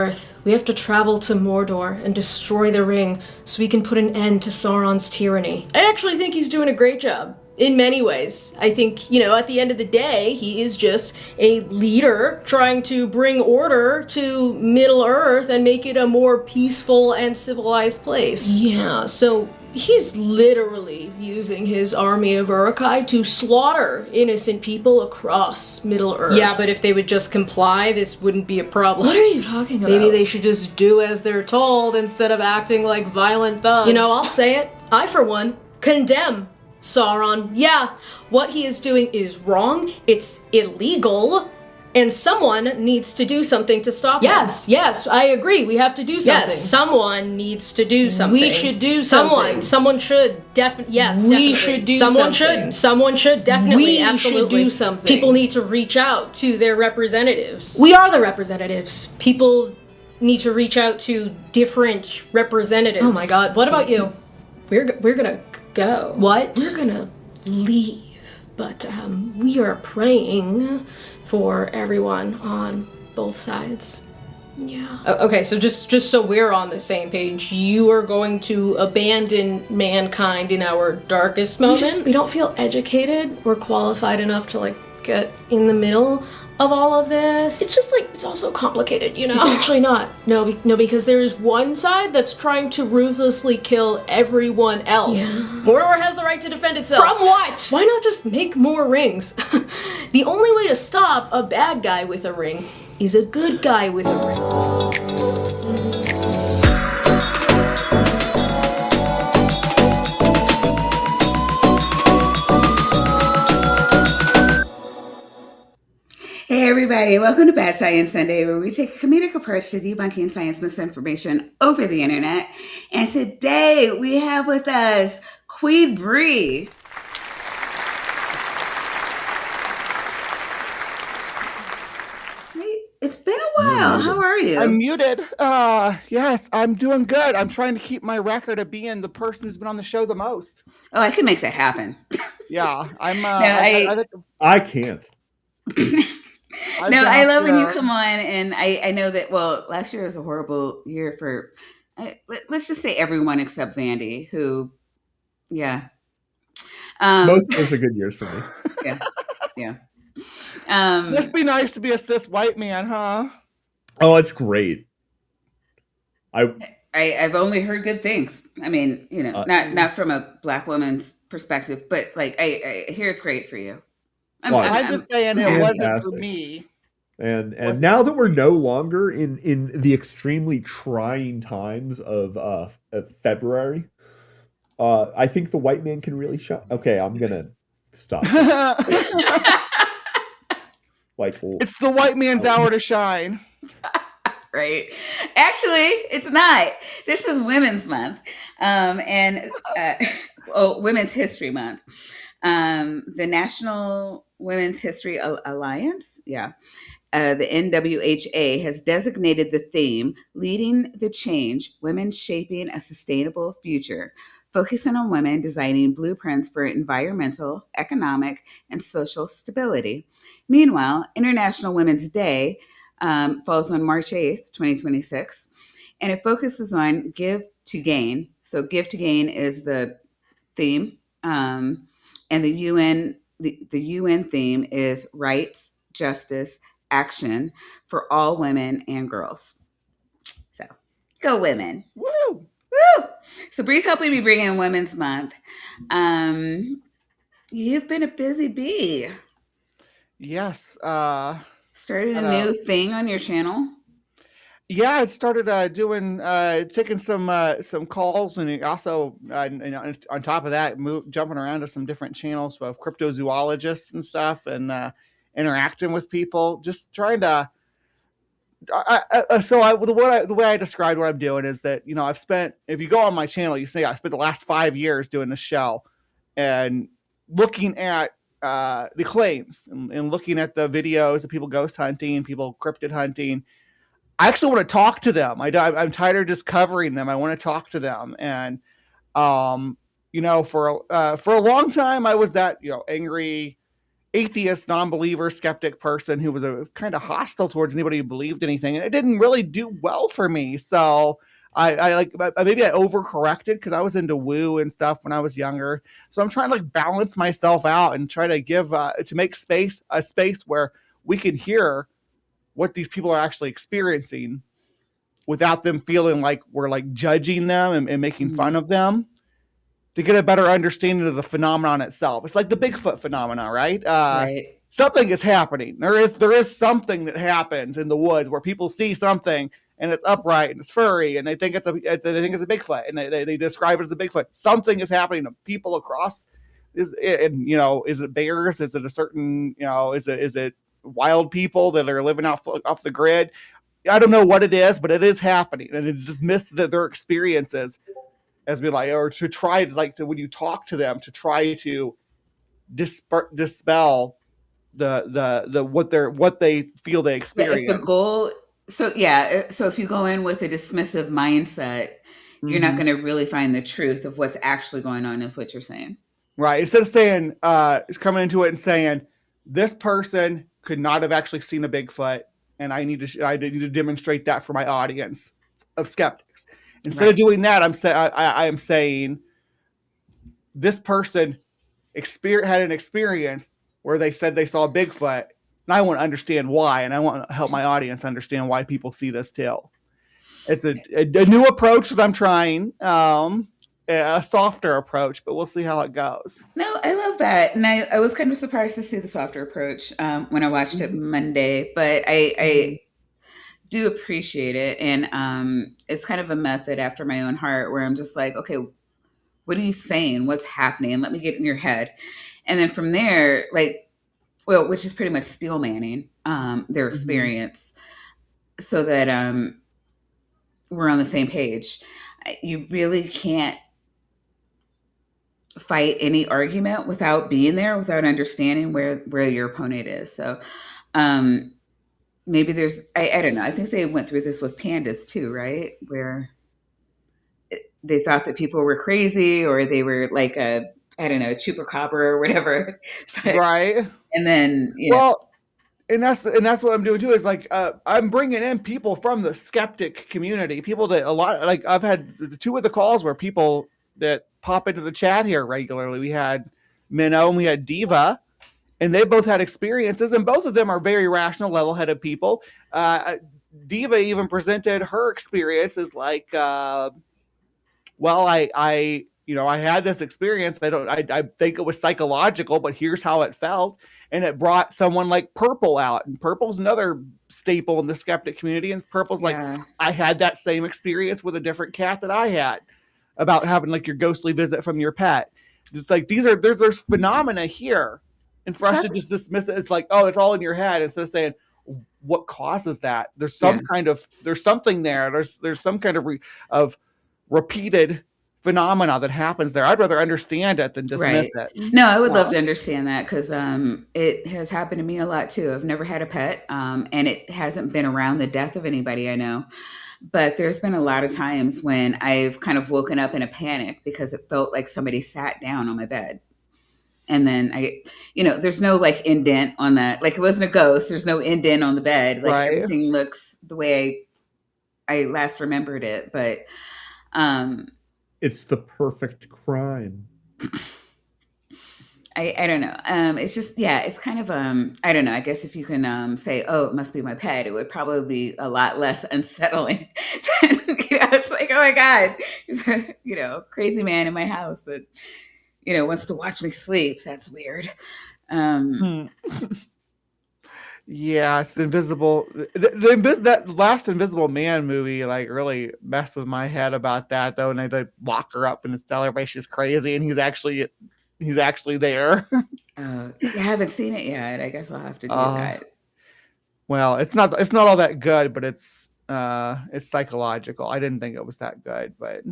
Earth. We have to travel to Mordor and destroy the ring so we can put an end to Sauron's tyranny. I actually think he's doing a great job. In many ways. I think, at the end of the day, he is just a leader trying to bring order to Middle-earth and make it a more peaceful and civilized place. Yeah, so he's literally using his army of Uruk-hai to slaughter innocent people across Middle-earth. Yeah, but if they would just comply, this wouldn't be a problem. What are you talking about? Maybe they should just do as they're told instead of acting like violent thugs. I'll say it. I, for one, condemn Sauron. Yeah, what he is doing is wrong, it's illegal, and someone needs to do something to stop him. Yes, I agree, we have to do something. Yes, someone needs to do something. We should do something. Someone should, definitely. We should do something. Someone should, definitely, absolutely. We should do something. People need to reach out to their representatives. We are the representatives. People need to reach out to different representatives. Oh my god, what about you? We're gonna go. What? We're gonna leave, but we are praying for everyone on both sides. Yeah. Okay, so just so we're on the same page, you are going to abandon mankind in our darkest moment? We don't feel educated or qualified enough to get in the middle of all of this. It's just it's also complicated, It's actually not. No, because there is one side that's trying to ruthlessly kill everyone else. Yeah. Mordor has the right to defend itself. From what? Why not just make more rings? The only way to stop a bad guy with a ring is a good guy with a ring. Hey everybody, welcome to Bad Science Sunday, where we take a comedic approach to debunking science misinformation over the internet. And today we have with us Queen Bree. It's been a while. How are you? I'm muted. Yes, I'm doing good. I'm trying to keep my record of being the person who's been on the show the most. Oh, I can make that happen. Yeah, I'm. I can't. I love when you come on, and I know that, last year was a horrible year for, let's just say everyone except Vandy, who, yeah. Most of those are good years for me. Yeah. Must be nice to be a cis white man, huh? Oh, it's great. I've only heard good things. I mean, not from a black woman's perspective, but I hear it's great for you. I'm just saying it wasn't for me. And now that we're no longer in the extremely trying times of February, I think the white man can really shine. Okay, I'm gonna stop. It's the white man's hour to shine. Right. Actually, it's not. This is Women's Month, and Women's History Month. The National Women's History Alliance, the NWHA, has designated the theme "Leading the Change: Women Shaping a Sustainable Future," focusing on women designing blueprints for environmental, economic, and social stability. Meanwhile, International Women's Day falls on March 8th, 2026, and it focuses on Give to Gain. So Give to Gain is the theme, and the UN theme is Rights, Justice, Action for all women and girls. So go women. Woo! Woo! So Bree's helping me bring in Women's Month. You've been a busy bee. Yes. Started a new thing on your channel? Yeah, I started taking some calls, and also on top of that, jumping around to some different channels of cryptozoologists and stuff, and interacting with people, just trying to. The way I described what I'm doing is that I've spent. If you go on my channel, you see I spent the last 5 years doing this show, and looking at the claims and looking at the videos of people ghost hunting, people cryptid hunting. I actually want to talk to them. I'm tired of just covering them. I want to talk to them. And, for a long time, I was that, angry, atheist, non-believer, skeptic person who was a kind of hostile towards anybody who believed anything, and it didn't really do well for me. So I like maybe I overcorrected because I was into woo and stuff when I was younger. So I'm trying to like balance myself out and try to give to make a space where we can hear what these people are actually experiencing without them feeling like we're like judging them and making fun of them, to get a better understanding of the phenomenon itself. It's like the Bigfoot phenomenon, right? Right. Something is happening. There is something that happens in the woods where people see something and it's upright and it's furry and they think it's a Bigfoot and they describe it as a Bigfoot. Something is happening to people across. Is it bears? Is it a certain is it wild people that are living off the grid? I don't know what it is, but it is happening, and it dismiss their experiences as be like, or to try like to, when you talk to them, to try to dispel the what they feel they Yeah, if the experience. goal, so yeah, so if you go in with a dismissive mindset, you're not Mm-hmm. going to really find the truth of what's actually going on, is what you're saying. Right. Instead of saying, coming into it and saying, this person could not have actually seen a Bigfoot, and I need to demonstrate that for my audience of skeptics. Instead of Right. doing that, I am saying this person had an experience where they said they saw a Bigfoot, and I want to understand why, and I want to help my audience understand why people see this too. It's a new approach that I'm trying, a softer approach, but we'll see how it goes. No, I love that. And I was kind of surprised to see the softer approach when I watched it Monday, but I do appreciate it. And it's kind of a method after my own heart where I'm just like, okay, what are you saying? What's happening? Let me get in your head. And then from there, like, well, which is pretty much steel manning their Mm-hmm. experience so that we're on the same page. You really can't fight any argument without being there, without understanding where your opponent is. So um, maybe there's, I don't know. I think they went through this with pandas too, right? Where they thought that people were crazy or they were like a, I don't know, chupacabra or whatever. But Right. and then Well, and that's what I'm doing too. Is like I'm bringing in people from the skeptic community, people that a lot like I've had two of the calls where people that pop into the chat here regularly. We had Minnow and we had Diva, and they both had experiences, and both of them are very rational, level-headed people. Diva even presented her experience as like, well, I had this experience. I think it was psychological, but here's how it felt. And it brought someone like Purple out. And Purple's another staple in the skeptic community. And Purple's like, yeah, I had that same experience with a different cat that I had about having like your ghostly visit from your pet. It's like there's phenomena here. And for us so to just dismiss it, it's like, oh, it's all in your head, instead of saying, what causes that? yeah. There's something there. There's some kind of repeated phenomena that happens there. I'd rather understand it than dismiss Right. it. No, I would love Yeah. to understand that because it has happened to me a lot too. I've never had a pet, and it hasn't been around the death of anybody I know. But there's been a lot of times when I've kind of woken up in a panic because it felt like somebody sat down on my bed. And then there's no like indent on that. Like it wasn't a ghost. There's no indent on the bed. Like Right. everything looks the way I last remembered it. But um, It's the perfect crime. I don't know. It's just, yeah, it's kind of, I don't know. I guess if you can say, oh, it must be my pet, it would probably be a lot less unsettling than, it's like, oh my God, there's a, crazy man in my house that, wants to watch me sleep. That's weird. Um, Hmm. Yeah, it's the invisible. That last Invisible Man movie like really messed with my head about that though, and they lock her up and tell everybody she's crazy, and he's actually there. I haven't seen it yet. I guess I'll have to do uh, that. well, it's not all that good, but it's psychological. I didn't think it was that good, but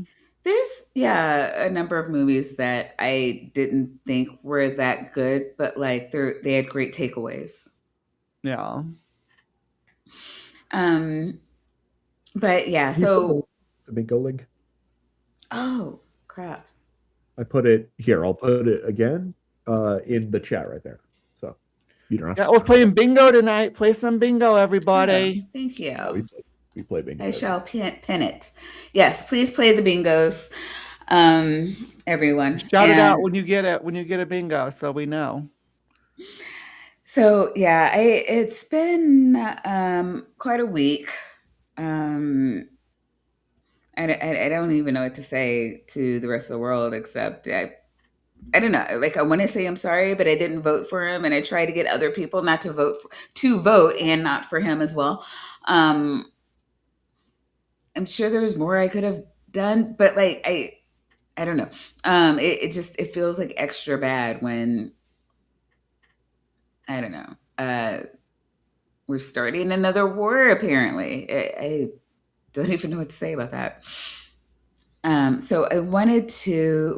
There's, yeah, a number of movies that I didn't think were that good, but like they had great takeaways. yeah. Um, but yeah, Can you put so the Minko link? oh crap. I put it here. I'll put it again in the chat right there. So You don't have Yeah, to. we're playing bingo tonight. Play some bingo, everybody. Oh, thank you. We play bingo. I shall pin it. Yes, please play the bingos, everyone. Shout it out when you get it. When you get a bingo, so we know. So yeah, it's been quite a week. I don't even know what to say to the rest of the world except I don't know. Like I want to say I'm sorry, but I didn't vote for him, and I try to get other people not to vote and not for him as well. I'm sure there was more I could have done, but like I don't know. It feels like extra bad when I don't know. We're starting another war. Apparently, I don't even know what to say about that. So I wanted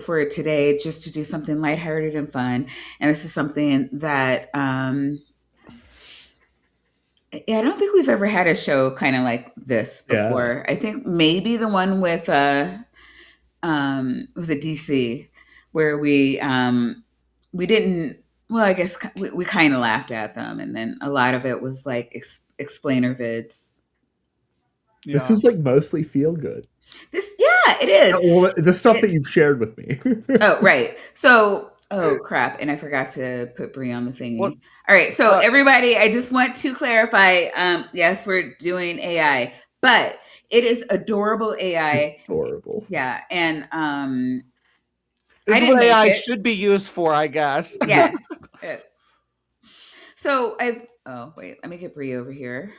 for today just to do something lighthearted and fun, and this is something that yeah, I don't think we've ever had a show kind of like this before. I think maybe the one with was it DC where we didn't. Well, I guess we kind of laughed at them, and then a lot of it was like explainer vids. Yeah. This is like mostly feel good. Yeah, it is. Well, the stuff that you've shared with me. Oh, right. So, oh crap, and I forgot to put Brie on the thingy. What? All right, so everybody, I just want to clarify. Yes, we're doing AI, but it is adorable AI. It's adorable. Yeah, and this is what AI should be used for, I guess. Yeah. So oh wait, let me get Brie over here.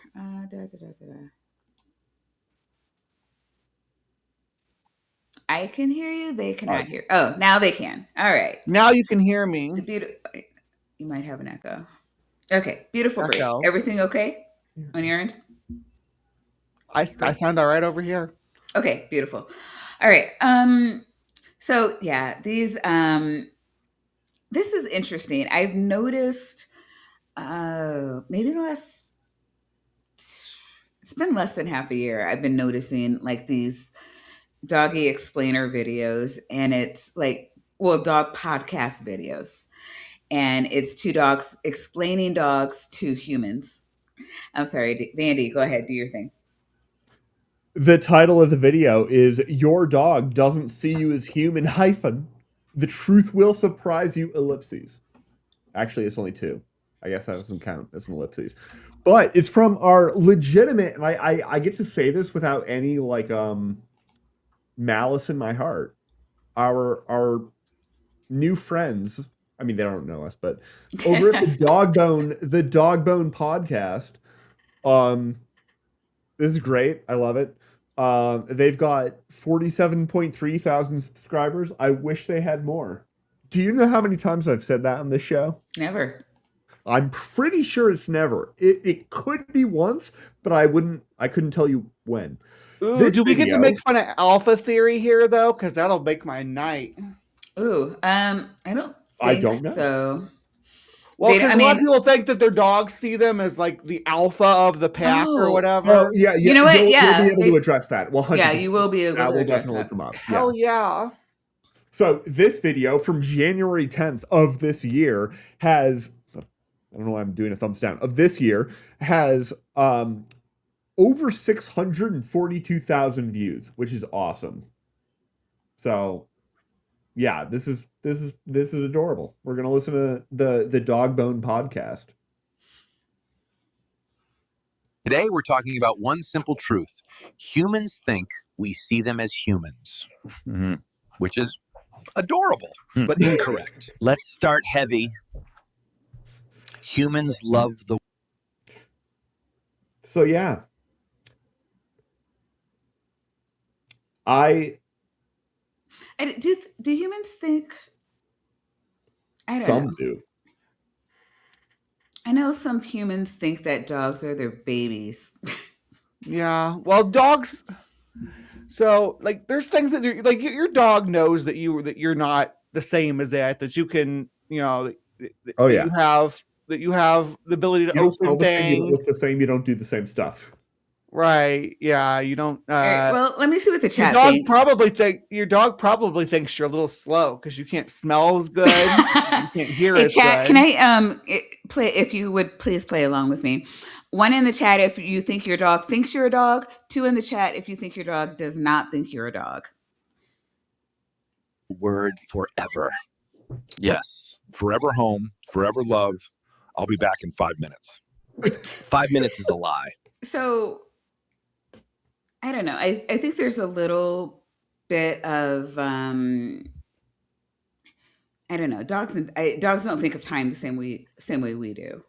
I can hear you. They cannot hear. Oh, now they can. All right. Now you can hear me. You might have an echo. Okay, beautiful, Brie. Everything okay on your end? I sound all right over here. Okay, beautiful. All right. So yeah, this is interesting. I've noticed maybe it's been less than half a year. I've been noticing like these doggy explainer videos, and it's like, well, dog podcast videos. And it's two dogs explaining dogs to humans. I'm sorry, Vandy, go ahead, do your thing. The title of the video is "Your Dog Doesn't See You as Human, the truth will surprise you, ellipses." Actually, it's only 2. I guess that doesn't count as an ellipses. But it's from our legitimate, and I get to say this without any like malice in my heart. Our new friends, I mean they don't know us, but over at the Dogbone podcast, this is great. I love it. They've got 47.3 thousand subscribers. I wish they had more. Do you know how many times I've said that on this show? Never. I'm pretty sure it's never. It could be once, but I couldn't tell you when. Ooh, do we get to make fun of alpha theory here though? Because that'll make my night. Ooh, I don't know. So. Well, because a lot of people think that their dogs see them as like the alpha of the pack or whatever. Yeah. You know what? You'll be able to address that. Well, yeah, you will be able to address that. Come up. Hell yeah. So this video from January 10th of this year has, I don't know why I'm doing a thumbs down, of this year has over 642,000 views, which is awesome. So yeah, this is adorable. We're gonna listen to the Dogbone podcast. Today we're talking about one simple truth. Humans think we see them as humans, which is adorable, but incorrect. Let's start heavy. Humans love the... So yeah. Do humans think? I don't know. Some do. I know some humans think that dogs are their babies. Yeah. Well, dogs. So, like, there's things that like your dog knows that you're not the same as that you can, that you have the ability to open things. You don't look the same. You don't do the same stuff. Right. Yeah. You don't. All right, well, let me see what the chat Your dog thinks. probably thinks you're a little slow because you can't smell as good, you can't hear Hey, as chat, good. can I play? If you would please play along with me. 1 in the chat if you think your dog thinks you're a dog. 2 in the chat if you think your dog does not think you're a dog. Word forever. Yes. Forever home, forever love. I'll be back in 5 minutes. 5 minutes is a lie. So I don't know. I think there's a little bit of I don't know. Dogs don't think of time the same way we do.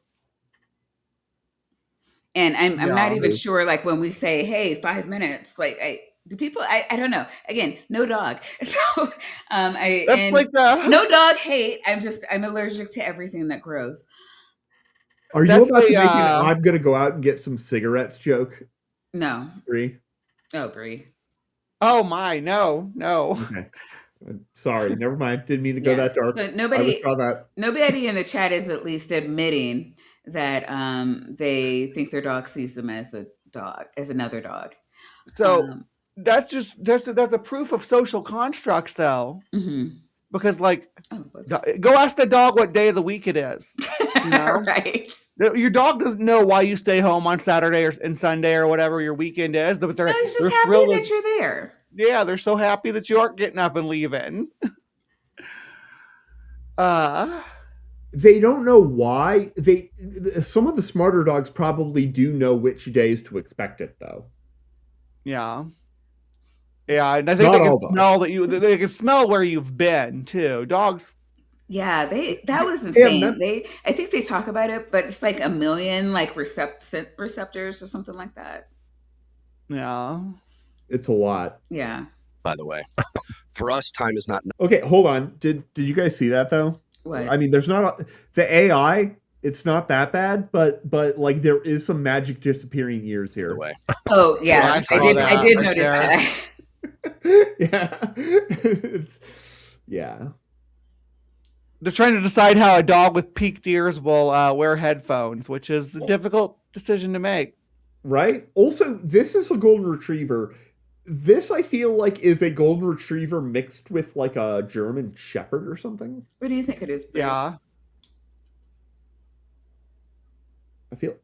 And I'm not even sure, like, when we say, hey, 5 minutes, like, do people, I don't know. Again, no dog. So, no dog hate. I'm allergic to everything that grows. Are you about to make an I'm going to go out and get some cigarettes joke? No. Brie? Oh, Brie. Oh my, no. Okay. Sorry, never mind. Didn't mean to go that dark. But nobody in the chat is at least admitting that they think their dog sees them as a dog, as another dog. So that's a proof of social constructs, though. Mm-hmm. Because, like, go ask the dog what day of the week it is. You know? Right. Your dog doesn't know why you stay home on Saturday and Sunday or whatever your weekend is, but they're just happy that you're there. Yeah, they're so happy that you aren't getting up and leaving. They don't know why. Some of the smarter dogs probably do know which days to expect it, though. Yeah. Yeah, and I think they can smell where you've been too. Dogs. Yeah, that was insane. I think they talk about it, but it's like 1 million like receptors or something like that. Yeah. It's a lot. Yeah. By the way, for us, time is not. Okay, hold on. Did you guys see that though? What? I mean, there's not the AI. It's not that bad, but like there is some magic disappearing years here. Oh yeah, I did notice that. Yeah. They're trying to decide how a dog with peaked ears will wear headphones, which is a difficult decision to make. Right? Also, this is a golden retriever. This, I feel like, is a golden retriever mixed with like a German shepherd or something. What do you think it is? Brie? Yeah. I feel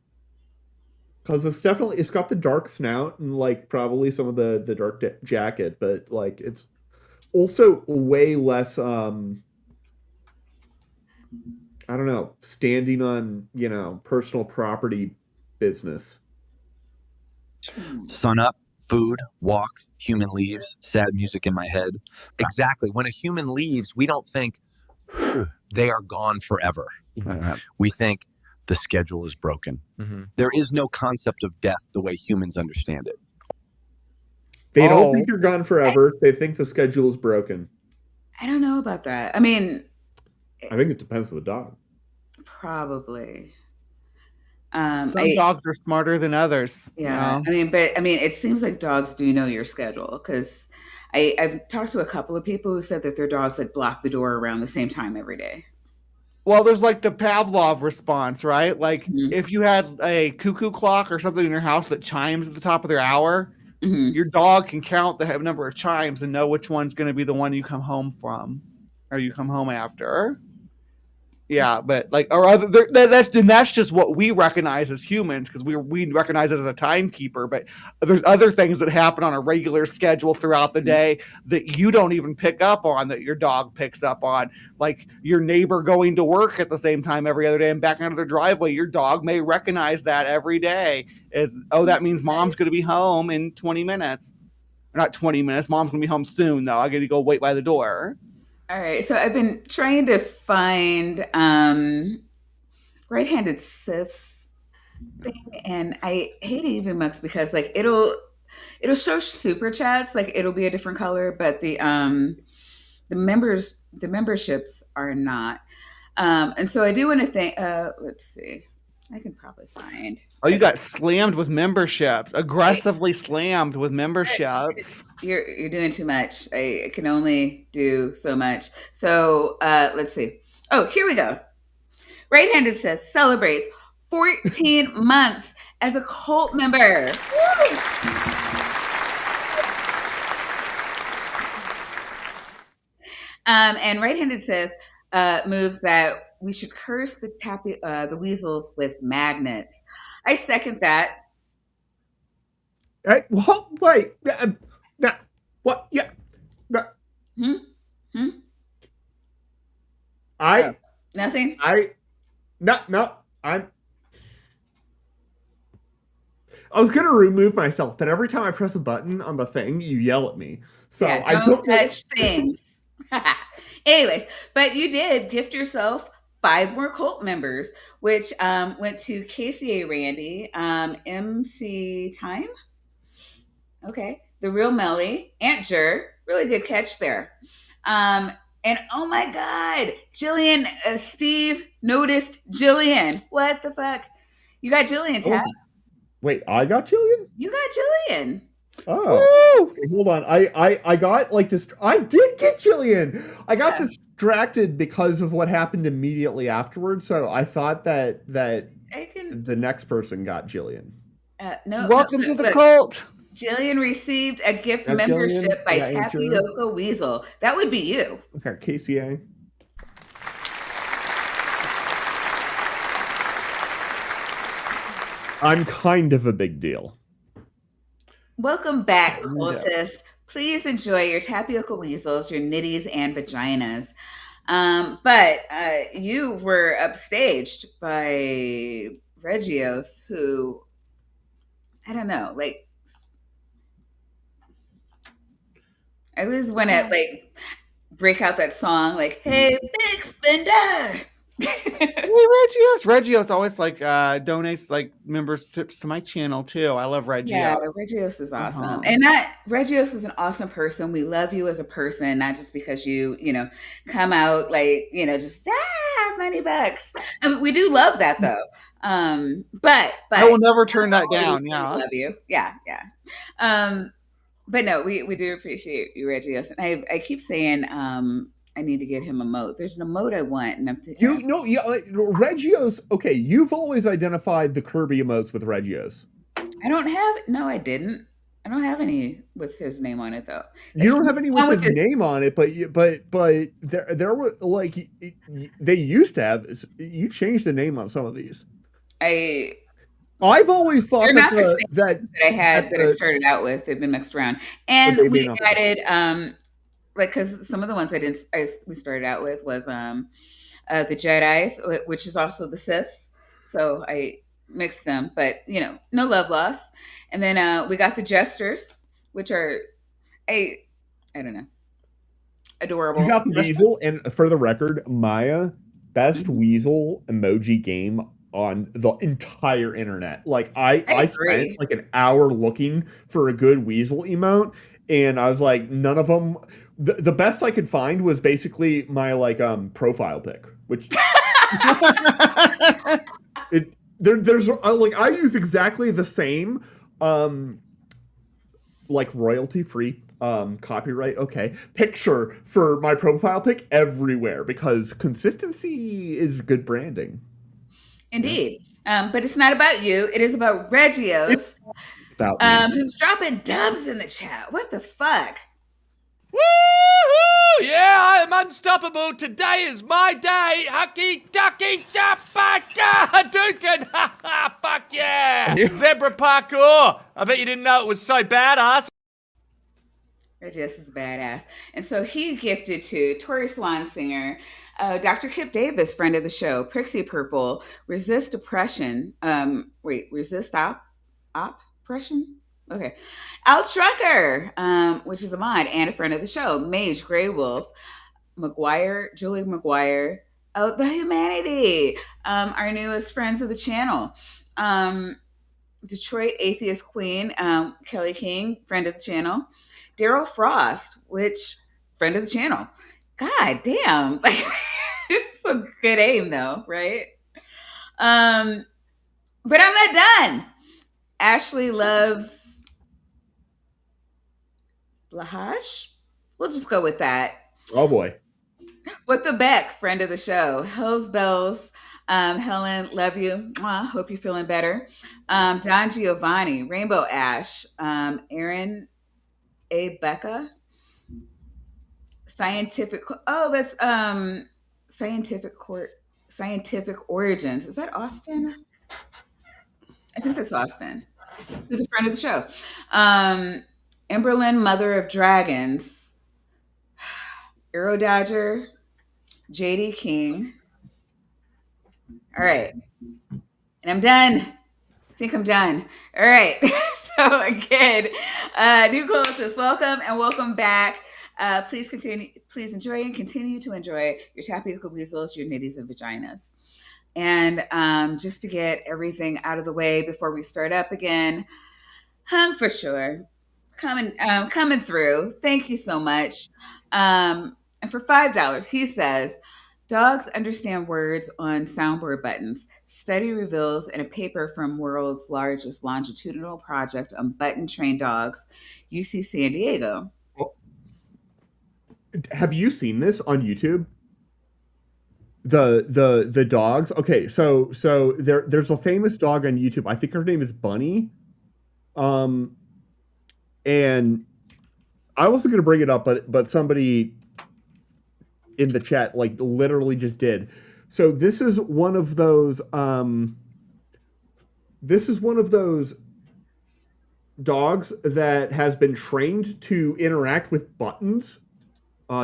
because it's got the dark snout and like probably some of the dark jacket, but like it's also way less I don't know, standing on, personal property business. Sun up, food, walk, human leaves, sad music in my head. Exactly. When a human leaves, we don't think they are gone forever. We think the schedule is broken. Mm-hmm. There is no concept of death the way humans understand it. They don't think you're gone forever. They think the schedule is broken. I don't know about that. I mean, I think it depends on the dog. Probably. Some dogs are smarter than others. Yeah. It seems like dogs do know your schedule because I've talked to a couple of people who said that their dogs like block the door around the same time every day. Well, there's like the Pavlov response, right? Like if you had a cuckoo clock or something in your house that chimes at the top of their hour, your dog can count the number of chimes and know which one's going to be the one you come home from or you come home after. Yeah, but like, that's just what we recognize as humans because we recognize it as a timekeeper. But there's other things that happen on a regular schedule throughout the day that you don't even pick up on that your dog picks up on. Like your neighbor going to work at the same time every other day and backing out of their driveway. Your dog may recognize that every day as, that means mom's going to be home in 20 minutes. Not 20 minutes. Mom's going to be home soon, though. I got to go wait by the door. All right, so I've been trying to find right-handed cis thing, and I hate it even much because like it'll show super chats, like it'll be a different color, but the memberships are not. And so I do want to think. Let's see, I can probably find. Oh, you got slammed with memberships. Aggressively slammed with memberships. You're doing too much. I can only do so much. So let's see. Oh, here we go. Right-handed says celebrates 14 months as a cult member. Woo! And Right-Handed Sith moves that we should curse the weasels with magnets. I second that. Well, wait. What? Yeah. Hmm? Hmm? Nothing? No. I was gonna remove myself, but every time I press a button on the thing, you yell at me. So Yeah, I don't touch things. Anyways, but you did gift yourself 5 more cult members, which went to KCA Randy, MC Time. Okay. The Real Melly, Aunt Jer, really good catch there. And oh my God, Jillian, Steve noticed Jillian. What the fuck? You got Jillian, Tab. Wait, I got Jillian? You got Jillian. Oh, okay, hold on. I got like this. I did get Jillian. I got distracted because of what happened immediately afterwards. So I thought that the next person got Jillian. No. Welcome to the cult. Jillian received a gift membership by Tapioca Weasel. That would be you. Okay, KCA. I'm kind of a big deal. Welcome back, cultist. Please enjoy your Tapioca Weasels, your nitties and vaginas. But you were upstaged by Regios, who, I don't know, like, I always want to like break out that song, like, "Hey, big spender." Hey, Regios always like donates like members tips to my channel too. I love Regios. Yeah, Regios is awesome. And Regios is an awesome person. We love you as a person, not just because you come out like, just money bucks. I mean, we do love that though. But I will never turn that down. Yeah. Love you. Yeah. But no, we do appreciate you, Regios. And I keep saying I need to get him a emote. There's an emote I want, and Regios. Okay, you've always identified the Kirby emotes with Regios. I don't have. No, I didn't. I don't have any with his name on it though. You don't have any with his name on it, but there were like they used to have. You changed the name on some of these. I've always thought that I had that I started out with. They've been mixed around, and we added like, because some of the ones we started out with was the Jedi's, which is also the Siths. So I mixed them, but no love lost. And then we got the Jesters, which are I don't know, adorable. You got the Weasel, and for the record, Maya, best Weasel emoji game on the entire internet. Like I spent like an hour looking for a good Weasel emote, and I was like, none of them. The best I could find was basically my like profile pic, which there's like I use exactly the same like royalty free copyright picture for my profile pic everywhere because consistency is good branding. Indeed. But it's not about you. It is about Regios, who's dropping dubs in the chat. What the fuck? Woohoo! Yeah, I am unstoppable. Today is my day. Hucky ducky dapaka dukin. Ha ha! Fuck yeah! Zebra parkour. I bet you didn't know it was so badass. Regios is badass. And so he gifted to Tori Swan singer, Dr. Kip Davis, friend of the show, Prixie Purple, Resist Oppression. Resist Oppression? Okay. Al Strucker, which is a mod and a friend of the show, Mage, Grey Wolf, Julie McGuire, The Humanity, our newest friends of the channel. Detroit Atheist Queen, Kelly King, friend of the channel. Daryl Frost, which friend of the channel. God damn. Like, it's a good aim though, right? But I'm not done. Ashley loves Lahash? We'll just go with that. Oh boy. With the Beck, friend of the show. Hells Bells, Helen, love you. Mwah, hope you're feeling better. Don Giovanni, Rainbow Ash, Aaron A. Becca, Scientific. Oh, that's Scientific Origins. Is that Austin? I think that's Austin. Who's a friend of the show. Emberlyn, Mother of Dragons, Aero Dodger, JD King. All right. And I'm done. I think I'm done. All right. So again, new cultists, welcome and welcome back. Please enjoy and continue to enjoy your Tapical Weasels, your Nitties and Vaginas. And just to get everything out of the way before we start up again, Hung for sure. Coming through. Thank you so much. And for $5, he says, dogs understand words on soundboard buttons. Study reveals in a paper from world's largest longitudinal project on button-trained dogs, UC San Diego. Have you seen this on YouTube? The dogs. Okay, so there's a famous dog on YouTube. I think her name is Bunny. And I wasn't going to bring it up, but somebody in the chat like literally just did. So this is one of those dogs that has been trained to interact with buttons.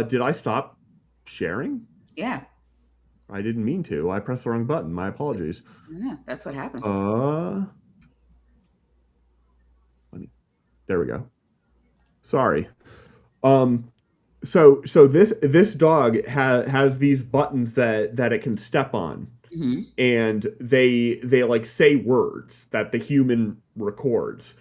Did I stop sharing? Yeah. I didn't mean to. I pressed the wrong button. My apologies. Yeah, that's what happened. There we go. Sorry. So this dog has these buttons that it can step on, mm-hmm. and they like say words that the human records.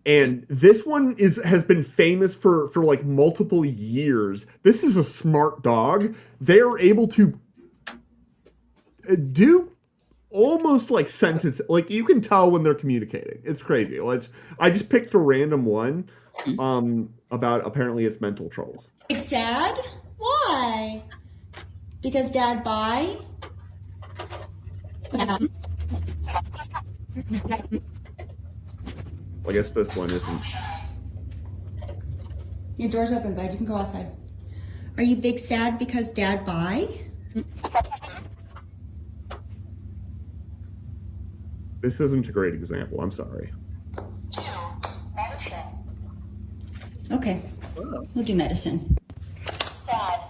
And this one has been famous for like multiple years. This is a smart dog. They're able to do almost like sentence, like you can tell when they're communicating. It's crazy. I just picked a random one about apparently it's mental troubles. Sad? Why? Because Dad bye? I guess this one isn't. Your door's open, bud. You can go outside. Are you big sad because Dad bye? This isn't a great example. I'm sorry. Okay. We'll do medicine. Sad.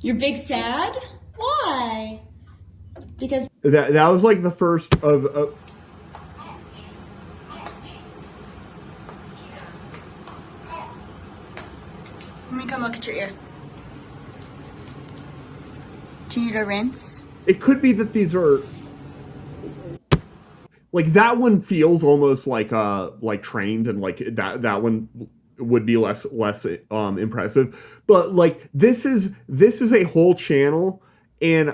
You're big sad? Why? Because that was like the first of Let me come look at your ear. Do you need a rinse? It could be that these are like that one feels almost like trained, and like that one would be less impressive. But like this is a whole channel, and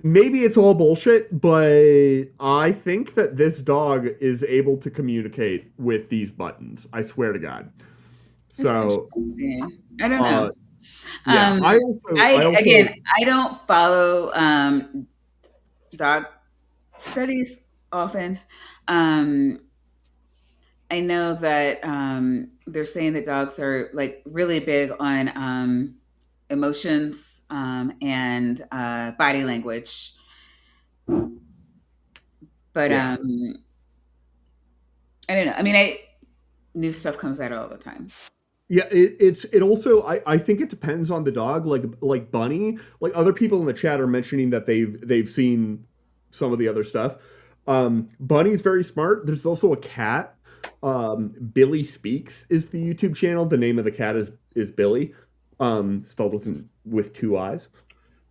maybe it's all bullshit, but I think that this dog is able to communicate with these buttons. I swear to God. So I don't know. Yeah, I don't follow dog studies often. I know that they're saying that dogs are like really big on emotions and body language, but I don't know. I mean, new stuff comes out all the time. Yeah, it also I think it depends on the dog. Like Bunny, like other people in the chat are mentioning that they've seen some of the other stuff. Bunny's very smart. There's also a cat. Billy Speaks is the YouTube channel. The name of the cat is Billy, spelled with two I's.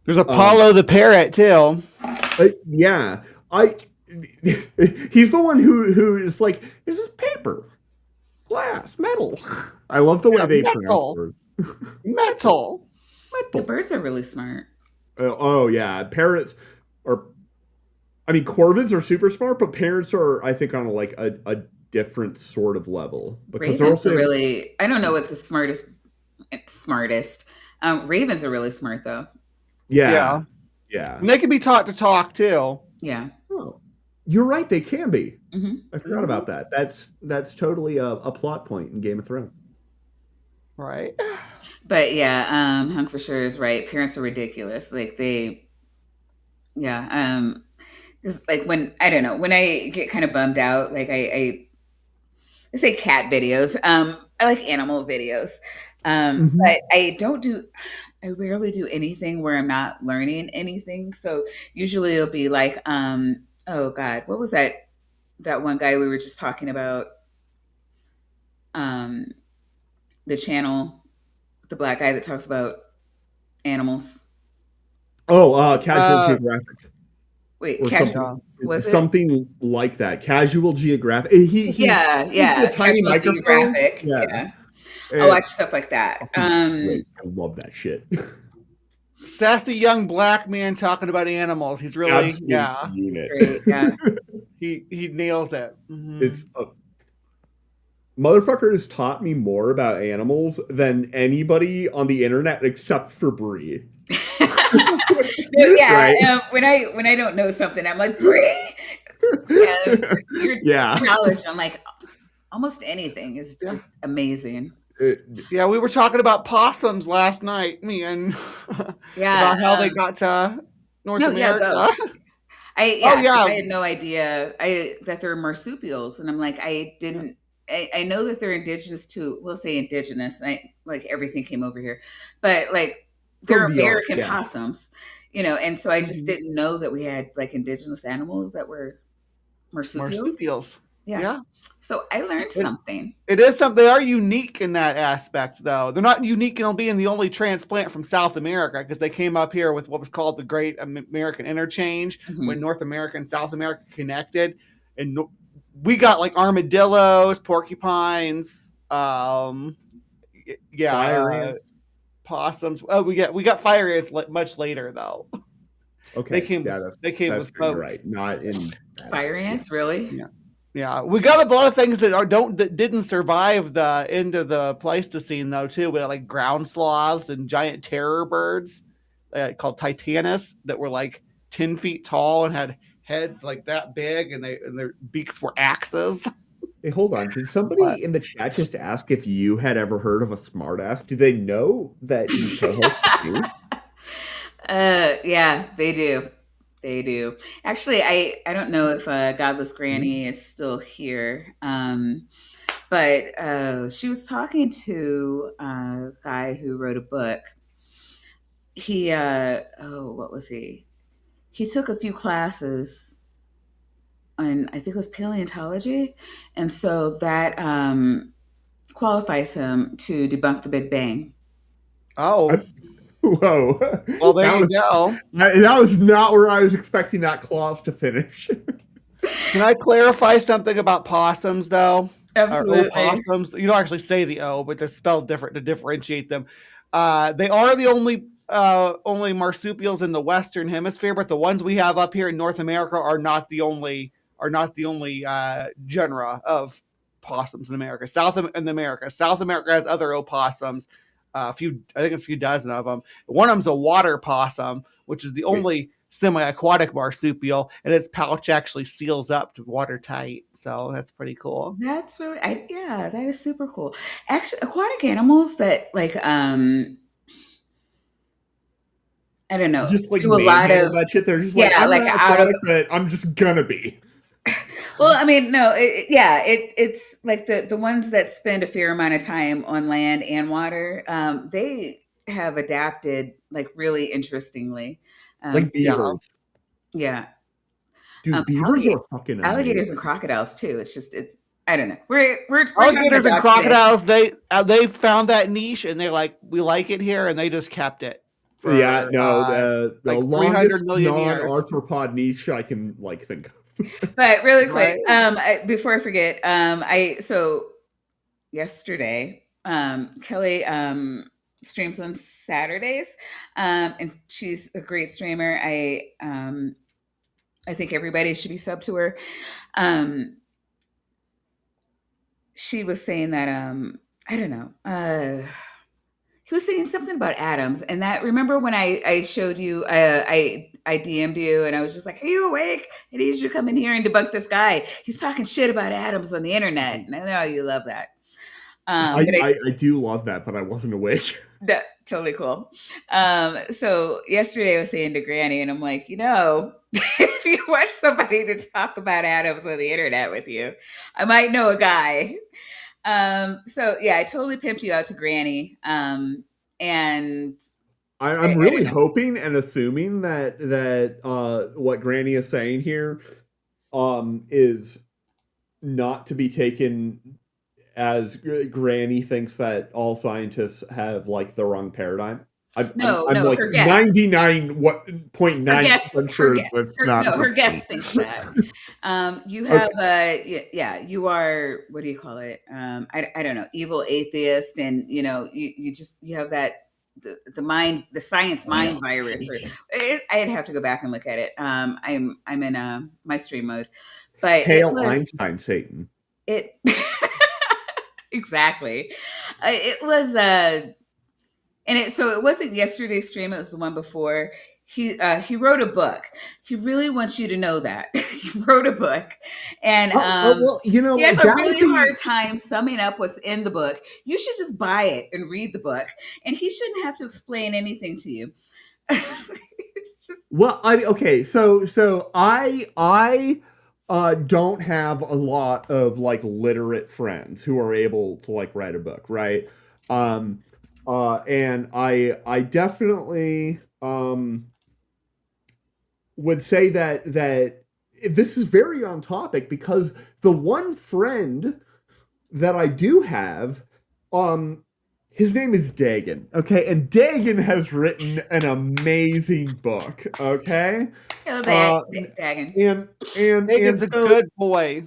There's Apollo the parrot too. Yeah, he's the one who is like, is this paper, glass, metal? I love the way they pronounce words. Metal. The birds are really smart. Oh yeah, parrots are. I mean, corvids are super smart, but parrots are, I think, on a different sort of level. Because Ravens are really. I don't know what the smartest. Ravens are really smart though. Yeah. Yeah. And they can be taught to talk too. Yeah. Oh, you're right. They can be. Mm-hmm. I forgot about that. That's totally a plot point in Game of Thrones. Right. But yeah, Hunk for sure is right. Parents are ridiculous. Like they, yeah. It's like when I don't know when I get kind of bummed out. Like I say cat videos. I like animal videos. But I don't do. I rarely do anything where I'm not learning anything. So usually it'll be like, oh God, what was that one guy we were just talking about? Um, the channel, the black guy that talks about animals. Oh, Casual Geographic Wait, or casual was it? something like that. Casual Geographic. He's Yeah, a tiny Casual microphone. Geographic. Yeah, Yeah, I watch stuff like that. great. I love that shit. Sassy young black man talking about animals. He's really Absolute unit. Great. Yeah. he nails it. It's motherfucker has taught me more about animals than anybody on the internet except for Brie. Yeah. Right? When I don't know something, I'm like, Brie. Yeah, your knowledge on like almost anything is just amazing. Yeah, we were talking about possums last night, me and about how they got to North America. Go. I I had no idea that they're marsupials, and I'm like, I didn't. I know that they're indigenous to, we'll say indigenous. Like everything came over here, but like they're American possums, and so I just didn't know that we had like indigenous animals that were marsupials. Yeah. So I learned something. It is something. They are unique in that aspect, though. They're not unique in being the only transplant from South America because they came up here with what was called the Great American Interchange when North America and South America connected. And we got like armadillos, porcupines, fire ants. possums. Oh, we got fire ants much later, though. Okay. They came with boats. Right. Not in fire ants, really? Yeah. Yeah, we got a lot of things that didn't survive the end of the Pleistocene though too. We had like ground sloths and giant terror birds called Titanus that were like 10 feet tall and had heads like that big and their beaks were axes. Hey, hold on. Did somebody in the chat just ask if you had ever heard of a smartass? Do they know that you co-host you? Yeah, they do. They do. Actually, I don't know if Godless Granny is still here, but she was talking to a guy who wrote a book. He, what was he? He took a few classes on, I think it was paleontology, and so that qualifies him to debunk the Big Bang. Oh. Whoa. Well, there you go. That was not where I was expecting that clause to finish. Can I clarify something about possums, though? Absolutely. Opossums. You don't actually say the O, but they're spelled different to differentiate them. They are the only marsupials in the Western Hemisphere, but the ones we have up here in North America are not the only genera of possums in America. South America has other opossums. I think it's a few dozen of them. One of them's a water possum, which is the only semi-aquatic marsupial, and its pouch actually seals up to watertight. So that's pretty cool. That's really, that is super cool. Actually, aquatic animals that like, I don't know, just like do a lot of that shit. They're just I'm like like out of, but I'm just gonna be. Well, I mean, no, it's like the ones that spend a fair amount of time on land and water. They have adapted like really interestingly, like beavers. Yeah, dude, beavers are fucking amazing. Alligators and crocodiles too. It's just I don't know. We're alligators and crocodiles. Today. They found that niche and they're like, we like it here, and they just kept it. For, the like longest non-arthropod niche I can like think of. But really quick, before I forget, so yesterday, Kelly streams on Saturdays, and she's a great streamer. I think everybody should be sub to her. She was saying that I don't know. he was saying something about atoms, and that remember when I showed you, I DM'd you, and I was just like, "Are you awake? I need you to come in here and debunk this guy. He's talking shit about atoms on the internet." And I know you love that. I do love that, but I wasn't awake. That totally cool. So yesterday I was saying to Granny, and I'm like, if you want somebody to talk about atoms on the internet with you, I might know a guy. So yeah, I totally pimped you out to Granny. And I'm really hoping and assuming that what Granny is saying here is not to be taken as Granny thinks that all scientists have like the wrong paradigm. I'm like 99.9% sure that's not. Her guest thinks that. You have you are, what do you call it? I don't know, evil atheist, and you have that the science mind virus. I'd have to go back and look at it. I'm in my stream mode, but Hail Einstein Satan. It exactly. It was so it wasn't yesterday's stream, it was the one before. He wrote a book. He really wants you to know that. He wrote a book. And he has a really hard time summing up what's in the book. You should just buy it and read the book. And he shouldn't have to explain anything to you. It's just so I don't have a lot of like literate friends who are able to like write a book, right? And I definitely would say that this is very on topic, because the one friend that I do have, his name is Dagan, okay? And Dagan has written an amazing book, okay? Hello, Dagan. And Dagan's a good boy.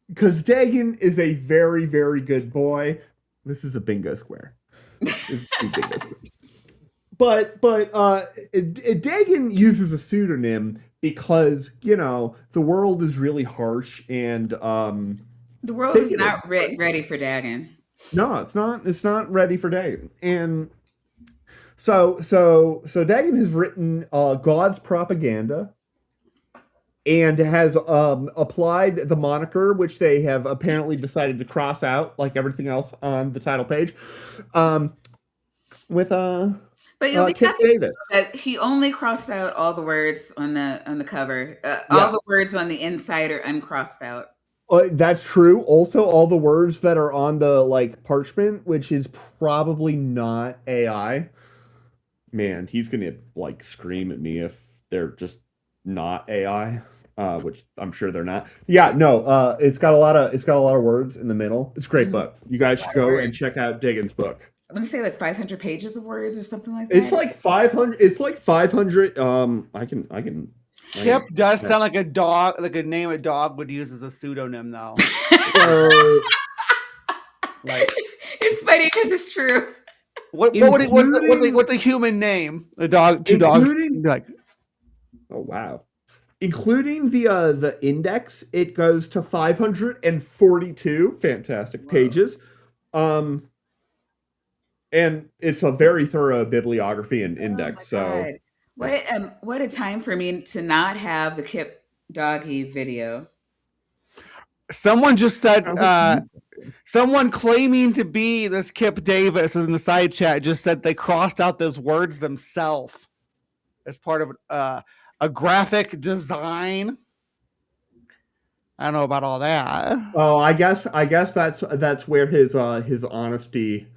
Because Dagan is a very, very good boy. This is a bingo square. But Dagan uses a pseudonym because, the world is really harsh, and the world is not ready for Dagan. No, it's not. It's not ready for Dagan. And so Dagan has written God's Propaganda, and has applied the moniker, which they have apparently decided to cross out, like everything else on the title page, with But you'll be Kip happy Davis. that he only crossed out all the words on the cover. All the words on the inside are uncrossed out. That's true. Also, all the words that are on the like parchment, which is probably not AI. Man, he's gonna like scream at me if they're just not AI, which I'm sure they're not. Yeah, no. It's got a lot of words in the middle. It's a great book. You guys should go and check out Dagan's book. I'm gonna say like 500 pages of words or something like that. It's like 500. It's like 500. I can. Kip does sound like a dog, like a name a dog would use as a pseudonym, though. It's funny because it's true. What's a human name? A dog, two dogs. Like, oh wow! Including the index, it goes to 542 fantastic pages. And it's a very thorough bibliography and index. So. What a time for me to not have the Kip Doggy video. Someone just said, someone claiming to be this Kip Davis is in the side chat just said they crossed out those words themselves as part of a graphic design. I don't know about all that. Oh, I guess that's where his honesty.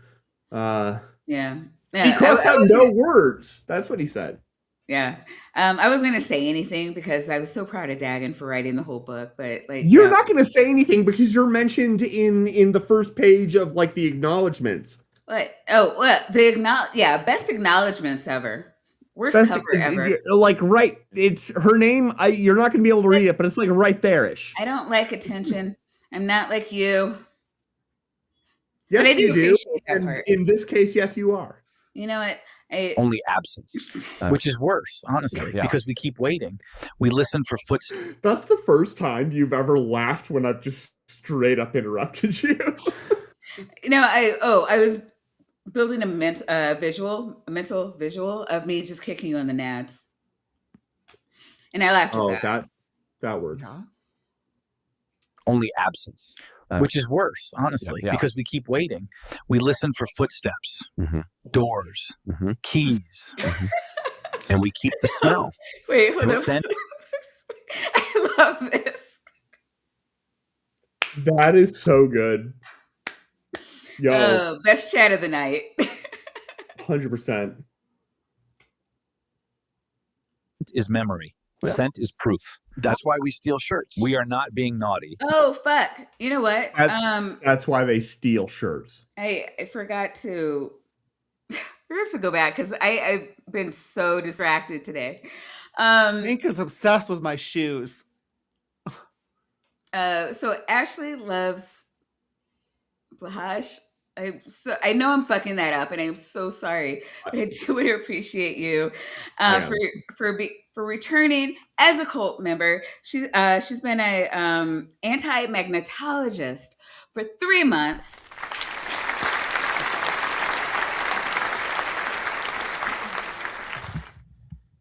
He crossed out no words. That's what he said. Yeah. I wasn't going to say anything because I was so proud of Dagan for writing the whole book, but like you're not going to say anything because you're mentioned in the first page of like the acknowledgments. What? Oh, well, best acknowledgments ever. Worst cover ever. Like right, it's her name. You're not going to be able to read it, but it's like right there-ish. I don't like attention. I'm not like you. Yes, but I do you appreciate that part. In this case, yes, you are. You know what? Only absence, which is worse, honestly, because we keep waiting. We listen for footsteps. That's the first time you've ever laughed when I've just straight up interrupted you. I was building a mental visual of me just kicking you in the nads. And I laughed at Oh, that. that works. Yeah. Only absence, which is worse, honestly, because we keep waiting. We listen for footsteps, doors, keys, and we keep the smell. Wait, hold on. I love this. That is so good. Yo, Best chat of the night. 100%. Is memory. Scent is proof. That's why we steal shirts. We are not being naughty. Oh, fuck. You know what? That's why they steal shirts. I forgot to... We have to go back because I've been so distracted today. Hank is obsessed with my shoes. So Ashley loves Blahash. I know I'm fucking that up, and I'm so sorry, but I do want to appreciate you for returning as a cult member. She's been a anti-magnetologist for 3 months.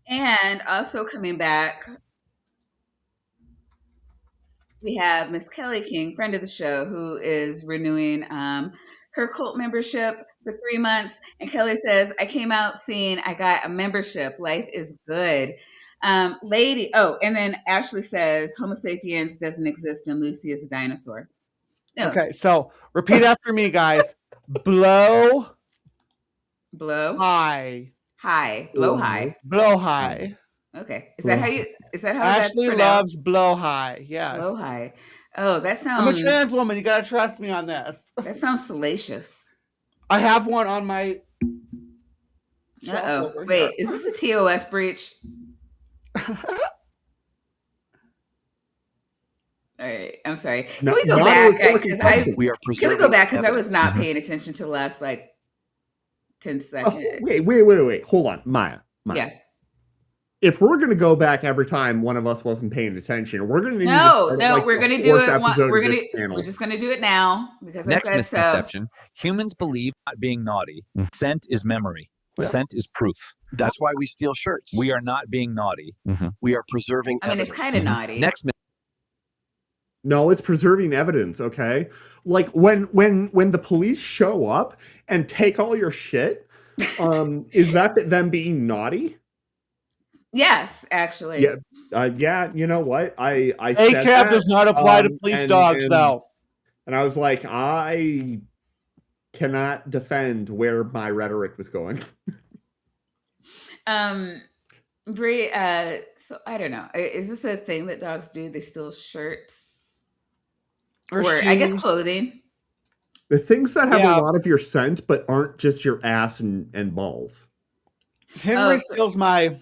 And also coming back, we have Miss Kelly King, friend of the show, who is renewing her cult membership for 3 months. And Kelly says, I came out seeing I got a membership. Life is good. Lady, and then Ashley says, Homo sapiens doesn't exist and Lucy is a dinosaur. No. Okay, so repeat after me, guys. Blow. High. Blow high. Blow high. Okay. Is that how that's Ashley pronounced? loves blow high. Yes. Blow high. Oh, that sounds... I'm a trans woman. You gotta trust me on this. That sounds salacious. I have one on my... Uh-oh. Wait, is this a TOS breach? All right. I'm sorry. Can we go back? Because I was not paying attention to the last 10 seconds. Oh, wait. Hold on, Maya. Yeah. If we're going to go back every time one of us wasn't paying attention, we're going to we're going to do it. We're just going to do it now because next I said misconception: humans believe not being naughty. Scent is memory. Scent is proof. That's why we steal shirts. We are not being naughty. We are preserving. It's kind of naughty. No, it's preserving evidence. Okay, like when the police show up and take all your shit, is that them being naughty? Yes, actually. Yeah. You know what? I ACAB does not apply to police dogs, though. And I was like, I cannot defend where my rhetoric was going. Brie, so I don't know. Is this a thing that dogs do? They steal shirts, or I guess clothing. The things that have a lot of your scent, but aren't just your ass and balls. Hank steals my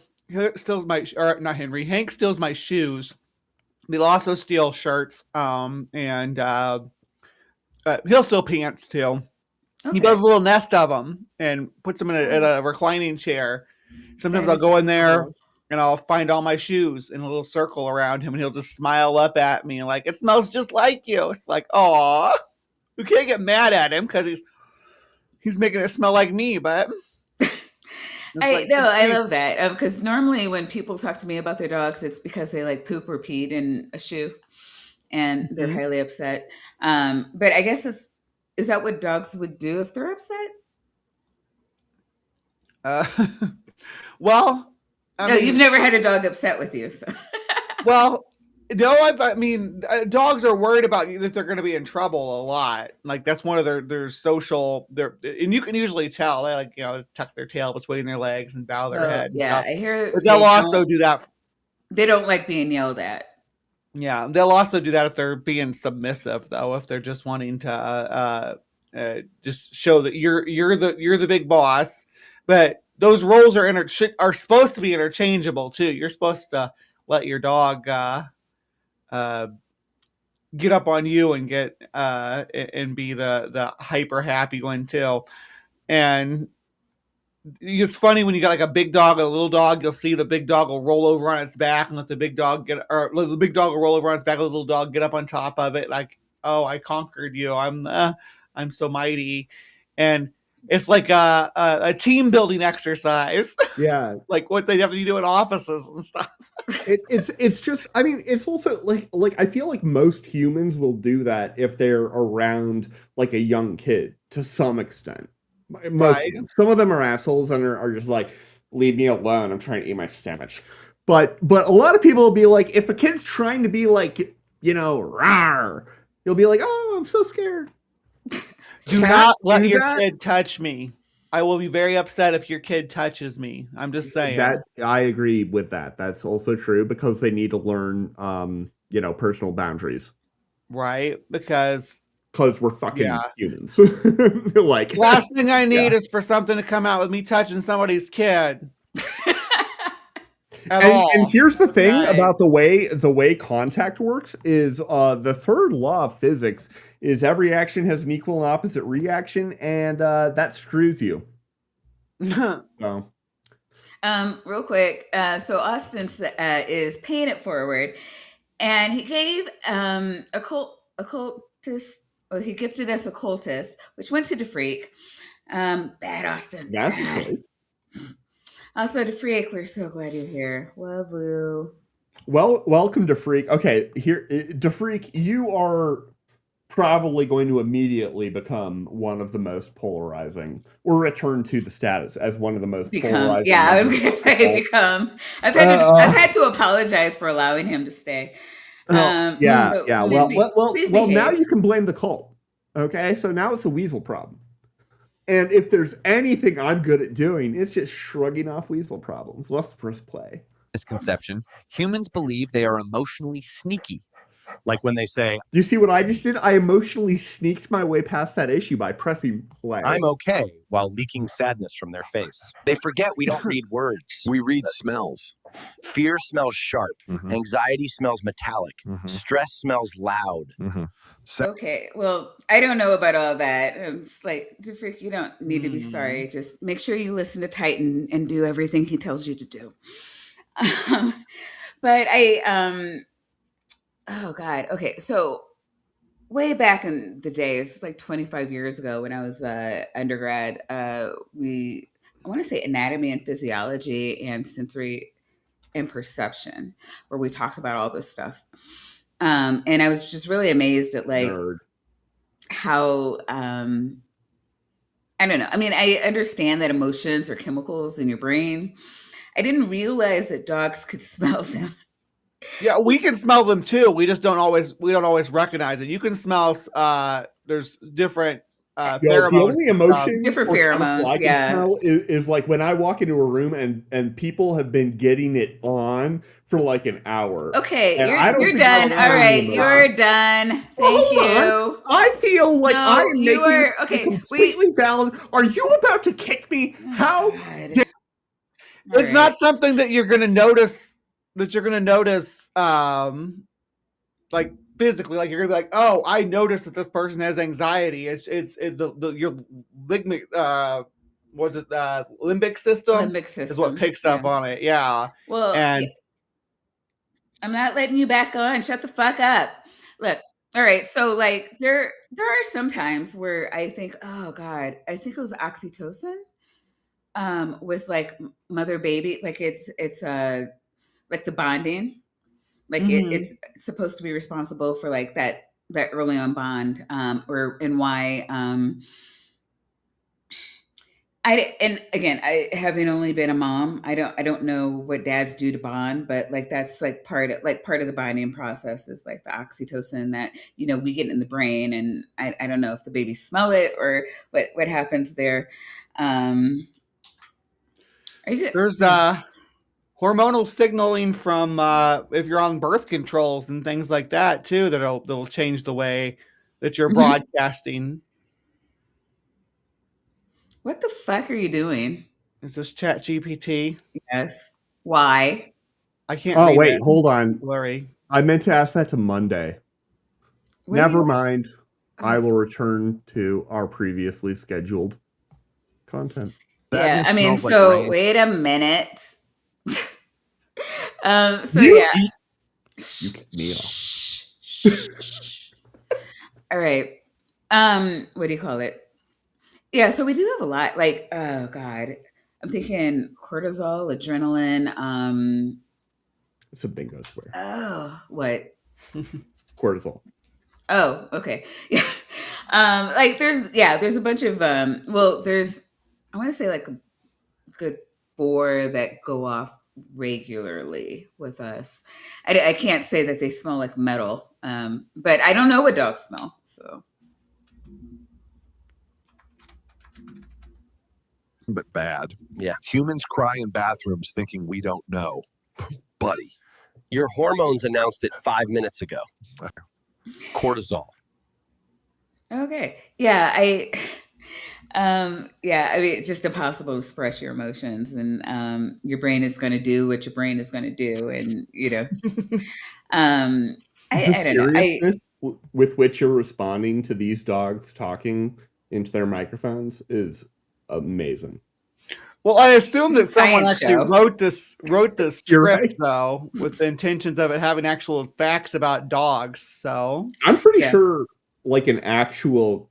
shoes. He'll also steal shirts, and he'll steal pants too. Okay. He does a little nest of them and puts them in a reclining chair. Sometimes I'll go in there and I'll find all my shoes in a little circle around him, and he'll just smile up at me like, it smells just like you. It's like, aw, we can't get mad at him because he's making it smell like me, but... I love that because normally when people talk to me about their dogs, it's because they poop or peed in a shoe, and they're highly upset. But I guess is that what dogs would do if they're upset? Well, you've never had a dog upset with you, so. Well, no, dogs are worried about that they're going to be in trouble a lot. That's one of their social. And you can usually tell they tuck their tail between their legs and bow their head. Yeah, I hear. But they'll also do that. They don't like being yelled at. Yeah, they'll also do that if they're being submissive, though. If they're just wanting to just show that you're the big boss. But those roles are supposed to be interchangeable too. You're supposed to let your dog get up on you and get and be the hyper happy one too. And it's funny when you got a big dog and a little dog, you'll see the big dog will roll over on its back and let the big dog the big dog will roll over on its back and the little dog get up on top of it like, oh, I conquered you. I'm so mighty. And It's like a team building exercise. Yeah. Like what they have to do in offices and stuff. It's just, I mean, it's also like I feel like most humans will do that if they're around like a young kid to some extent. Most Right. of them. Some of them are assholes and are just like, leave me alone. I'm trying to eat my sandwich. But a lot of people will be like, if a kid's trying to be like, rawr, you'll be like, oh, I'm so scared. Do Cat, not let do your that. kid touch me. I will be very upset if your kid touches me. I'm just saying. That I agree with that. That's also true because they need to learn, personal boundaries. Right? Because we're fucking humans. Like, last thing I need is for something to come out with me touching somebody's kid. And here's the thing about the way contact works is the third law of physics is every action has an equal and opposite reaction, and that screws you. So. Real quick, so Austin is paying it forward, and he gave occultist. Well, he gifted us occultist, which went to DeFreak. Bad Austin. That's bad. the choice. Also, DeFreak, we're so glad you're here. Love you. Well, welcome to Freak. Okay, here, DeFreak, you are probably going to immediately become one of the most polarizing, or return to the status as one of the most polarizing. Yeah, I was going to say become. I've had to apologize for allowing him to stay. Yeah. Please well, now you can blame the cult. Okay, so now it's a weasel problem. And if there's anything I'm good at doing, it's just shrugging off weasel problems. Let's press play. Misconception. Humans believe they are emotionally sneaky. Like when they say, do you see what I just did? I emotionally sneaked my way past that issue by pressing play. I'm okay, while leaking sadness from their face. They forget we don't read words. We read smells. Fear smells sharp. Mm-hmm. Anxiety smells metallic. Mm-hmm. Stress smells loud. Mm-hmm. Okay, well, I don't know about all that. It's like, DeFreak, you don't need to be sorry. Just make sure you listen to Titan and do everything he tells you to do. But oh God. Okay. So way back in the day, it's like 25 years ago when I was undergrad, I want to say anatomy and physiology and sensory and perception, where we talked about all this stuff. And I was just really amazed at like how, I don't know. I mean, I understand that emotions are chemicals in your brain. I didn't realize that dogs could smell them. Yeah, we can smell them too. We just don't always recognize it. You can smell there's different pheromones. The only emotion different pheromones I can smell is like when I walk into a room and people have been getting it on for like an hour. Okay, you're done. All right, you're done. Thank you. I feel like I'm you are okay. Completely valid. Are you about to kick me? How? It's not something that you're going to notice. That you're going to notice, like physically, like you're going to be like, oh, I noticed that this person has anxiety. It's your limbic, limbic system is what picks up on it. Yeah. Well, and I'm not letting you back on. Shut the fuck up. Look. All right. So like there are some times where I think, oh God, I think it was oxytocin, with like mother baby, like it's like the bonding, like it's supposed to be responsible for like that early on bond, and why, and again, I having only been a mom, I don't know what dads do to bond, but like that's like part of the bonding process is like the oxytocin that, we get in the brain. And I don't know if the babies smell it or what happens there. Are you good? There's hormonal signaling from if you're on birth controls and things like that too, that'll change the way that you're broadcasting. What the fuck are you doing? Is this Chat GPT? Yes. Why? I can't. Oh wait, hold on. Blurry. I meant to ask that to Monday. Never mind. I will return to our previously scheduled content. Yeah, I mean, so like wait a minute. You kicked me off. All right. What do you call it? Yeah, so we do have a lot. Like, oh God, I'm thinking cortisol, adrenaline. It's a bingo square. Oh, what? Cortisol. Oh, okay. Yeah. Like there's a bunch of there's I want to say like a good 4 that go off regularly with us. I can't say that they smell like metal, but I don't know what dogs smell. So But bad. Yeah. Humans cry in bathrooms thinking we don't know. Buddy. Your hormones announced it 5 minutes ago. Cortisol. okay, yeah, yeah, I mean, it's just impossible to express your emotions, and your brain is going to do what your brain is going to do, and The I don't know. seriousness with which you're responding to these dogs talking into their microphones is amazing. Well, I assume that It's a someone science actually show. wrote this You're script right. though, with the intentions of it having actual facts about dogs. So I'm pretty Yeah. sure like an actual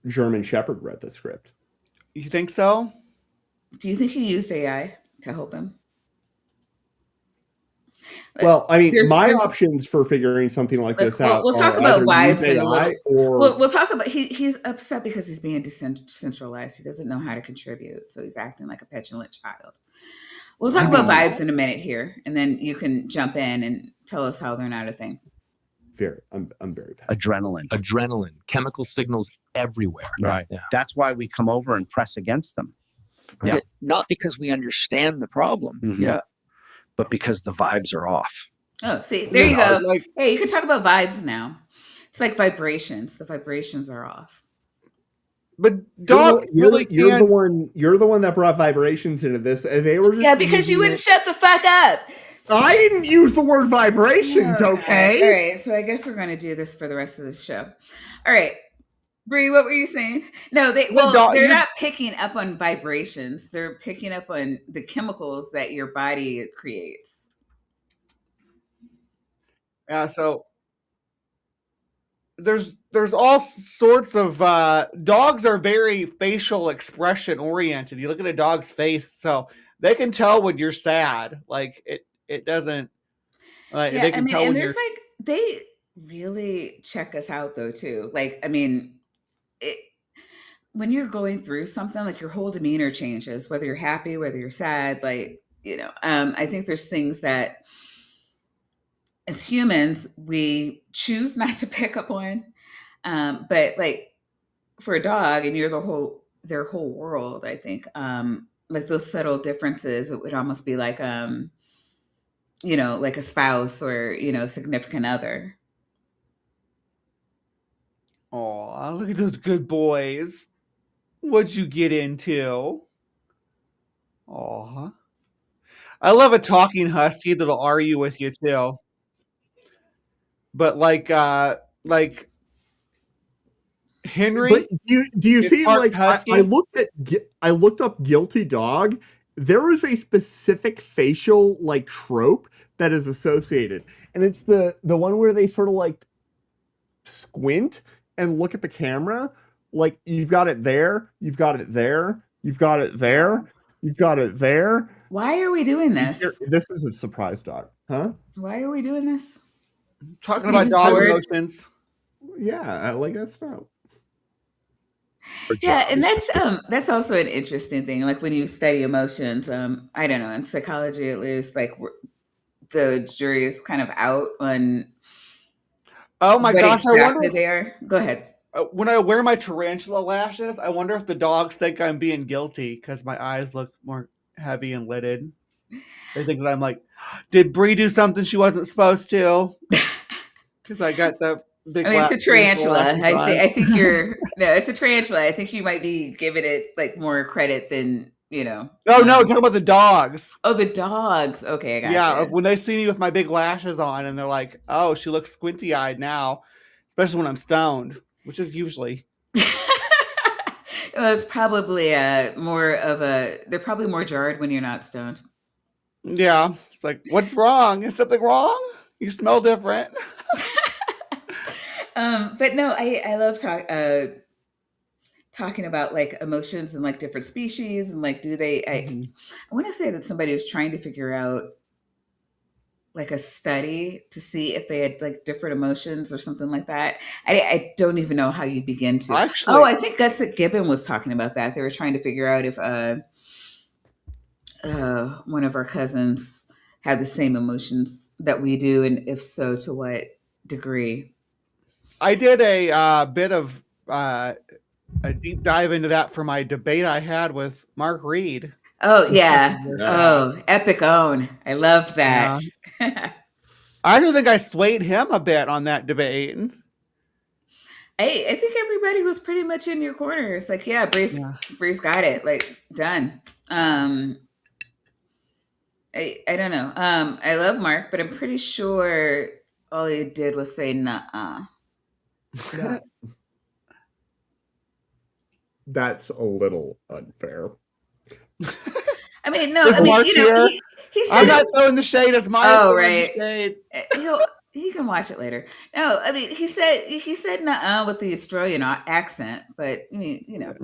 German Shepherd read the script. you think so? Do you think he used AI to help him? Well, I mean, There's- my there's- options for figuring something like Look, this out we'll talk are about either vibes use in a little. AI or We'll talk about he's upset because he's being decentralized. He doesn't know how to contribute, so he's acting like a petulant child. We'll talk about vibes in a minute here, and then you can jump in and tell us how they're not a thing. I'm very passionate. Adrenaline, chemical signals everywhere. Right. Yeah. That's why we come over and press against them. Yeah. Not because we understand the problem, Mhm. but because the vibes are off. Oh, see, there you go. Like, Hey, you can talk about vibes now. It's like vibrations. The vibrations are off. but dogs really You're the can't. one that brought vibrations into this. And they were just Yeah, because you using wouldn't it- shut the fuck up. I didn't use the word vibrations, Oh, okay? God. All right, so I guess we're going to do this for the rest of the show. All right. Bree, what were you saying? No, they're not picking up on vibrations. They're picking up on the chemicals that your body creates. Yeah, so there's all sorts of dogs are very facial expression oriented. You look at a dog's face, so they can tell when you're sad. Like it doesn't like Yeah, they can tell and when there's you're like they really check us out though too. Like, I mean, when you're going through something, like your whole demeanor changes, whether you're happy, whether you're sad. Like, I think there's things that as humans we choose not to pick up on, but like for a dog, and you're their whole world. I think like those subtle differences, it would almost be like like a spouse or significant other. oh, look at those good boys. What'd you get into? Oh, I love a talking husky that'll argue with you too. But like Henry, But do you is see part like husky? I looked up guilty dog. There is a specific facial like trope that is associated, and it's the one where they sort of like squint and look at the camera. Like you've got it there, you've got it there, you've got it there, you've got it there. Why are we doing this? This is a surprise dog, huh? Why are we doing this? talking You're about just dog bored? emotions. Yeah, like that's not. Yeah, and that's also an interesting thing. Like when you study emotions, I don't know, in psychology at least, like the jury is kind of out on Oh my what gosh, I exactly wonder they are. Go ahead. when I wear my tarantula lashes, I wonder if the dogs think I'm being guilty because my eyes look more heavy and lidded. They think that I'm like, did Bree do something she wasn't supposed to? Because I got the big. I mean, it's a tarantula. lashes on. I think you're no, it's a tarantula. I think you might be giving it like more credit than Oh no, talking about the dogs. Oh, the dogs. Okay, I got Yeah, you. when they see me with my big lashes on, and they're like, "Oh, she looks squinty-eyed now," especially when I'm stoned, which is usually. Well, it's probably they're probably more jarred when you're not stoned. Yeah, it's like, what's wrong? Is something wrong? You smell different. But no, I love talking about like emotions and like different species and like do they? I want to say that somebody was trying to figure out like a study to see if they had like different emotions or something like that. I don't even know how you begin to. Actually, I think that's what Gibbon was talking about. That they were trying to figure out if one of our cousins had the same emotions that we do, and if so, to what degree. I did a bit of a deep dive into that for my debate I had with Mark Reed. Oh yeah. Oh, epic own. I love that. Yeah. I don't think I swayed him a bit on that debate. I think everybody was pretty much in your corner. It's like, yeah, Bree's got it. Like, done. I don't know. I love Mark, but I'm pretty sure all he did was say nuh-uh. That's a little unfair. I mean, no, I mean, you know, he said I'm not throwing the shade as Maya. Oh, right. He can watch it later. No, I mean, he said nuh-uh with the Australian accent, but I mean, you know.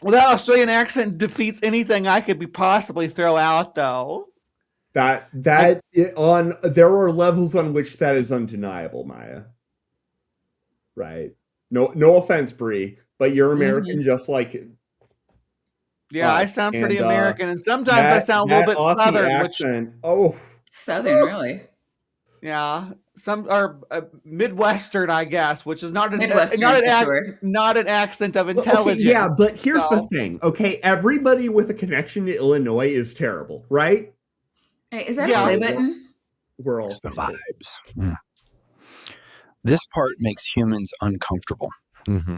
Well, that Australian accent defeats anything I could possibly throw out, though. There are levels on which that is undeniable, Maya. Right? No offense, Bree, but you're American just like. Yeah, I sound pretty American, and sometimes I sound a little bit Aussie Southern. Accent. Southern, really? Yeah, some are Midwestern, I guess, which is not an accent of intelligence. Okay, yeah, but here's the thing. Okay, everybody with a connection to Illinois is terrible, right? Hey, is that a play button? We're all the vibes. This part makes humans uncomfortable.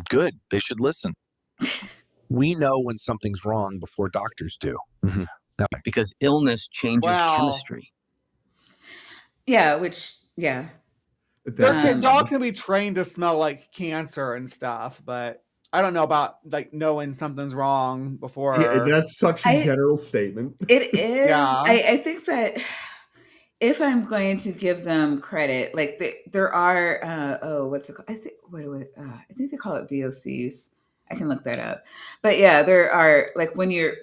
Good. They should listen. We know when something's wrong before doctors do. Because illness changes chemistry. Yeah, dogs can be trained to smell like cancer and stuff, but I don't know about like knowing something's wrong before. That's such a general statement. It is. Yeah. I think that if I'm going to give them credit, like there are what's it called? I think they call it VOCs. I can look that up. But yeah, there are like when you're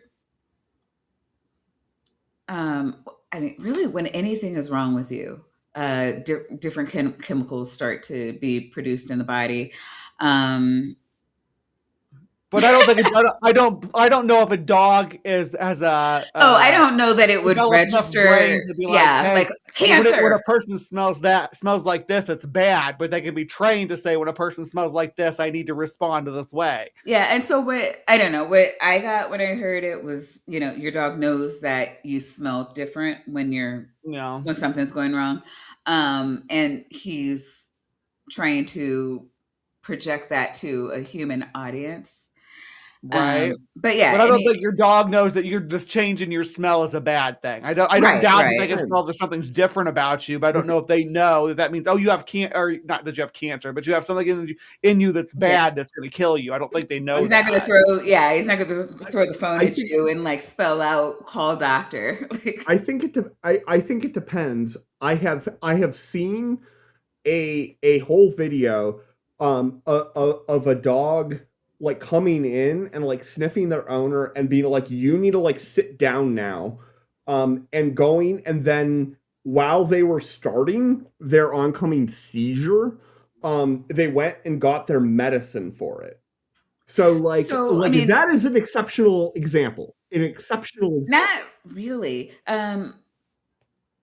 I mean, really, when anything is wrong with you, different chemicals start to be produced in the body. But I don't think I don't know if a dog has a. I don't know that it would register. Like cancer. When a person smells like this, it's bad. But they can be trained to say when a person smells like this, I need to respond to this way. Yeah, and so what I got when I heard it was, you know, your dog knows that you smell different when when something's going wrong, and he's trying to project that to a human audience. Right. But yeah. But I don't think your dog knows that you're just changing your smell is a bad thing. I don't doubt that they can smell that something's different about you, but I don't know if they know that means, you have or not that you have cancer, but you have something in you that's bad that's going to kill you. I don't think they know. He's not going to throw the phone at you and like spell out call doctor. I think it depends. I have seen a whole video of a dog like coming in and like sniffing their owner and being like, you need to like sit down now, and going, and then while they were starting their oncoming seizure, they went and got their medicine for it. So I mean, that is an exceptional example. Not really.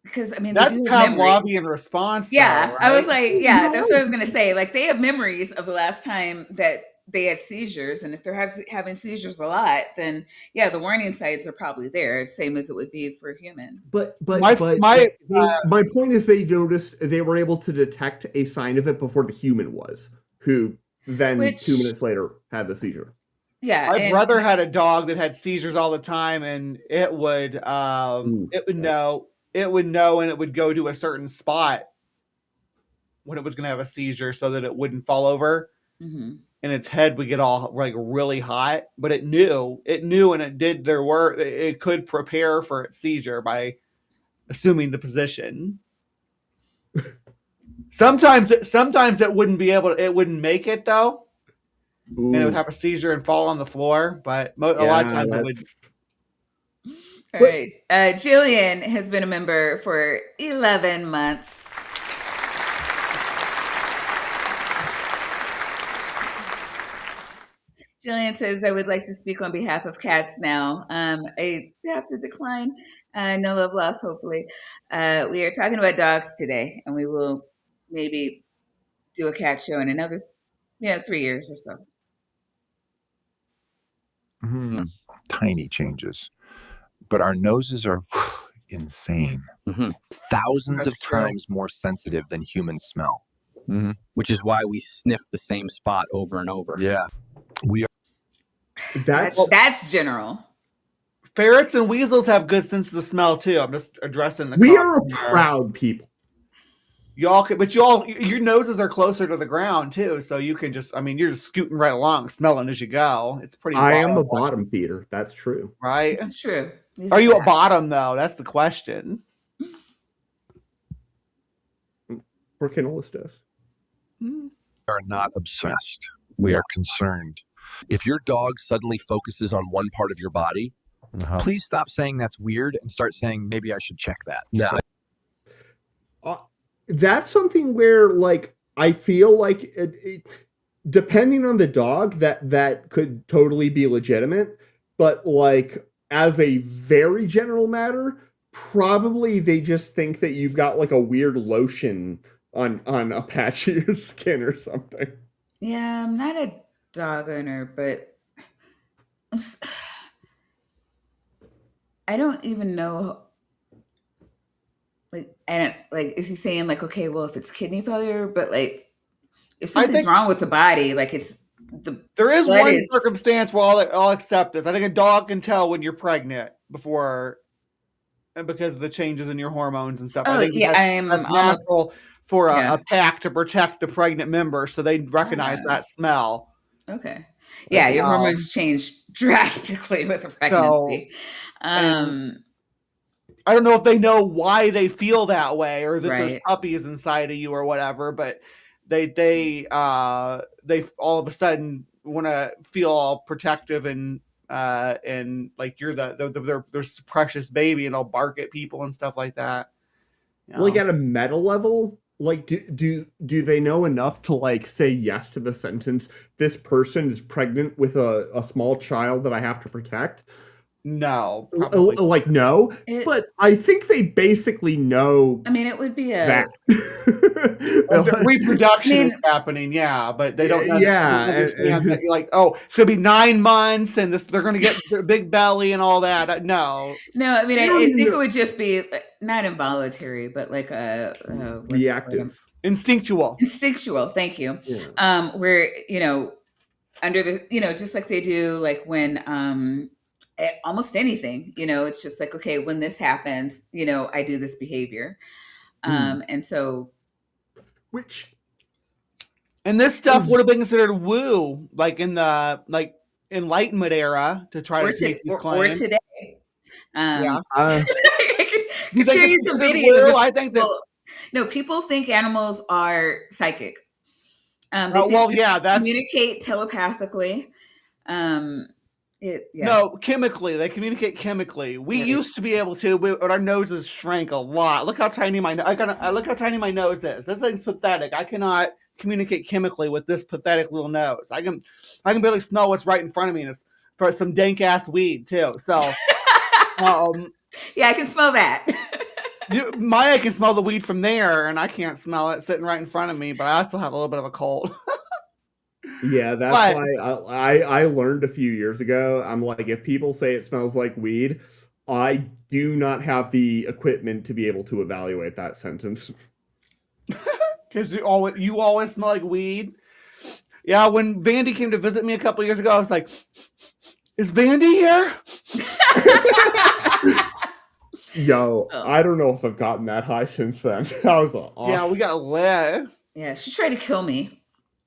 Because I mean, that's Pavlovian response. Yeah, though, right? I was like, that's what I was gonna say. Like they have memories of the last time that they had seizures, and if they're having seizures a lot, then yeah, the warning signs are probably there, same as it would be for a human. But my point is, they noticed, they were able to detect a sign of it before the human was, who then 2 minutes later had the seizure. Yeah, my brother had a dog that had seizures all the time, and it would know, and it would go to a certain spot when it was going to have a seizure, so that it wouldn't fall over. Mm-hmm. And its head would get all like really hot, but it knew, and it did their work. It could prepare for its seizure by assuming the position. Sometimes it wouldn't be able. It wouldn't make it though. and it would have a seizure and fall on the floor. But a lot of times it would. All right. Jillian has been a member for 11 months. Jillian says, I would like to speak on behalf of cats now. I have to decline. No love lost, hopefully. We are talking about dogs today, and we will maybe do a cat show in another 3 years or so. Tiny changes. But our noses are insane. Thousands of times more sensitive than human smell. Which is why we sniff the same spot over and over. Yeah. We are. That's general. Ferrets and weasels have good sense of smell too. I'm just addressing the. We are a proud people. Y'all can, but your noses are closer to the ground too, so you can just. I mean, you're just scooting right along, smelling as you go. It's pretty. I am a bottom feeder. That's true. Right. It's true. Are you a bottom though? That's the question. For canolistas. We are not obsessed. We are concerned. If your dog suddenly focuses on one part of your body, please stop saying that's weird and start saying, maybe I should check that. No. That's something where, like, I feel like it, depending on the dog, that could totally be legitimate. But, like, as a very general matter, probably they just think that you've got, like, a weird lotion on a patch of your skin or something. Yeah, I'm not a dog owner, but I don't even know. Like, is he saying like, okay, well, if it's kidney failure, but like, if something's wrong with the body, like there is one circumstance where I'll accept this. I think a dog can tell when you're pregnant and because of the changes in your hormones and stuff. Oh, I think that's natural for a pack to protect the pregnant member, so they recognize that smell. Okay. Yeah, your hormones change drastically with a pregnancy. I don't know if they know why they feel that way or that there's puppies inside of you or whatever, but they all of a sudden want to feel all protective and like you're their precious baby, and they'll bark at people and stuff like that. You know? Like at a meta level, like do they know enough to like say yes to the sentence, this person is pregnant with a small child that I have to protect? No, like no, but I think they basically know. I mean, it would be that reproduction is happening, but they don't understand that. You're like, oh, it's gonna be 9 months, and they're gonna get their big belly and all that. No, I mean, I think it would just be not involuntary, but like a reactive, instinctual. Thank you. Yeah. Where under the just like they do, like when almost anything, it's just like, okay, when this happens, I do this behavior. And so and this stuff would have been considered woo, like in the Enlightenment era, to try to make these claims. Or today. I could show you some videos. I think that people think animals are psychic. They communicate telepathically. No, chemically. They communicate chemically. We used to be able to, but our noses shrank a lot. Look how tiny my nose is. This thing's pathetic. I cannot communicate chemically with this pathetic little nose. I can barely smell what's right in front of me, and it's for some dank ass weed too. So, I can smell that. Maya can smell the weed from there, and I can't smell it sitting right in front of me. But I still have a little bit of a cold. Yeah, that's why I learned a few years ago. I'm like, if people say it smells like weed, I do not have the equipment to be able to evaluate that sentence. Because you always smell like weed. Yeah, when Vandy came to visit me a couple years ago, I was like, "Is Vandy here?" Yo, I don't know if I've gotten that high since then. That was awesome. Yeah, we got lit. Yeah, she tried to kill me.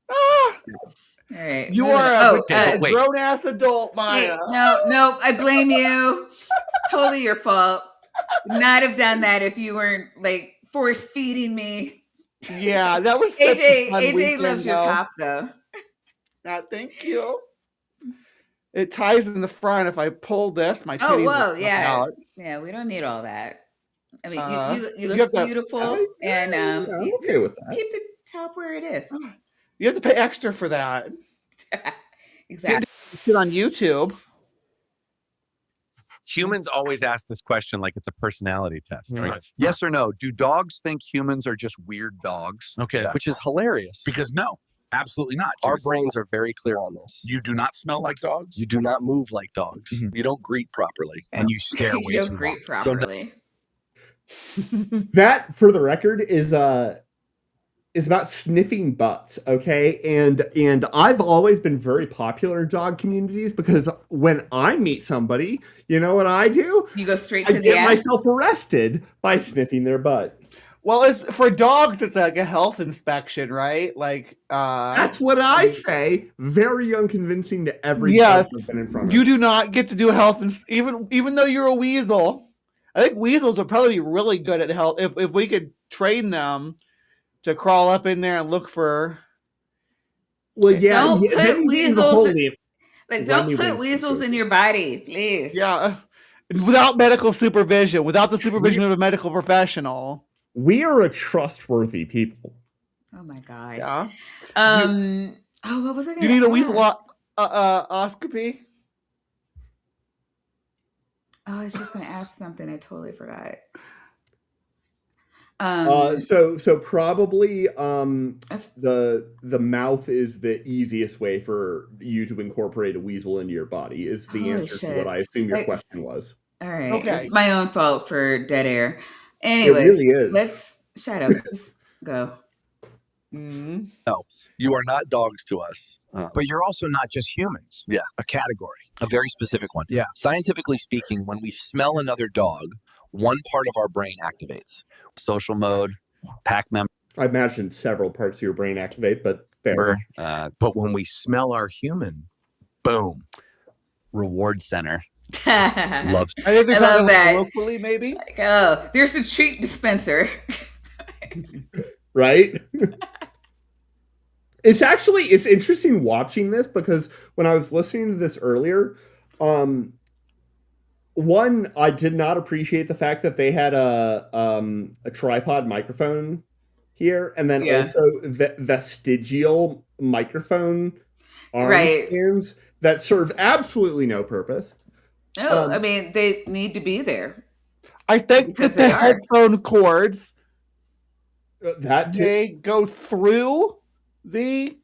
All right. You are a grown ass adult, Maya. No, I blame you. It's totally your fault. Would not have done that if you weren't like force feeding me. Yeah, that was AJ loves your top though. Thank you. It ties in the front. If I pull this, my titties whoa, will yeah. out. Yeah, we don't need all that. I mean, you You look have to- beautiful, and I'm okay with that. keep the top where it is. You have to pay extra for that. Exactly. Shit on YouTube. Humans always ask this question like it's a personality test. Right? Yes or no? Do dogs think humans are just weird dogs? Okay. Which is hilarious. Because no, absolutely not. Our brains are very clear on this. You do not smell like dogs. You do not move like dogs. You don't greet properly, and you stare way You too don't greet long. properly. That, for the record, is about sniffing butts, okay? And I've always been very popular in dog communities because when I meet somebody, you know what I do? You go straight I to the get ass. myself arrested by sniffing their butt. Well, it's for dogs. It's like a health inspection, right? Like That's what I say. Very unconvincing to every Yes, person I've been in front of. you do not get to do health, even though you're a weasel. I think weasels would probably be really good at health if we could train them to crawl up in there and look for. Well, yeah, Don't yeah, put then you need the weasels whole in- leaf. Like, Let don't me put rinse weasels this. in your body, please. Yeah, without medical supervision, without the supervision of a medical professional. We are a trustworthy people. Oh my god. Yeah. What was I You gonna need a ask? weasel oscopy. Oh, I was just gonna ask something. I totally forgot. So probably the mouth is the easiest way for you to incorporate a weasel into your body is the Holy answer to shit. what I assume your Like, question was. All right. Okay. It's my own fault for dead air. Anyways, really is. let's shut up. Just go. Mm. No, you are not dogs to us. But you're also not just humans. Yeah. A category. A very specific one. Yeah. Scientifically speaking, when we smell another dog, one part of our brain activates. Social mode, pack member. I imagine several parts of your brain activate, but fair. But when we smell our human, boom, reward center. Love. I think they're I love talking that. locally, maybe. Like, oh, there's the treat dispenser. Right? It's interesting watching this because when I was listening to this earlier, one, I did not appreciate the fact that they had a tripod microphone here, and then also vestigial microphone arm Right. stands that serve absolutely no purpose. No, I mean, they need to be there. I think Because that the they are. headphone cords That too. they go through the.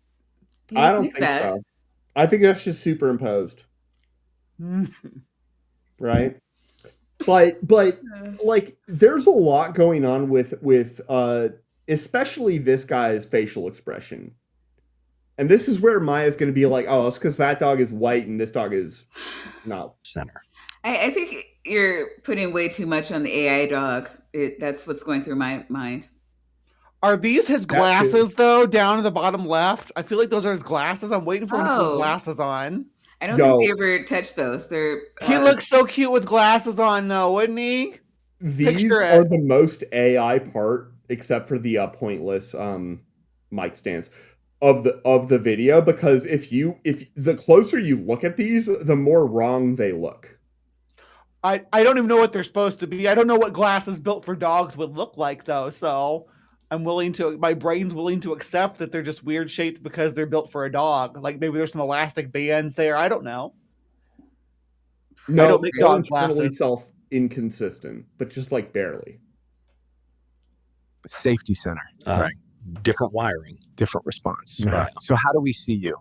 You I don't think think that? so. I think that's just superimposed, right? But like there's a lot going on with especially this guy's facial expression. And this is where Maya's going to be like, oh, it's because that dog is white and this dog is not Center. I think you're putting way too much on the AI dog. That's what's going through my mind. Are these his That too. glasses though? Down to the bottom left. I feel like those are his glasses. I'm waiting for him to put his Oh. glasses on. I don't No. think they ever touch those. They're He looks so cute with glasses on, though, wouldn't he? These Picture are it. the most AI part, except for the pointless mic stands of the video, because if the closer you look at these, the more wrong they look. I don't even know what they're supposed to be. I don't know what glasses built for dogs would look like, though. So my brain's willing to accept that they're just weird shaped because they're built for a dog. Like maybe there's some elastic bands there. I don't know. No, don't make they're dog internally glasses. self-inconsistent, but just like barely. Safety center. Right. Different wiring. Different response. Right. So how do we see you?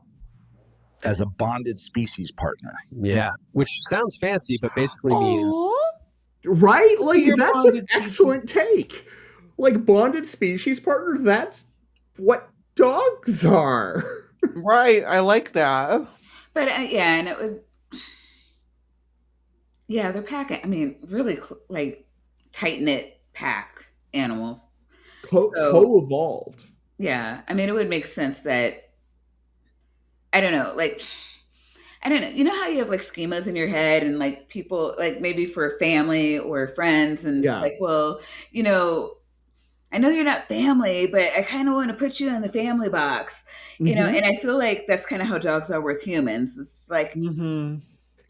As a bonded species partner. Yeah. Which sounds fancy, but basically means Aw. Right? Like Your that's an bonded species. excellent take. Like bonded species partner, that's what dogs are. Right. I like that. But yeah, and it would. Yeah, they're packing. I mean, really like tight knit pack animals. So- Co-evolved. Yeah, I mean, it would make sense that I don't know, like I don't know. You know how you have like schemas in your head and like people like maybe for family or friends and it's Yeah. like, well, you know, I know you're not family, but I kind of want to put you in the family box, you know. And I feel like that's kind of how dogs are with humans. It's like, I know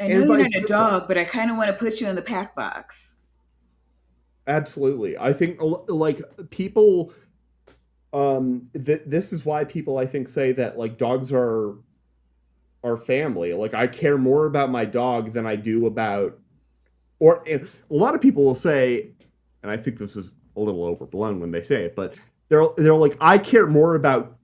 And you're vice not a versa. dog, but I kind of want to put you in the pack box. Absolutely. I think like people this is why people I think say that like dogs are family. Like I care more about my dog than I do about and a lot of people will say, and I think this is a little overblown when they say it, but they're like, I care more about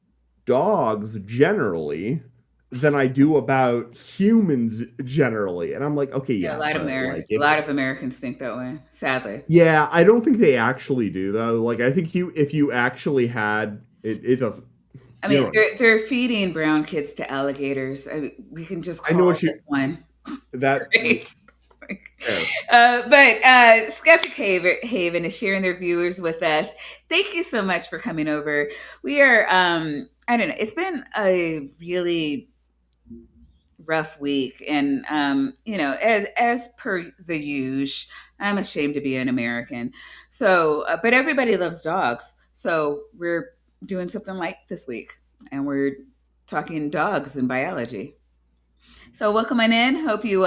dogs generally than I do about humans generally. And I'm like, okay, yeah, A lot of a lot of Americans think that way, sadly. yeah, I don't think they actually do though. Like I think if you actually had it doesn't. I mean, they're feeding brown kids to alligators. We can just call I know what this one. That right. But Skeptic Haven is sharing their viewers with us. Thank you so much for coming over. We are, I don't know, it's been a really rough week. And, you know, as per the usual, I'm ashamed to be an American. So, but everybody loves dogs. So we're doing something like this week. And we're talking dogs and biology. So welcome on in. Hope you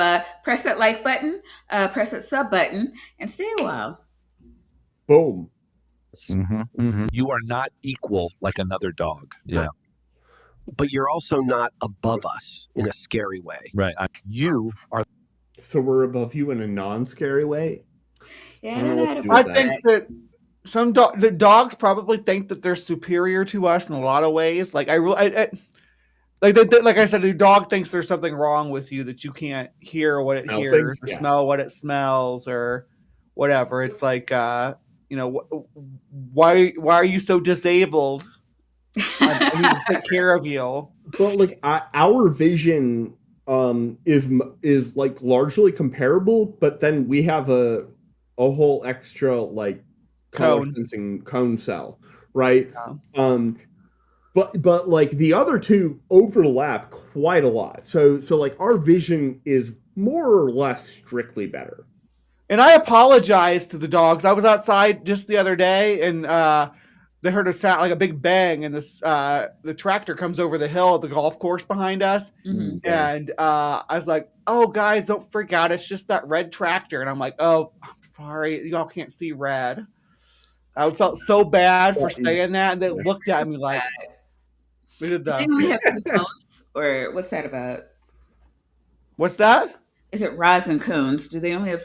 press that like button, press that sub button, and stay a while. Boom. You are not equal like another dog. Yeah. But you're also not above us in a scary way. Right. You are. So we're above you in a non-scary way? Yeah, I don't know how to I think that some the dogs probably think that they're superior to us in a lot of ways. Like like I said, the dog thinks there's something wrong with you, that you can't hear what it hears or smell what it smells or whatever. It's like, you know, why are you so disabled? I need to take care of you. Well, like our vision is like largely comparable, but then we have a whole extra like color sensing cone cell, right? Yeah. But like the other two overlap quite a lot. So like our vision is more or less strictly better. And I apologize to the dogs. I was outside just the other day and they heard a sound like a big bang, and this the tractor comes over the hill at the golf course behind us. And I was like, oh guys, don't freak out. It's just that red tractor. And I'm like, oh, I'm sorry, y'all can't see red. I felt so bad for saying that, and they looked at me like, we did that. They only have 2 cones, or what's that about? What's that? Is it rods and cones? Do they only have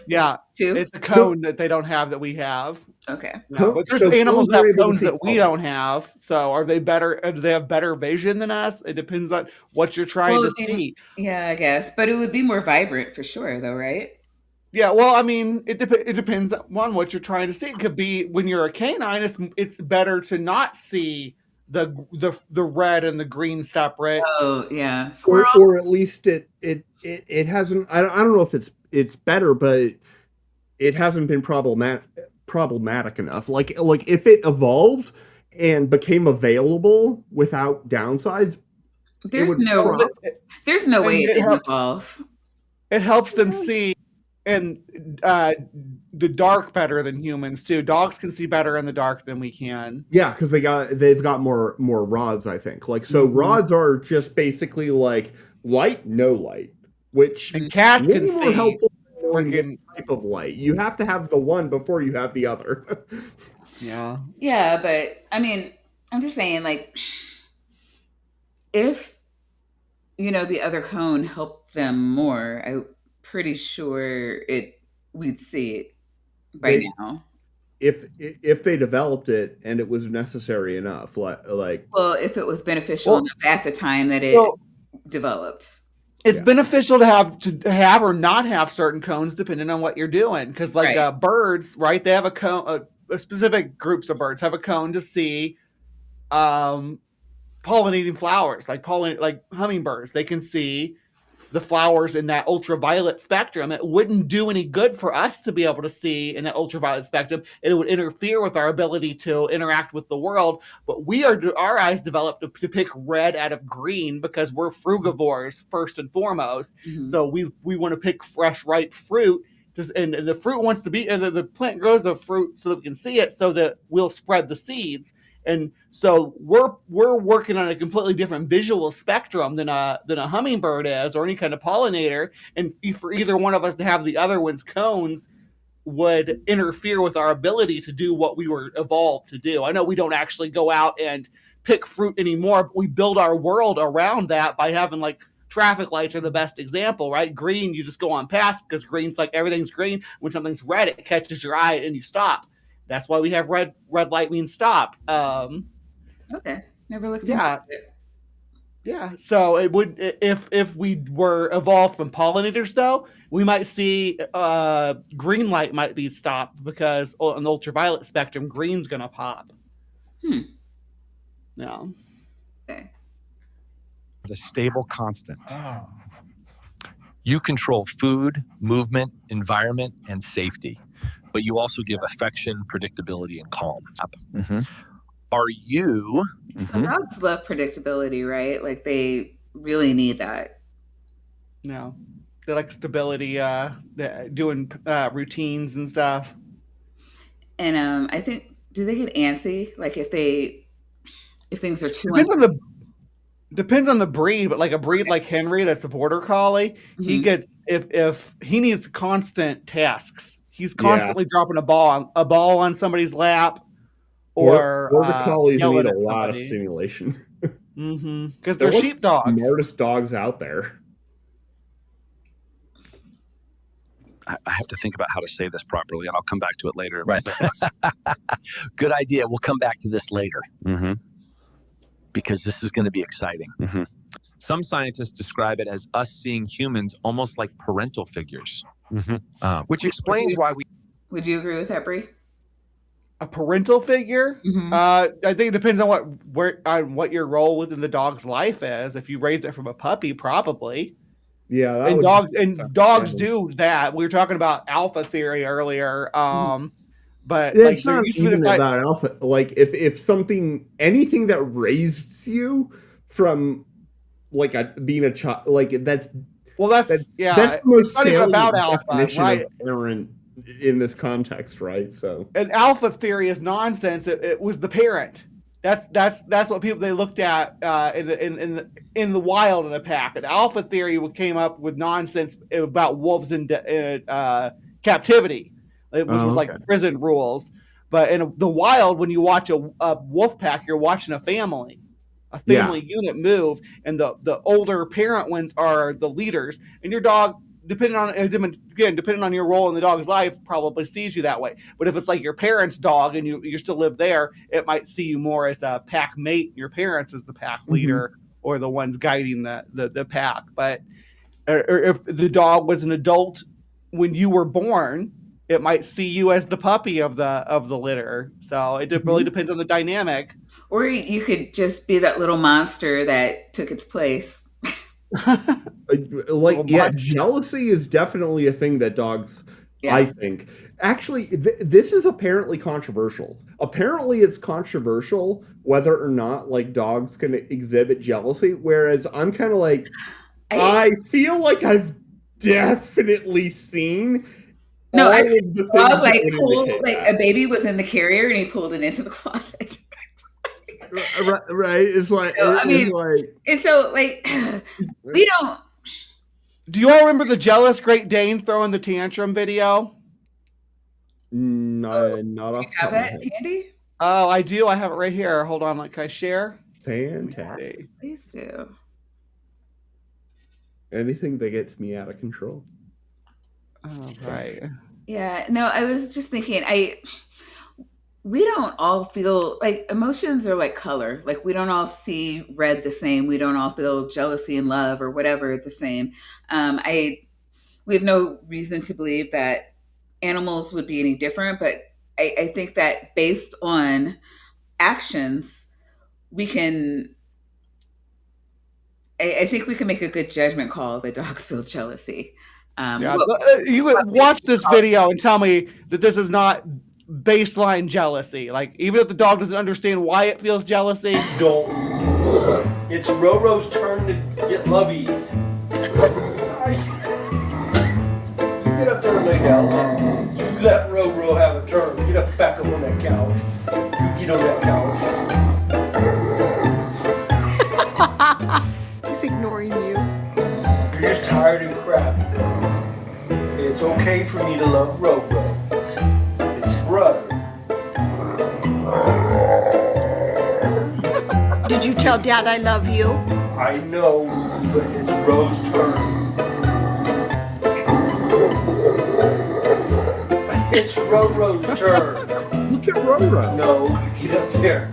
2? It's a cone that they don't have that we have. Okay. Yeah, but there's animals that have cones that we don't have. So are they better? Do they have better vision than us? It depends on what you're trying to see. Yeah, I guess. But it would be more vibrant for sure, though, right? Yeah, well, I mean, it depends on what you're trying to see. It could be when you're a canine, it's better to not see the red and the green separate. Oh yeah, or at least it hasn't. I don't know if it's better, but it hasn't been problematic enough. Like if it evolved and became available without downsides, there's no way it didn't evolve. It helps them see in the dark better than humans too. Dogs can see better in the dark than we can. Yeah, because they've got more rods, I think. Like so, rods are just basically like light, no light, which and cats can see. More helpful freaking type of light. You have to have the one before you have the other. Yeah. Yeah, but I mean, I'm just saying, like, if you know the other cone helped them more, I'm pretty sure we'd see it by now. If they developed it and it was necessary enough, like well, if it was beneficial enough at the time that it developed. It's beneficial to have or not have certain cones depending on what you're doing. Because like birds, right? They have a cone. Specific groups of birds have a cone to see pollinating flowers, like hummingbirds. They can see the flowers in that ultraviolet spectrum. It wouldn't do any good for us to be able to see in that ultraviolet spectrum. It would interfere with our ability to interact with the world. But our eyes developed to pick red out of green because we're frugivores first and foremost. So we want to pick fresh, ripe fruit and the fruit wants to be, and the plant grows the fruit so that we can see it, so that we'll spread the seeds. And so we're working on a completely different visual spectrum than a hummingbird is, or any kind of pollinator. And for either one of us to have the other one's cones would interfere with our ability to do what we were evolved to do. I know we don't actually go out and pick fruit anymore, but we build our world around that by having, like, traffic lights are the best example, right? Green, you just go on past because green's like everything's green. When something's red, it catches your eye and you stop. That's why we have red light means stop. Okay, never looked into it. Yeah, so it would, if we were evolved from pollinators, though, we might see green light might be stopped because on the ultraviolet spectrum, green's gonna pop. Yeah. Okay. The stable constant. You control food, movement, environment, and safety, but you also give affection, predictability, and calm. Are you? So dogs love predictability, right? Like, they really need that. No, they like stability, doing routines and stuff. And I think, do they get antsy? Like, if things are too depends on the breed, but like a breed like Henry, that's a border collie, he gets, if he needs constant tasks, he's constantly dropping a ball on somebody's lap, or the collies need a lot of somebody. stimulation. Because they're sheepdogs. Smartest dogs out there. I have to think about how to say this properly, and I'll come back to it later. Right. Good idea. We'll come back to this later. Because this is going to be exciting. Some scientists describe it as us seeing humans almost like parental figures. Which explains why we... Would you agree with that, Bree? A parental figure? I think it depends on what your role within the dog's life is. If you raised it from a puppy, probably. Yeah, dogs do that. We were talking about alpha theory earlier. But it's not even about alpha. Like, if anything that raised you from like being a child, like that's the most salient about alpha, definition right? of parent in this context, right? So, and alpha theory is nonsense. It was the parent. That's what they looked at in the wild in a pack. And alpha theory came up with nonsense about wolves in captivity, which was like prison rules. But in the wild, when you watch a wolf pack, you're watching a family unit move, and the older parent ones are the leaders, and your dog, depending on your role in the dog's life, probably sees you that way. But if it's like your parents' dog and you still live there, it might see you more as a pack mate. Your parents as the pack leader or the ones guiding the pack. But or if the dog was an adult when you were born, it might see you as the puppy of the litter. So it really depends on the dynamic. Or you could just be that little monster that took its place. Jealousy is definitely a thing that dogs, I think. Actually, this is apparently controversial. Apparently, it's controversial whether or not like dogs can exhibit jealousy. Whereas I'm kind of like, I feel like I've definitely seen. No, I saw like a baby was in the carrier and he pulled it into the closet. Right, it's like, and so like we don't. Do you all remember the jealous Great Dane throwing the tantrum video? Not off. Do you have that, Andy? Oh, I do. I have it right here. Hold on. Can I share? Fantastic. Please do. Anything that gets me out of control. Oh, right. Yeah. No, I was just thinking. We don't all feel like emotions are like color. Like we don't all see red the same. We don't all feel jealousy and love or whatever the same. We have no reason to believe that animals would be any different, but I think that based on actions, we can. I think we can make a good judgment call that dogs feel jealousy. You would watch this video and tell me that this is not baseline jealousy. Like, even if the dog doesn't understand why it feels jealousy, don't. It's Roro's turn to get lovies. You get up there the hell up. You let Roro have a turn. Get up back up on that couch. You get on that couch. He's ignoring you. You're just tired and crappy. It's okay for me to love Roro. It's brother. Did you tell Dad I love you? I know, but it's Ro's turn. It's Roro's turn. Look at Roro. No, you get up there.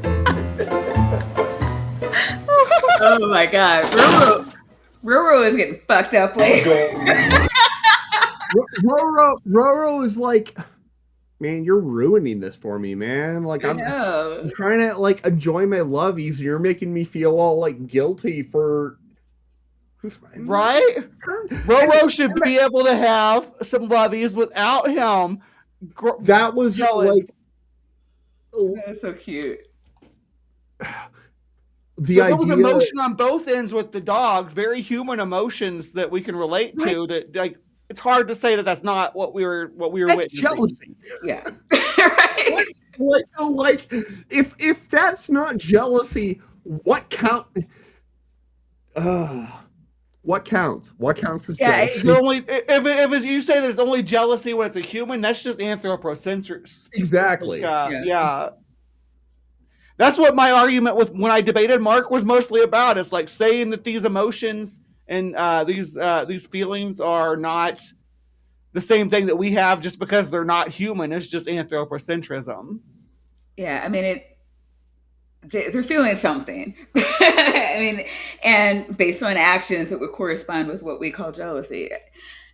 Oh my God, Roro is getting fucked up later. Roro is like, man, you're ruining this for me, man. Like I'm trying to like enjoy my lovies, and you're making me feel all like guilty for. Right? Roro should be able to have some lovies without him. That was like. That's so cute. There was emotion on both ends with the dogs, very human emotions that we can relate to. That like it's hard to say that that's not what we were witnessing. Jealousy. Yeah. like if that's not jealousy, what counts? What counts? What counts as jealousy? If you say there's only jealousy when it's a human, that's just anthropocentric. Exactly. Yeah. That's what my argument with when I debated Mark was mostly about. It's like saying that these emotions and these feelings are not the same thing that we have just because they're not human. It's just anthropocentrism. Yeah, I mean they're feeling something. I mean, and based on actions that would correspond with what we call jealousy.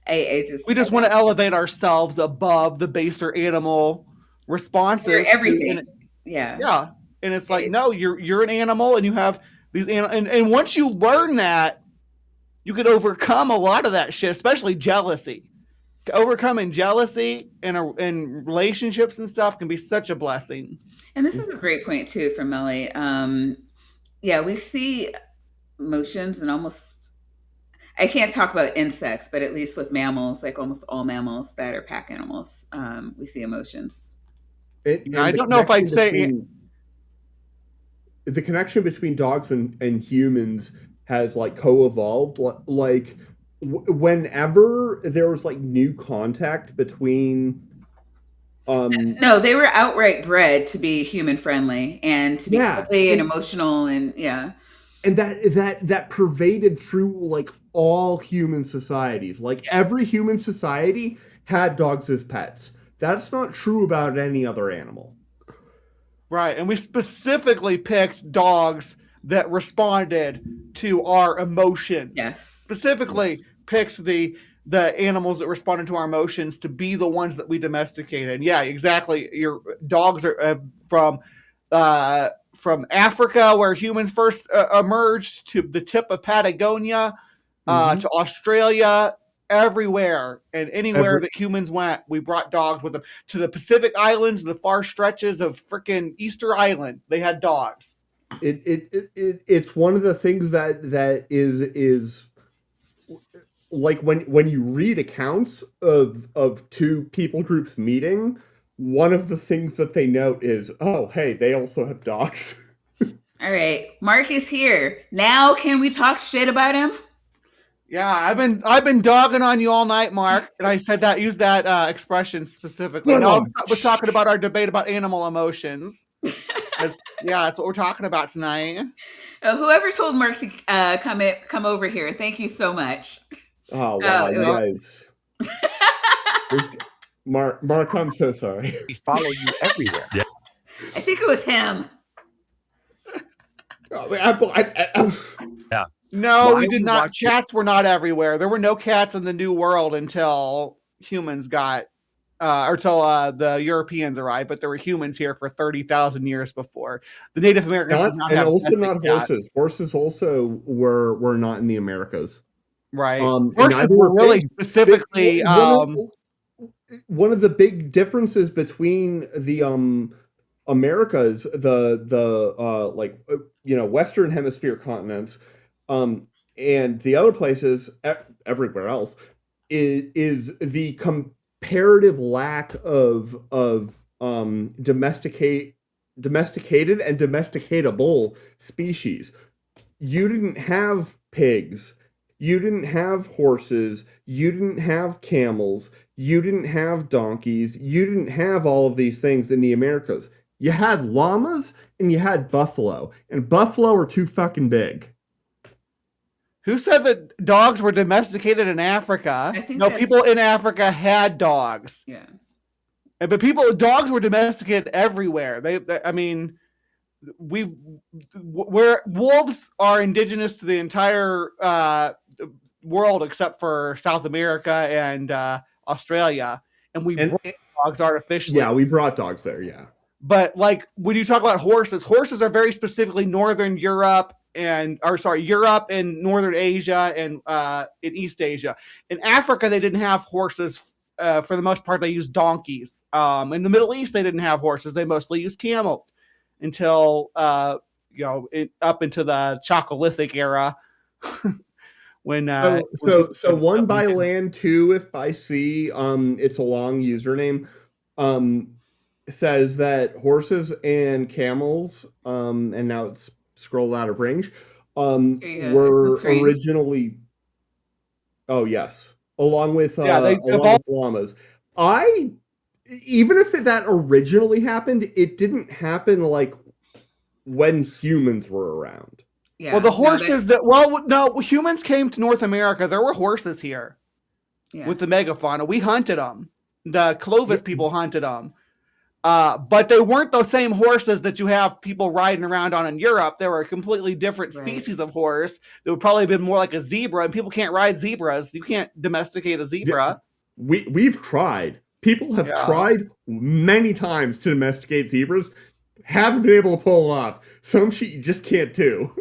We just want to elevate ourselves above the baser animal responses. Everything. Yeah. And it's like, no, you're an animal and you have these and once you learn that, you can overcome a lot of that shit, especially jealousy. To overcoming jealousy in relationships and stuff can be such a blessing. And this is a great point too from Melly. We see emotions and almost, I can't talk about insects, but at least with mammals, like almost all mammals that are pack animals, we see emotions. I don't know if I'd say the connection between dogs and humans has like co-evolved. Like whenever there was like new contact between no, they were outright bred to be human friendly and to be cuddly and emotional and and that pervaded through like all human societies. Like every human society had dogs as pets. That's not true about any other animal. Right, and we specifically picked dogs that responded to our emotions. Yes. Specifically picked the animals that responded to our emotions to be the ones that we domesticated. Yeah, exactly. Your dogs are from Africa, where humans first emerged, to the tip of Patagonia, to Australia. Everywhere and anywhere that humans went, we brought dogs with them. To the Pacific Islands, the far stretches of frickin' Easter Island, they had dogs. It's one of the things that is like when you read accounts of two people groups meeting, one of the things that they note is, oh, hey, they also have dogs. All right, Mark is here now. Can we talk shit about him? Yeah, I've been dogging on you all night, Mark, and I said that, used that expression specifically. No, we're talking about our debate about animal emotions. That's what we're talking about tonight. Whoever told Mark to come over here, thank you so much. Oh wow, you guys! Mark, I'm so sorry. We follow you everywhere. Yeah. I think it was him. Yeah. No, we did not. Cats were not everywhere. There were no cats in the New World until humans got, until the Europeans arrived. But there were humans here for 30,000 years before. The Native Americans did not have also not horses. Cats. Horses also were not in the Americas. Right. Horses were really specifically. One of the big differences between the Americas, the Western Hemisphere continents, and the other places everywhere else is the comparative lack of domesticated and domesticatable species. You didn't have pigs. You didn't have horses. You didn't have camels. You didn't have donkeys. You didn't have all of these things in the Americas. You had llamas and you had buffalo. And buffalo are too fucking big. Who said that dogs were domesticated in Africa? I think people in Africa had dogs. Yeah. But dogs were domesticated everywhere. Wolves are indigenous to the entire world except for South America and Australia, and we brought dogs artificially. Yeah, we brought dogs there. Yeah, but like when you talk about horses are very specifically Northern Europe Europe and Northern Asia and in East Asia. In Africa, they didn't have horses. For the most part, they used donkeys. In the Middle East, they didn't have horses. They mostly used camels until up into the Chalcolithic era. When so one by land, two if by sea. It's a long username. Says that horses and camels, and now it's scrolled out of range. Were originally. Oh yes. Along with llamas. Even if that originally happened, it didn't happen like when humans were around. Yeah, well, the horses humans came to North America. There were horses here with the megafauna. We hunted them. The Clovis people hunted them. But they weren't those same horses that you have people riding around on in Europe. They were a completely different species of horse. They would probably have been more like a zebra, and people can't ride zebras. You can't domesticate a zebra. We've tried. People have tried many times to domesticate zebras. Haven't been able to pull it off. Some shit you just can't do.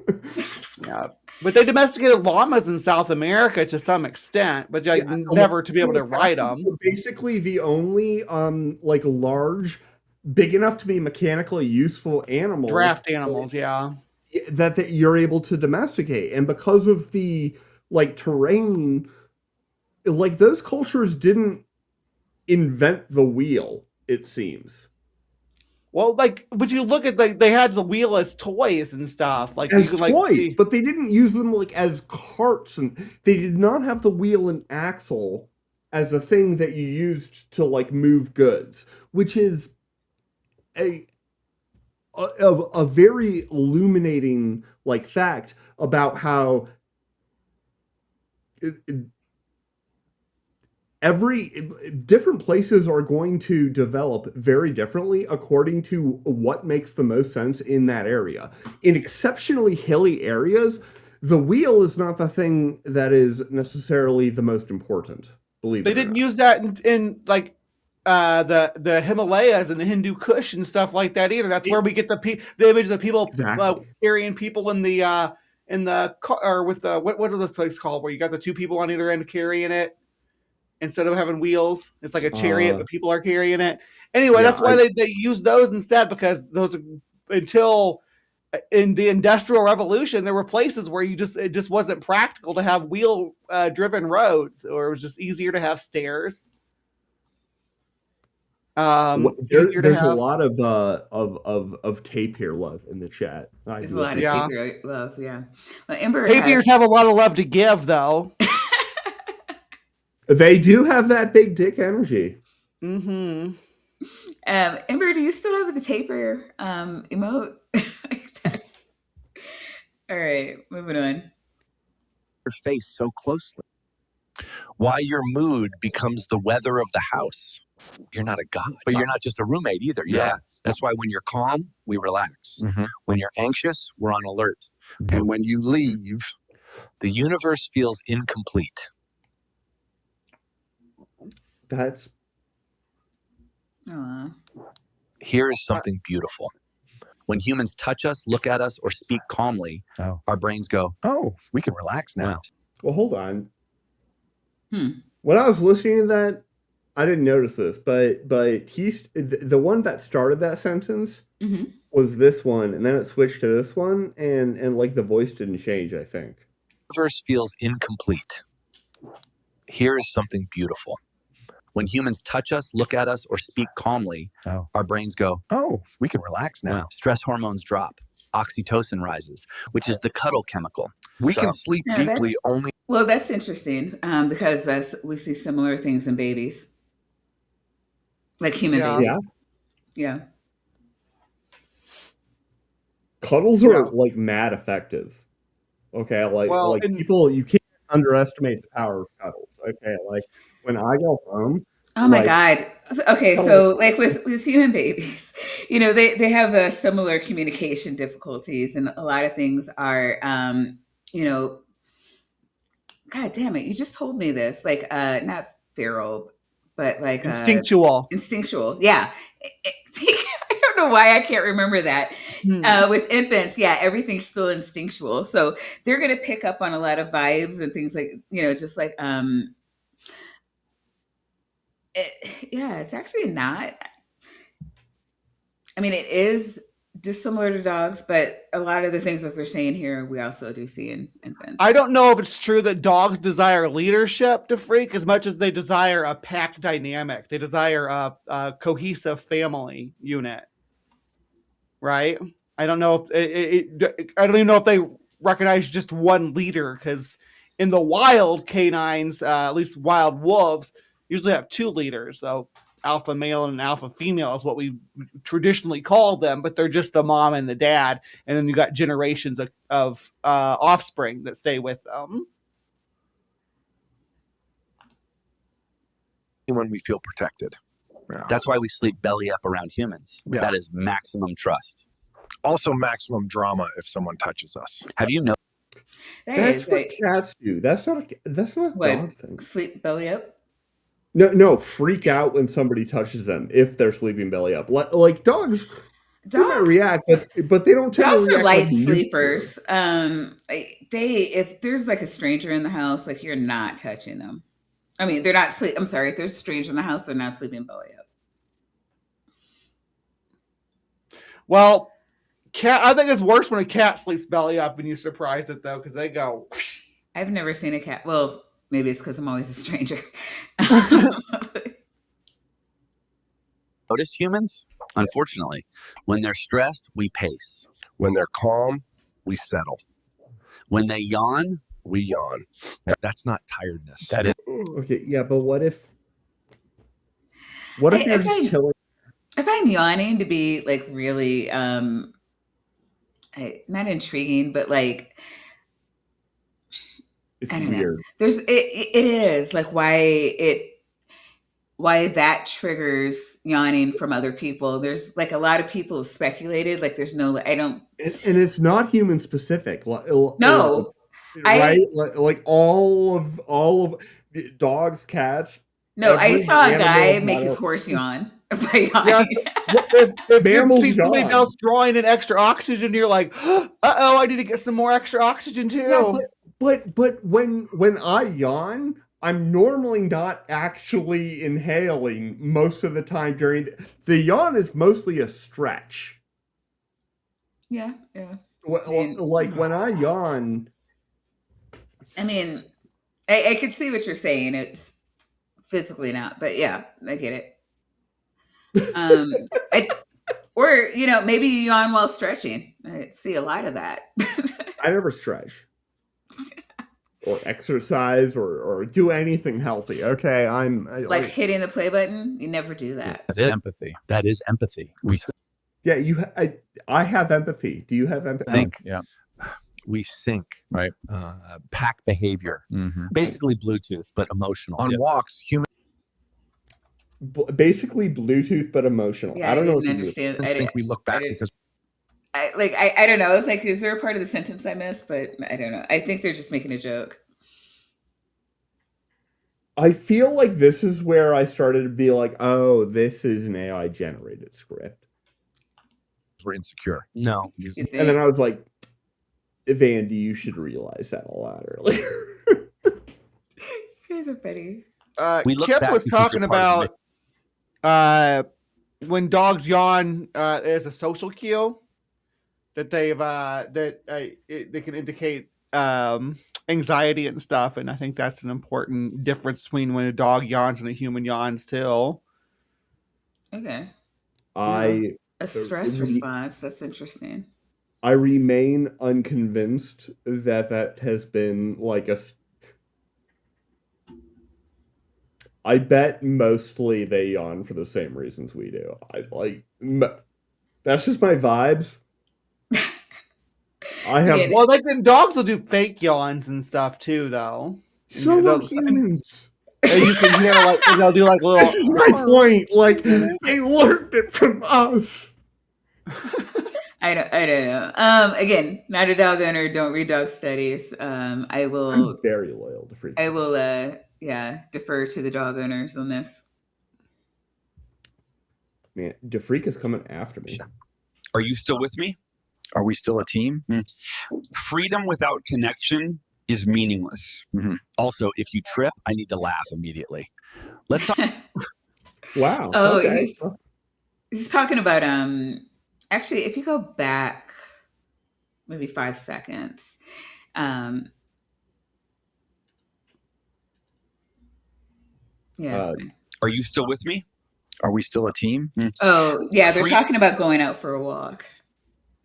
Yeah. But they domesticated llamas in South America to some extent, but never to be able to ride them. Basically, the only large, big enough to be mechanically useful animals, draft animals, that you're able to domesticate, and because of the terrain, those cultures didn't invent the wheel. It seems. Well, but you look at they had the wheel as toys and stuff, as toys, but they didn't use them as carts, and they did not have the wheel and axle as a thing that you used to move goods, which is a very illuminating fact about how different places are going to develop very differently according to what makes the most sense in that area. In exceptionally hilly areas, the wheel is not the thing that is necessarily the most important. They didn't use that in the Himalayas and the Hindu Kush and stuff like that either. That's where we get the images of people carrying people in the car, or with the what are those places called where you got the two people on either end carrying it. Instead of having wheels, it's like a chariot, but people are carrying it. Anyway, that's why they use those instead, because those until in the Industrial Revolution, there were places where it just wasn't practical to have wheel driven roads, or it was just easier to have stairs. There's a lot of tapirs love in the chat. There's a lot of tapir love, yeah. Well, tapirs have a lot of love to give, though. They do have that big dick energy. Mm-hmm. Ember, do you still have the tapir emote? All right, moving on. Your face so closely. Why your mood becomes the weather of the house. You're not a god, but you're not just a roommate either. Yeah. That's why when you're calm, we relax. Mm-hmm. When you're anxious, we're on alert. And when you leave, the universe feels incomplete. That's. Here is something beautiful. When humans touch us, look at us, or speak calmly, our brains go, "Oh, we can relax now." Well, hold on. When I was listening to that, I didn't notice this, but the one that started that sentence was this one, and then it switched to this one, and the voice didn't change. I think. The universe feels incomplete. Here is something beautiful. When humans touch us, look at us, or speak calmly, our brains go, oh, we can relax now. Wow. Stress hormones drop. Oxytocin rises, which is the cuddle chemical. We can sleep deeply only. Well, that's interesting because we see similar things in babies, like human babies. Yeah. Cuddles are like mad effective. Okay, like people, you can't underestimate the power of cuddles. Okay, like when I go home. Oh my God. Okay, so like with human babies, they have similar communication difficulties, and a lot of things are, God damn it, you just told me this, like not feral, but like instinctual. Instinctual, yeah. I don't know why I can't remember that. With infants, yeah, everything's still instinctual, so they're gonna pick up on a lot of vibes and things like just like it's actually not. I mean, it is dissimilar to dogs, but a lot of the things that they're saying here, we also do see in infants. I don't know if it's true that dogs desire leadership to freak as much as they desire a pack dynamic. They desire a cohesive family unit, right? I don't know if I don't even know if they recognize just one leader, because in the wild canines, at least wild wolves, usually have two leaders. So alpha male and alpha female is what we traditionally call them, but they're just the mom and the dad, and then you got generations of offspring that stay with them. When we feel protected. Yeah. That's why we sleep belly up around humans. Yeah. That is maximum trust. Also maximum drama if someone touches us. Have you noticed? That's what cats do. That's not a dog thing. Sleep belly up? No, freak out when somebody touches them if they're sleeping belly up. Like dogs they might react, but they don't tend dogs to react. Dogs are light like sleepers. If there's like a stranger in the house, like you're not touching them. I mean, they're not sleep. I'm sorry, if there's a stranger in the house, they're not sleeping belly up. Well, I think it's worse when a cat sleeps belly up and you surprise it though, because they go. I've never seen a cat. Well, maybe it's because I'm always a stranger. Noticed humans? Unfortunately, when they're stressed, we pace. When they're calm, we settle. When they yawn, we yawn. That's not tiredness. That is. Okay, yeah, but what if you're just chilling? If I'm yawning to be like really, not intriguing, but like, it's I don't weird. know. There's it is like why that triggers yawning from other people. There's like a lot of people have speculated, like there's no, I don't. And it's not human specific. No. Right? Like all of dogs, cats. No, I saw a guy make his horse yawn. Yes. If you see somebody else drawing in extra oxygen, you're like, uh-oh, I need to get some more extra oxygen too. Yeah, but when I yawn, I'm normally not actually inhaling most of the time during the yawn is mostly a stretch. Yeah, yeah. Like when I yawn. I mean, I could see what you're saying. It's physically not, but yeah, I get it. Or maybe you yawn while stretching. I see a lot of that. I never stretch or exercise or do anything healthy. Okay, like hitting the play button. You never do that. That's empathy. That is empathy. I have empathy. Do you have empathy? Sync. Yeah. We sync. Right. Pack behavior. Mm-hmm. Basically Bluetooth, but emotional. On walks, basically Bluetooth, but emotional. Yeah, I don't know. Didn't understand. I think we look back because I don't know. I was like, is there a part of the sentence I missed? But I don't know. I think they're just making a joke. I feel like this is where I started to be like, oh, this is an AI generated script. We're insecure. No. And then I was like, Vandy, you should realize that a lot earlier. You guys are funny. Kip was talking about when dogs yawn as a social cue that they can indicate anxiety and stuff, and I think that's an important difference between when a dog yawns and a human yawns too. Okay. A stress response. That's interesting. I remain unconvinced that has been like I bet mostly they yawn for the same reasons we do. That's just my vibes. Well, like then dogs will do fake yawns and stuff too, though. So will humans. You can hear like they'll do like little. This is my point. Like they learned it from us. I don't know. Again, not a dog owner. Don't read dog studies. I'm very loyal to Freak. I will, defer to the dog owners on this. Man, DeFreak is coming after me. Are you still with me? Are we still a team? Freedom without connection is meaningless. Also, if you trip, I need to laugh immediately. Let's talk. Wow. Oh, okay. he's talking about actually, if you go back maybe 5 seconds, Are you still with me? Are we still a team? Oh, yeah, they're talking about going out for a walk.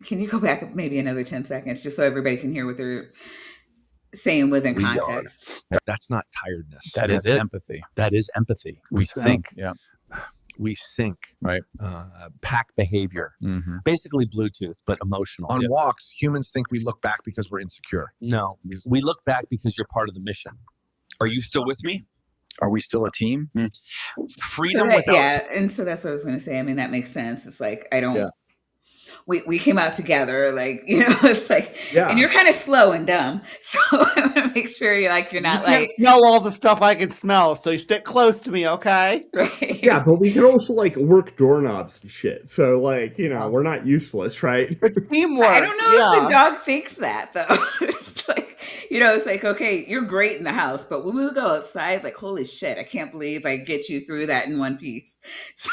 Can you go back maybe another 10 seconds just so everybody can hear what they're saying within context? That's not tiredness. That's empathy. That is empathy. We sync. Yeah. We sync. Right. Pack behavior. Basically Bluetooth, but emotional. On walks, humans think we look back because we're insecure. No, we look back because you're part of the mission. Are you still with me? Are we still a team? Freedom So without... and so that's what I was going to say. I mean, that makes sense. It's like, I don't... Yeah. We came out together, like, it's like, and you're kind of slow and dumb. So I want to make sure you're not can't smell all the stuff I can smell. So you stick close to me, okay? Right. Yeah, but we can also work doorknobs and shit. So we're not useless, right? It's teamwork. I don't know if the dog thinks that though. It's like, it's like, okay, you're great in the house, but when we go outside, like, holy shit, I can't believe I get you through that in one piece. So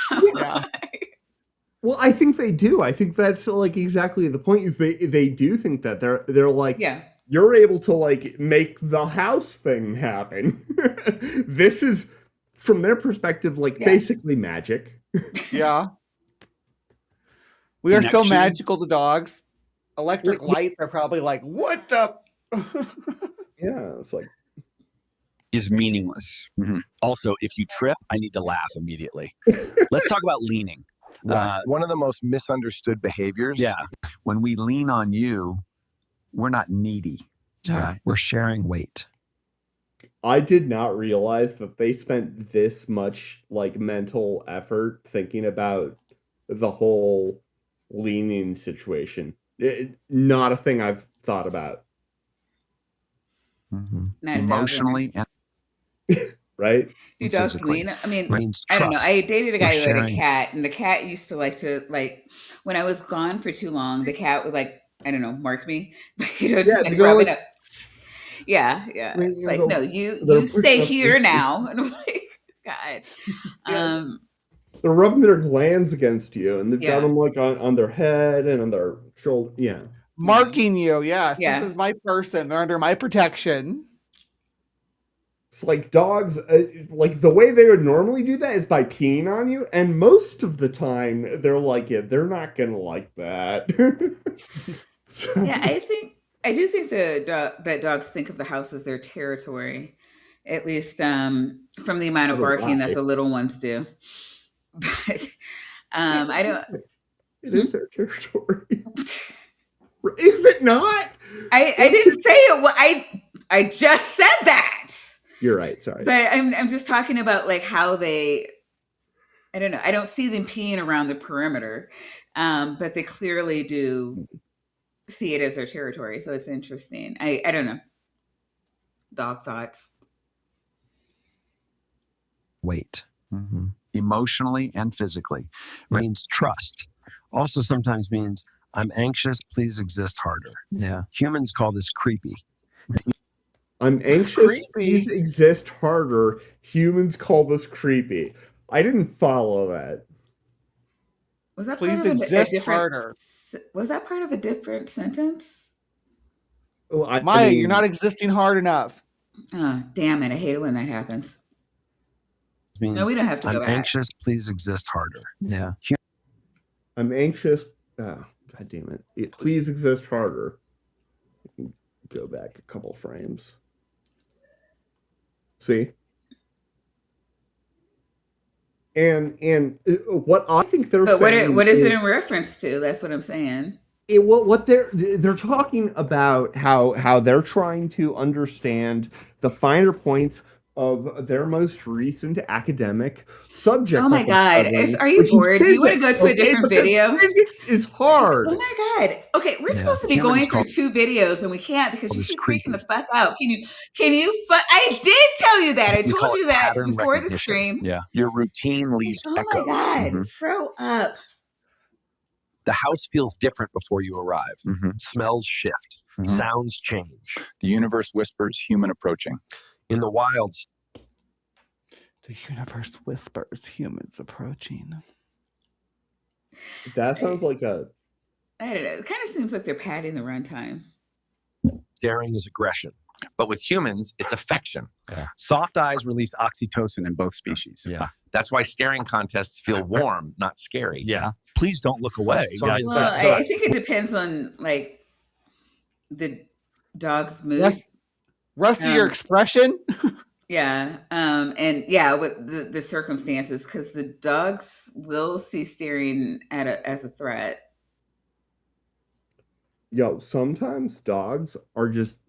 Well, I think they do. I think that's exactly the point. Is they do think that they're like, you're able to make the house thing happen. This is from their perspective, basically magic. Yeah, we are so magical to dogs. Electric lights are probably like, what the? Yeah, it's like is meaningless. Also, if you trip, I need to laugh immediately. Let's talk about leaning. One of the most misunderstood behaviors. Yeah. When we lean on you, we're not needy. We're sharing weight. I did not realize that they spent this much mental effort thinking about the whole leaning situation. Not a thing I've thought about. Emotionally and right? Do dogs lean? I mean, I don't know. I dated a guy who had a cat, and the cat used to when I was gone for too long, the cat would mark me. Just rub it up. Yeah. No, you stay here now. And I'm like, God. They're rubbing their glands against you, and they've got them on their head and on their shoulder. Yeah. Marking you, yes. Yeah. This is my person. They're under my protection. It's like dogs, the way they would normally do that is by peeing on you, and most of the time they're they're not gonna like that. Yeah, I do think that dogs think of the house as their territory, at least from the amount of barking that the little ones do. But I don't. It is their territory. Is it not? I didn't say it. I just said that. You're right. Sorry. But I'm just talking about how they, I don't know. I don't see them peeing around the perimeter, but they clearly do see it as their territory. So it's interesting. I don't know. Dog thoughts. Weight. Emotionally and physically. Means trust. Also sometimes means I'm anxious, please exist harder. Yeah. Humans call this creepy. I'm anxious, please exist harder. Humans call this creepy. I didn't follow that. Was that part of a different? Was that part of a different sentence? Oh, Maya, you're not existing hard enough. Oh, damn it. I hate it when that happens. No, we don't have to go I'm back. anxious, please exist harder. Yeah. I'm anxious. Oh, God damn it. Please exist harder. Go back a couple frames. See? And what I think they're But saying what is it in reference to? That's what I'm saying. What they're talking about how they're trying to understand the finer points of their most recent academic subject. Oh my God. Are you bored? Do you want to go to a different video? Physics is hard. Oh my God. Okay, we're supposed to be going through 2 videos and we can't because you keep freaking the fuck out. I did tell you that. I told you that before the stream. Yeah. Your routine leaves Oh echoes. my God. Grow up. The house feels different before you arrive. Smells shift. Sounds change. The universe whispers, human approaching. In the wilds, the universe whispers, humans approaching. That sounds like I don't know. It kind of seems like they're padding the runtime. staring is aggression. But with humans, it's affection. Yeah. Soft eyes release Oxytocin in both species. Yeah. That's why staring contests feel warm, not scary. Yeah. Please don't look away. I think it depends on like the dog's mood. Rusty, your expression. Yeah. And yeah, with the circumstances, because the dogs will see staring as a threat. Sometimes dogs are just.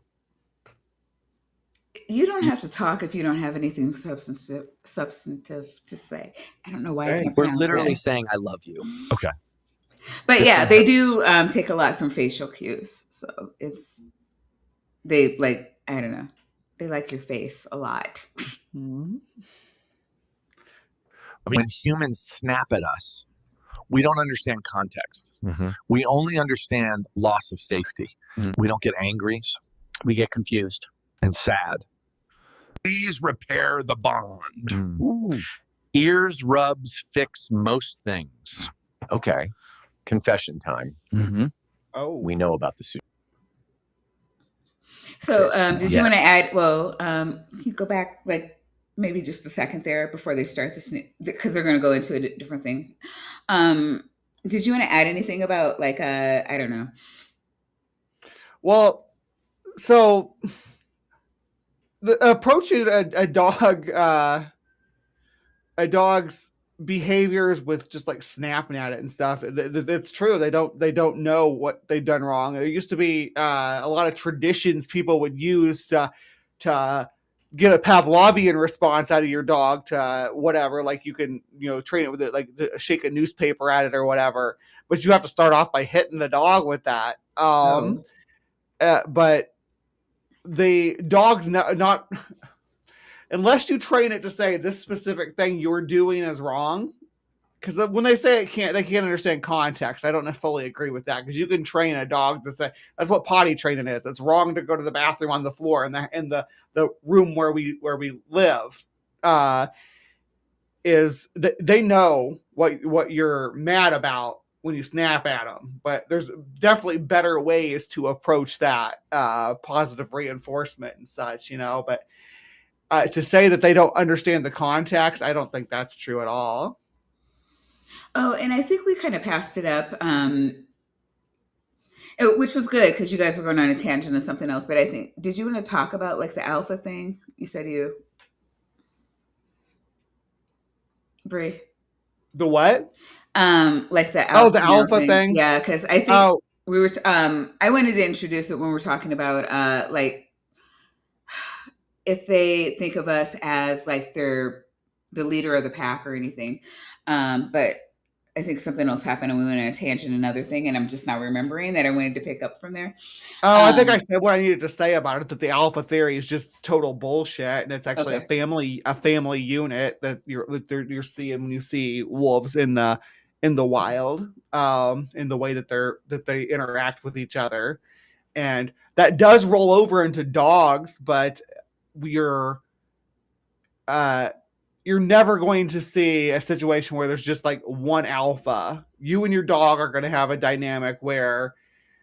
You don't have to talk if you don't have anything substantive to say. I don't know why I can't We're pronounce literally it. saying I love you. Okay. But yeah, they do take a lot from facial cues. So they like, I don't know. They like your face a lot. When humans snap at us, we don't understand context. We only understand loss of safety. We don't get angry. We get confused. And sad. Please repair the bond. Ears rubs fix most things. Okay. Confession time. Oh. We know about the suit. So did you want to add, can you go back like maybe just a second there before they start this new, because they're going to go into a different thing. Did you want to add anything about like, I don't know. Well, so approaching a dog's behaviors with just like snapping at it and stuff, it's true. They don't know what they've done wrong. There used to be a lot of traditions people would use to get a Pavlovian response out of your dog to whatever. Like you can train it with it, like shake a newspaper at it or whatever. But you have to start off by hitting the dog with that. But the dog's not unless you train it to say this specific thing you're doing is wrong. Because when they say they can't understand context. I don't fully agree with that. Because you can train a dog to say that's what potty training is. It's wrong to go to the bathroom on the floor in the room where we live. Is they know what you're mad about when you snap at them, but there's definitely better ways to approach that positive reinforcement and such, but to say that they don't understand the context, I don't think that's true at all. Oh, and I think we kind of passed it up, which was good because you guys were going on a tangent of something else, but I think, did you want to talk about like the alpha thing? You said Brie. The what? Like the alpha, the alpha thing. Yeah, because I think we were. I wanted to introduce it when we're talking about like if they think of us as like they're the leader of the pack or anything. But I think something else happened and we went on a tangent, another thing, and I'm just now remembering that I wanted to pick up from there. I think I said what I needed to say about it, that the alpha theory is just total bullshit, and it's actually a family unit that you're seeing when you see wolves in the wild, in the way that they interact with each other. And that does roll over into dogs, but you're never going to see a situation where there's just like one alpha. You and your dog are going to have a dynamic where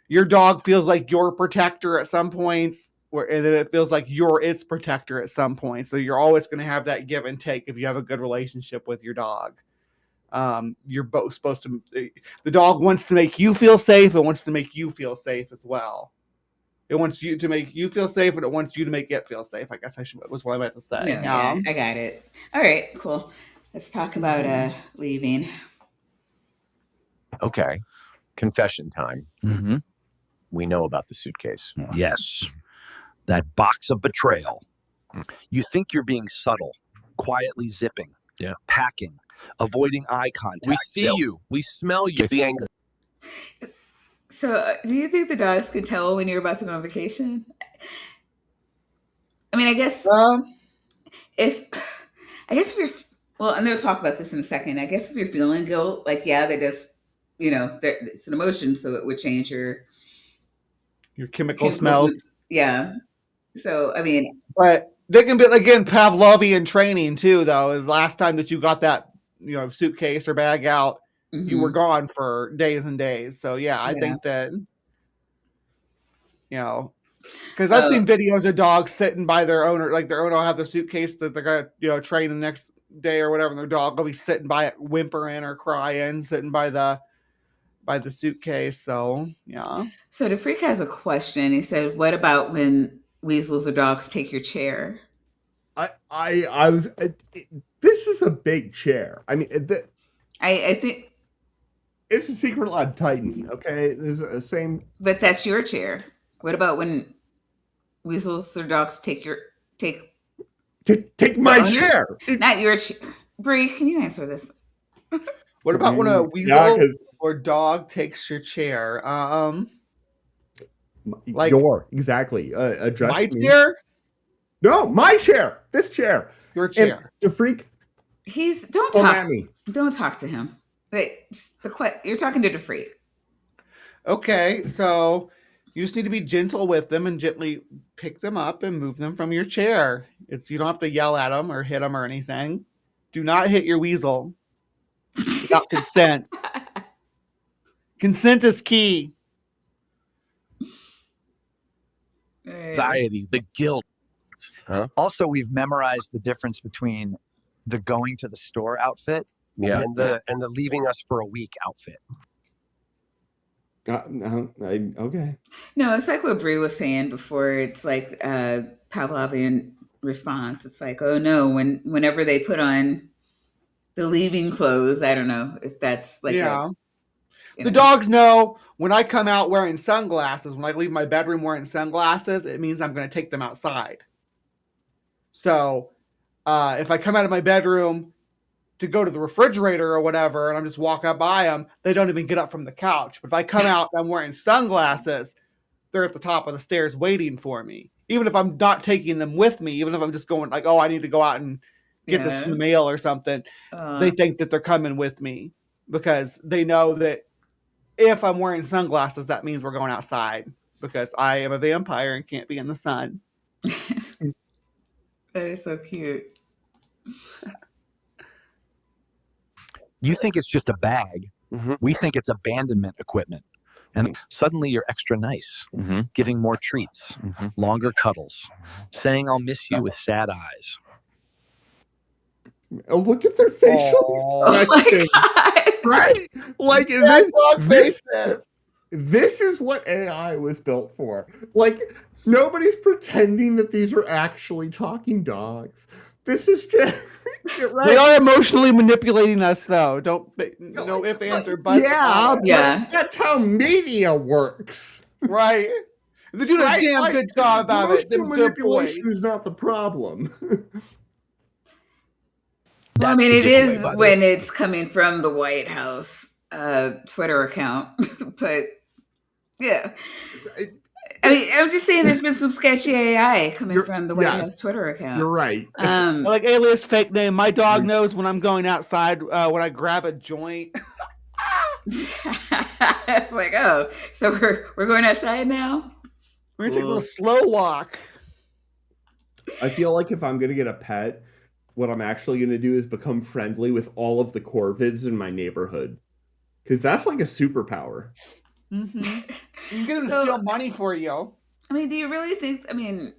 your dog feels like your protector at some points, and then it feels like you're its protector at some point. So you're always going to have that give and take if you have a good relationship with your dog. You're both supposed to. The dog wants to make you feel safe. It wants to make you feel safe as well. It wants you to make you feel safe, and it wants you to make it feel safe. I guess was what I meant to say. Yeah, I got it. All right, cool. Let's talk about leaving. Okay. Confession time. Mm-hmm. We know about the suitcase. Yes. That box of betrayal. You think you're being subtle, quietly zipping, packing, avoiding eye contact. We see you. We smell you. The anxiety. So, do you think the dogs could tell when you're about to go on vacation? I mean, I guess if you're and they'll talk about this in a second. I guess if you're feeling guilt, like they just, it's an emotion, so it would change your chemical smells. Yeah. So, I mean, but they can be again Pavlovian training too. Though, the last time that you got that suitcase or bag out, you were gone for days and days. So I think that because I've seen videos of dogs sitting by their owner, like their owner will have the suitcase that they're gonna train the next day or whatever, and their dog will be sitting by it, whimpering or crying, sitting by the suitcase. So So the freak has a question. He said, "What about when weasels or dogs take your chair?" I was. This is a big chair. I mean, I think it's a Secret Lab Titan. Okay, it's the same. But that's your chair. What about when weasels or dogs take my chair? Not your chair. Bree, can you answer this? What about when a weasel or dog takes your chair? Like exactly. Address my me. chair? No, my chair. This chair. Your chair. And the freak. Don't talk to him. You're talking to the freak. Okay, so you just need to be gentle with them and gently pick them up and move them from your chair. You don't have to yell at them or hit them or anything. Do not hit your weasel without consent. Consent is key. Anxiety, the guilt. Also, we've memorized the difference between the going to the store outfit and the leaving us for a week outfit. Okay. No, it's like what Bree was saying before. It's like Pavlovian response. It's like, oh no, whenever they put on the leaving clothes, I don't know if that's like the dogs know when I come out wearing sunglasses, when I leave my bedroom wearing sunglasses, it means I'm going to take them outside. So if I come out of my bedroom to go to the refrigerator or whatever, and I'm just walking by them, they don't even get up from the couch. But if I come out and I'm wearing sunglasses, they're at the top of the stairs waiting for me. Even if I'm not taking them with me, even if I'm just going like, oh, I need to go out and get this from the mail or something, they think that they're coming with me because they know that if I'm wearing sunglasses, that means we're going outside because I am a vampire and can't be in the sun. That is so cute. You think it's just a bag. Mm-hmm. We think it's abandonment equipment. And suddenly you're extra nice, giving more treats, longer cuddles, saying I'll miss you with sad eyes. Oh, look at their facial expressions. Right? Like, this is what AI was built for. Like, nobody's pretending that these are actually talking dogs. This is just... Right. They are emotionally manipulating us, though. No ifs, ands, or buts. Yeah. That's how media works. Right. They're doing a damn good job about it. Emotional manipulation is not the problem. Well, I mean, it is when it's coming from the White House Twitter account. But, yeah. I mean, I'm just saying there's been some sketchy AI coming from the White House Twitter account. You're right. Like alias fake name. My dog knows when I'm going outside when I grab a joint. It's like, oh, so we're going outside now? We're going to take a little slow walk. I feel like if I'm going to get a pet, what I'm actually going to do is become friendly with all of the corvids in my neighborhood. Because that's like a superpower. Mm-hmm. You can get them So- to steal money for you. I mean, do you really think? I mean,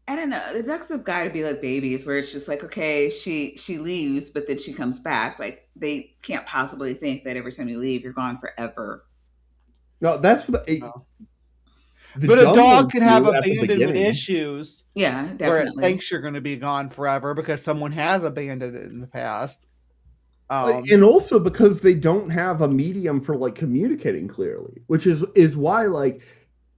I don't know. The ducks have got to be like babies, where it's just like, okay, she leaves, but then she comes back. Like they can't possibly think that every time you leave, you're gone forever. No, that's what. The But a dumb dog ones can have do at the abandonment beginning. issues. Yeah, Where it definitely. thinks you're going to be gone forever because someone has abandoned it in the past. And also because they don't have a medium for like communicating clearly, which is why like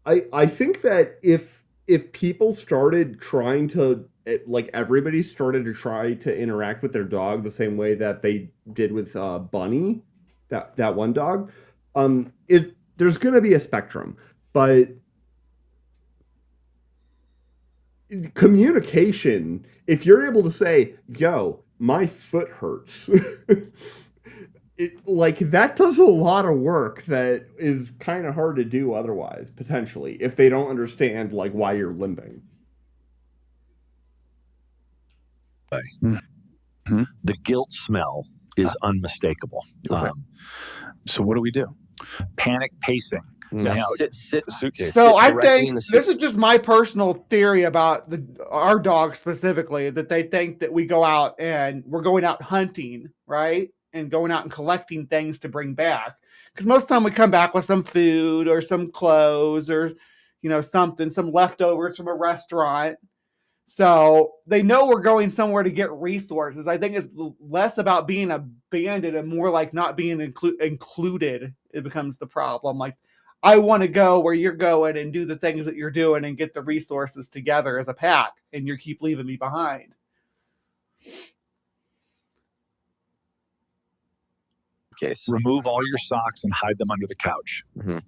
I think that if people started trying to like everybody started to try to interact with their dog the same way that they did with Bunny, that one dog, there's going to be a spectrum, but communication, if you're able to say, yo, my foot hurts, like that does a lot of work that is kind of hard to do otherwise, potentially, if they don't understand like why you're limping. The guilt smell is unmistakable. So what do we do? Panic pacing. Yeah. Now, Sit suitcase. So sit I directly think in the this is just my personal theory about our dog specifically, that they think that we go out and we're going out hunting, right? And going out and collecting things to bring back. Because most of the time we come back with some food or some clothes or, something, some leftovers from a restaurant. So they know we're going somewhere to get resources. I think it's less about being abandoned and more like not being included. It becomes the problem. Like, I want to go where you're going and do the things that you're doing and get the resources together as a pack, and you keep leaving me behind. Case. remove all your socks and hide them under the couch.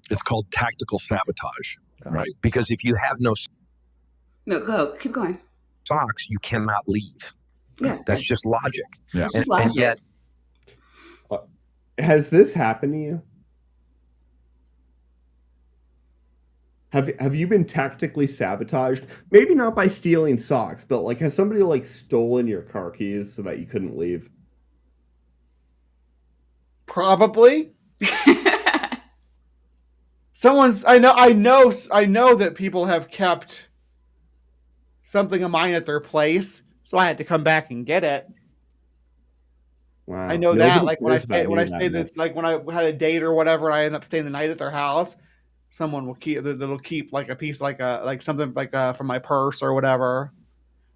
It's called tactical sabotage, right? Because if you have no No, go. Keep going. socks, you cannot leave. Yeah. That's just logic. It's just logic. And yet, Has this happened to you? Have you been tactically sabotaged? Maybe not by stealing socks, but like has somebody like stolen your car keys so that you couldn't leave? Probably. I know that people have kept something of mine at their place, so I had to come back and get it. Wow. I know that. Like when I had a date or whatever, and I end up staying the night at their house, someone will keep like a piece, like something like from my purse or whatever.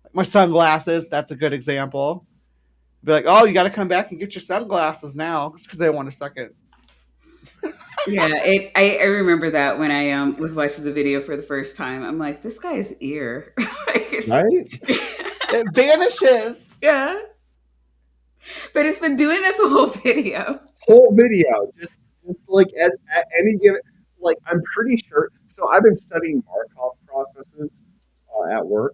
Like my sunglasses, that's a good example. Be like, oh, you got to come back and get your sunglasses now, just because they want a second. Yeah, I remember that when I was watching the video for the first time. I'm like, this guy's ear, Right? It vanishes. Yeah, but it's been doing that the whole video. Just like at any given, like I'm pretty sure. So I've been studying Markov processes at work.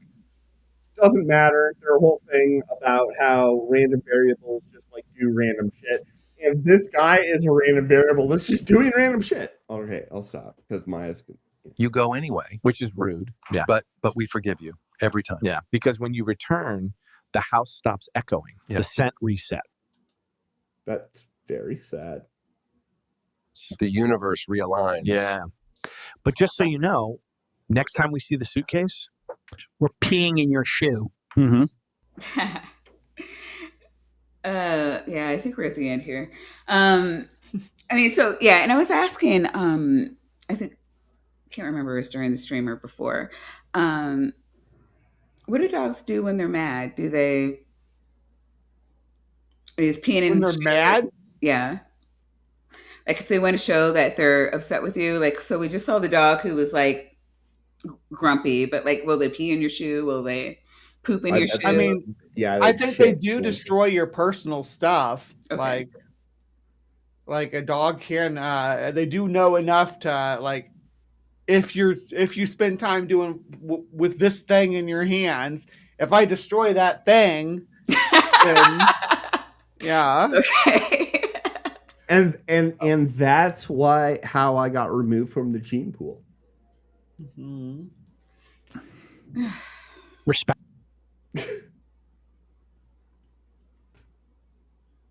Doesn't matter. Their whole thing about how random variables just like do random shit. And this guy is a random variable that's just doing random shit. Okay, I'll stop because Maya's. you go anyway, Which is rude. Yeah. but we forgive you every time. Yeah. Because when you return, the house stops echoing. Yeah. The scent reset. That's very sad. The universe realigns. Yeah. But just so you know, next time we see the suitcase, we're peeing in your shoe. Mm-hmm. Yeah, I think we're at the end here. And I was asking, I can't remember if it was during the stream or before. What do dogs do when they're mad? Do they is peeing in When they're mad? Yeah. Like if they want to show that they're upset with you, like, so we just saw the dog who was like grumpy, but like, will they pee in your shoe? Will they poop in your shoe? I mean, yeah, I think they do destroy your personal stuff. Okay. Like a dog can, they do know enough to like, if you spend time doing with this thing in your hands, if I destroy that thing, then yeah. Okay. And that's how I got removed from the gene pool. Mm-hmm. Respect.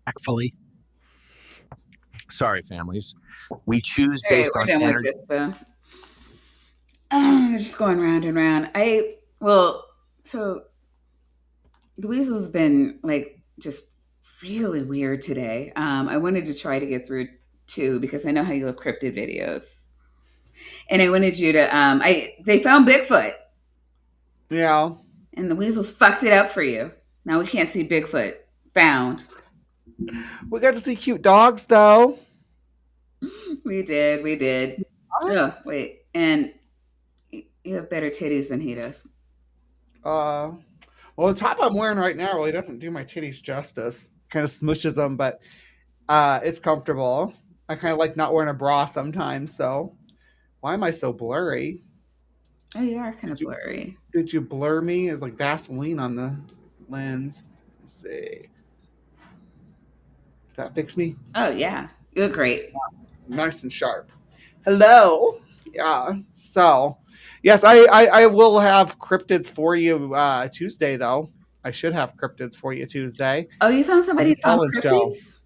Respectfully. Sorry, families. We choose All right, based we're on done with energy. this though. Just going round and round. So the weasel's been like just really weird today. I wanted to try to get through two because I know how you love cryptid videos, and I wanted you to. They found Bigfoot. Yeah. And the weasels fucked it up for you. Now we can't see Bigfoot. Found. We got to see cute dogs though. We did. Oh wait, and you have better titties than he does. Well, the top I'm wearing right now really doesn't do my titties justice. Kind of smushes them, but it's comfortable. I kind of like not wearing a bra sometimes. So why am I so blurry? Oh, you are kind of blurry. Did you blur me? It's like Vaseline on the lens. Let's see. Did that fix me? Oh yeah, you look great. Nice and sharp. Hello. Yeah. So, yes, I will have cryptids for you Tuesday though. I should have cryptids for you Tuesday. Oh, you found somebody who found cryptids?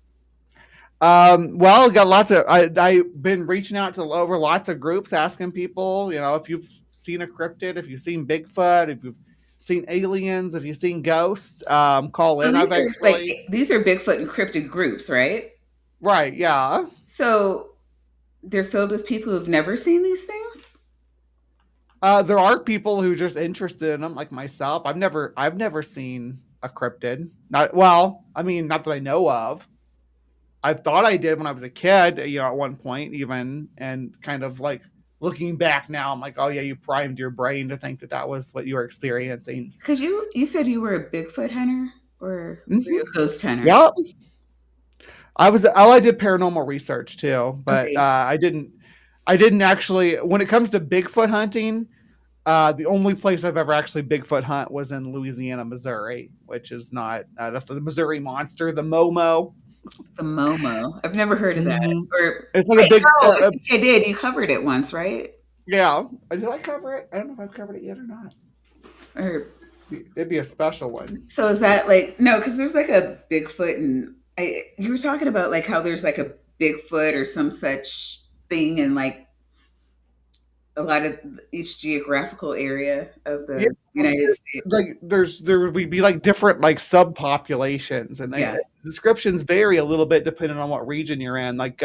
Well, got lots of. I've been reaching out to over lots of groups, asking people, if you've seen a cryptid, if you've seen Bigfoot, if you've seen aliens, if you've seen ghosts, call in. These are Bigfoot and cryptid groups, right? Right. Yeah. So they're filled with people who've never seen these things. There are people who are just interested in them, like myself. I've never seen a cryptid. Not that I know of. I thought I did when I was a kid, at one point even, and kind of like looking back now, I'm like, oh yeah, you primed your brain to think that was what you were experiencing. Because you said you were a Bigfoot hunter or were you a ghost hunter? Yeah, I did paranormal research too, but okay. I didn't actually. When it comes to Bigfoot hunting, the only place I've ever actually Bigfoot hunt was in Louisiana, Missouri, which is not that's the Missouri Monster, the Momo. The Momo. I've never heard of that. Or it's like a big. I think I did. You covered it once, right? Yeah. Did I cover it? I don't know if I've covered it yet or not. Or it'd be a special one. So is that no? Because there's like a Bigfoot, and you were talking about like how there's like a Bigfoot or some such thing, and like a lot of each geographical area of the United States. Like there would be like different like subpopulations, and descriptions vary a little bit depending on what region you're in. Like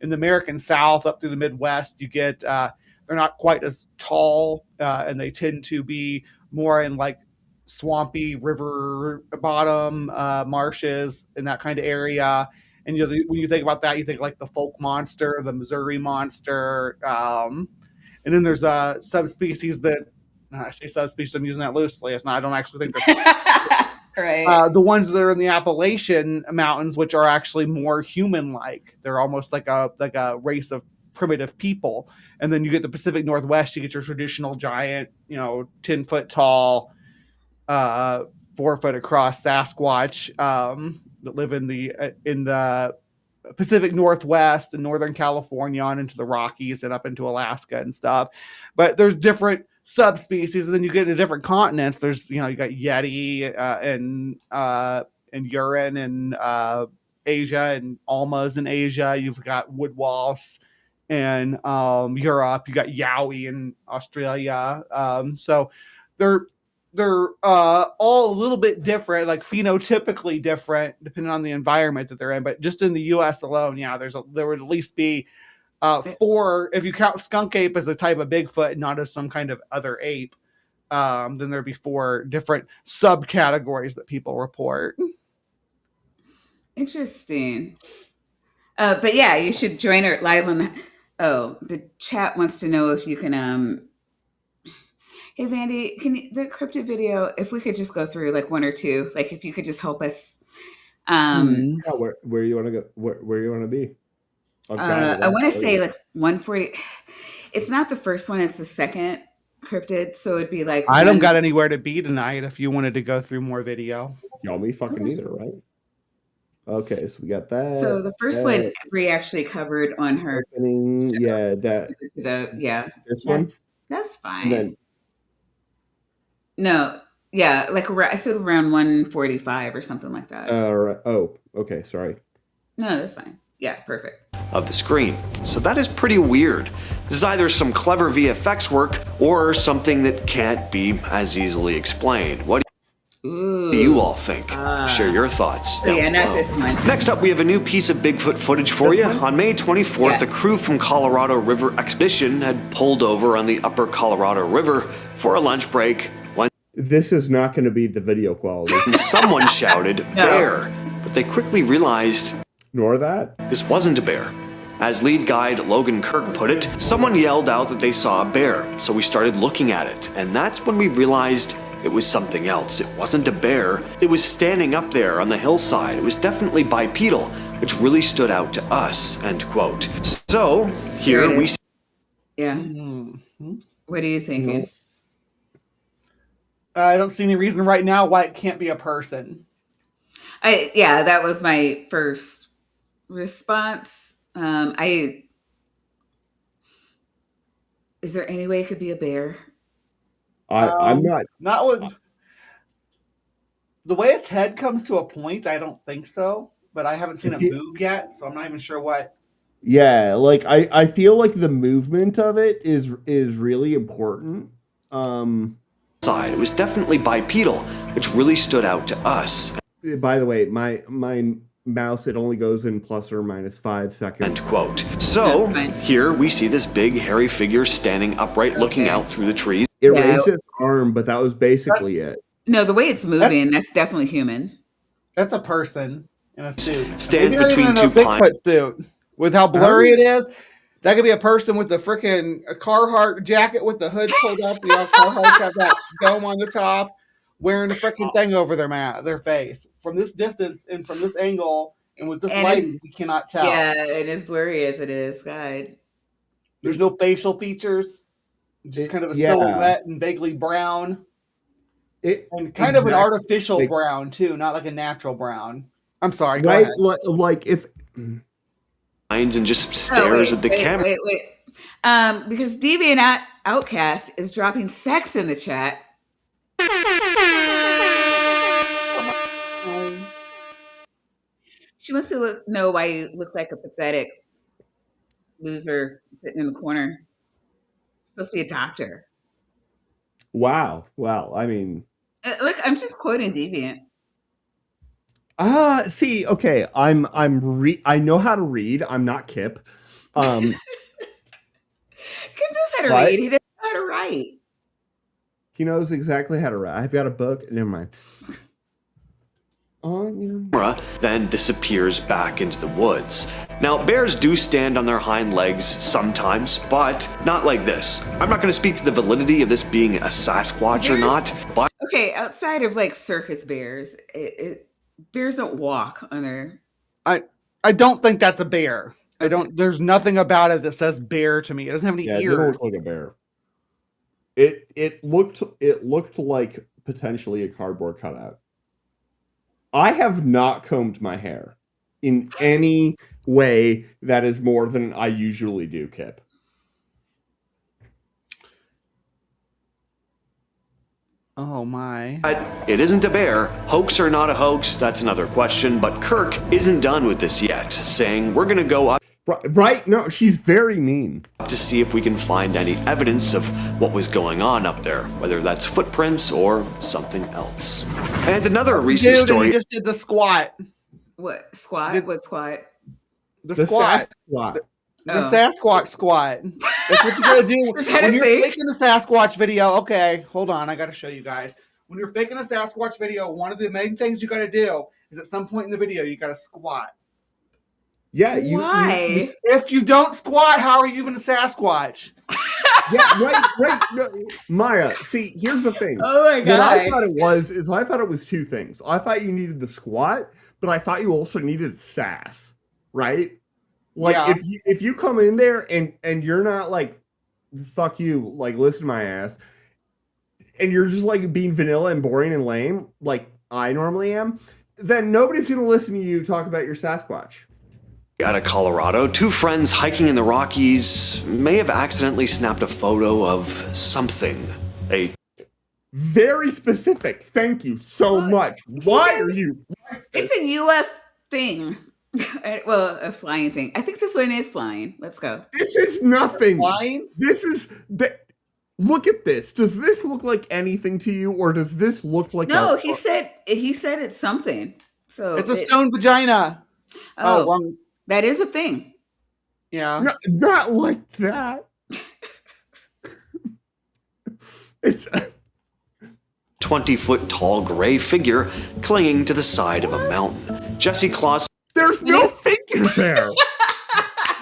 in the American South up through the Midwest, you get they're not quite as tall, and they tend to be more in like swampy river bottom marshes in that kind of area. And when you think about that, you think like the folk monster, the Missouri monster. And then there's subspecies that I say subspecies. I'm using that loosely. It's not. I don't actually think they're right. The ones that are in the Appalachian Mountains, which are actually more human-like. They're almost like a race of primitive people. And then you get the Pacific Northwest. You get your traditional giant, 10-foot tall, 4-foot across Sasquatch that live in the Pacific Northwest and Northern California on into the Rockies and up into Alaska and stuff. But there's different subspecies, and then you get into different continents. There's, you got Yeti and Urine in Asia and Almas in Asia. You've got wood walrus in Europe. You got Yowie in Australia. So they're all a little bit different, like phenotypically different, depending on the environment that they're in. But just in the U.S. alone, there would at least be 4, if you count skunk ape as a type of Bigfoot, not as some kind of other ape. Then there'd be 4 different subcategories that people report. Interesting. But yeah, you should join her live on the chat wants to know if you can hey Vandy, the cryptid video, if we could just go through like 1 or 2, like if you could just help us. Where you want to go? Where you want to be? I want to say like 140. It's not the first one; it's the second cryptid. So it'd be like I don't got anywhere to be tonight. If you wanted to go through more video, y'all me fucking either, right? Okay, so we got that. So the first one Bree actually covered on her. Opening, this one. That's fine. No, yeah, like I said around 145 or something like that. Right. Oh, okay. Sorry. No, that's fine. Yeah, perfect. Of the screen. So that is pretty weird. This is either some clever VFX work or something that can't be as easily explained. What do you all think? Share your thoughts down Yeah, not below. this one. Next up, we have a new piece of Bigfoot footage for you. On May 24th, a crew from Colorado River Expedition had pulled over on the upper Colorado River for a lunch break when This is not going to be the video quality. someone shouted, bear. But they quickly realized Nor that. this wasn't a bear. As lead guide Logan Kirk put it, someone yelled out that they saw a bear, so we started looking at it, and that's when we realized it was something else. It wasn't a bear. It was standing up there on the hillside. It was definitely bipedal, which really stood out to us, end quote. So, here we see. Yeah. What are you thinking? I don't see any reason right now why it can't be a person. Yeah, that was my first response. Is there any way it could be a bear? I'm not. Not with the way its head comes to a point. I don't think so, but I haven't seen it move yet, so I'm not even sure what. Yeah, like I feel like the movement of it is really important. It was definitely bipedal, which really stood out to us. By the way, my mouse, it only goes in plus or minus 5 seconds. End quote. So, here we see this big hairy figure standing upright looking out through the trees. It raised its arm, but that was basically it. No, the way it's moving, that's definitely human. That's a person in a suit. Stands Maybe between even two in a Bigfoot suit. With how blurry it is, that could be a person with the freaking Carhartt jacket with the hood pulled up. You know, Carhartt's got that dome on the top, wearing the freaking thing over their face. From this distance and from this angle and with this lighting, we cannot tell. Yeah, and as blurry as it is, God. There's no facial features. Just kind of a silhouette and vaguely brown. And kind of an artificial brown, too, not like a natural brown. I'm sorry, go ahead. Like if... And just stares at the camera. Wait. Because Deviant Outcast is dropping sex in the chat. She wants to know why you look like a pathetic loser sitting in the corner. You're supposed to be a doctor. Wow. Well, I mean... Look, I'm just quoting Deviant. See, okay, I know how to read. I'm not Kip. Kip knows how to read. He doesn't know how to write. He knows exactly how to write. I've got a book. Never mind. Then disappears back into the woods. Now, bears do stand on their hind legs sometimes, but not like this. I'm not going to speak to the validity of this being a Sasquatch or not, but... Okay, outside of like circus bears, bears don't walk on their... I don't think that's a bear. There's nothing about it that says bear to me. It doesn't have any ears. It looks like a bear. It looked like potentially a cardboard cutout. I have not combed my hair in any way that is more than I usually do, Kip. Oh my. It isn't a bear. Hoax or not a hoax, that's another question, but Kirk isn't done with this yet, saying we're gonna go up. Right? No, she's very mean. To see if we can find any evidence of what was going on up there, whether that's footprints or something else. And another recent story. He just did the squat. What squat? What squat? The squat. Sasquatch. The Sasquatch squat. That's what you gotta do when you're faking a Sasquatch video. Okay, hold on. I gotta show you guys. When you're faking a Sasquatch video, one of the main things you gotta do is at some point in the video, you gotta squat. Yeah, Why? If you don't squat, how are you even a Sasquatch? Yeah, right. No, Maya, see, here's the thing. Oh my God. What I thought it was two things. I thought you needed the squat, but I thought you also needed sass, right? Like if you come in there and you're not like, fuck you, like listen to my ass, and you're just like being vanilla and boring and lame, like I normally am, then nobody's gonna listen to you talk about your Sasquatch. Out of Colorado, two friends hiking in the Rockies may have accidentally snapped a photo of something. Very specific. Thank you so much. Why are you? It's a UF thing. Well, a flying thing. I think this one is flying. Let's go. This is nothing. Flying? This is look at this. Does this look like anything to you, or does this look like No, he said it's something. So it's a stone vagina. Oh, wrong. That is a thing. Yeah. No, not like that. It's 20-foot tall gray figure clinging to the side of a mountain. Jesse Claus. There's no figure there.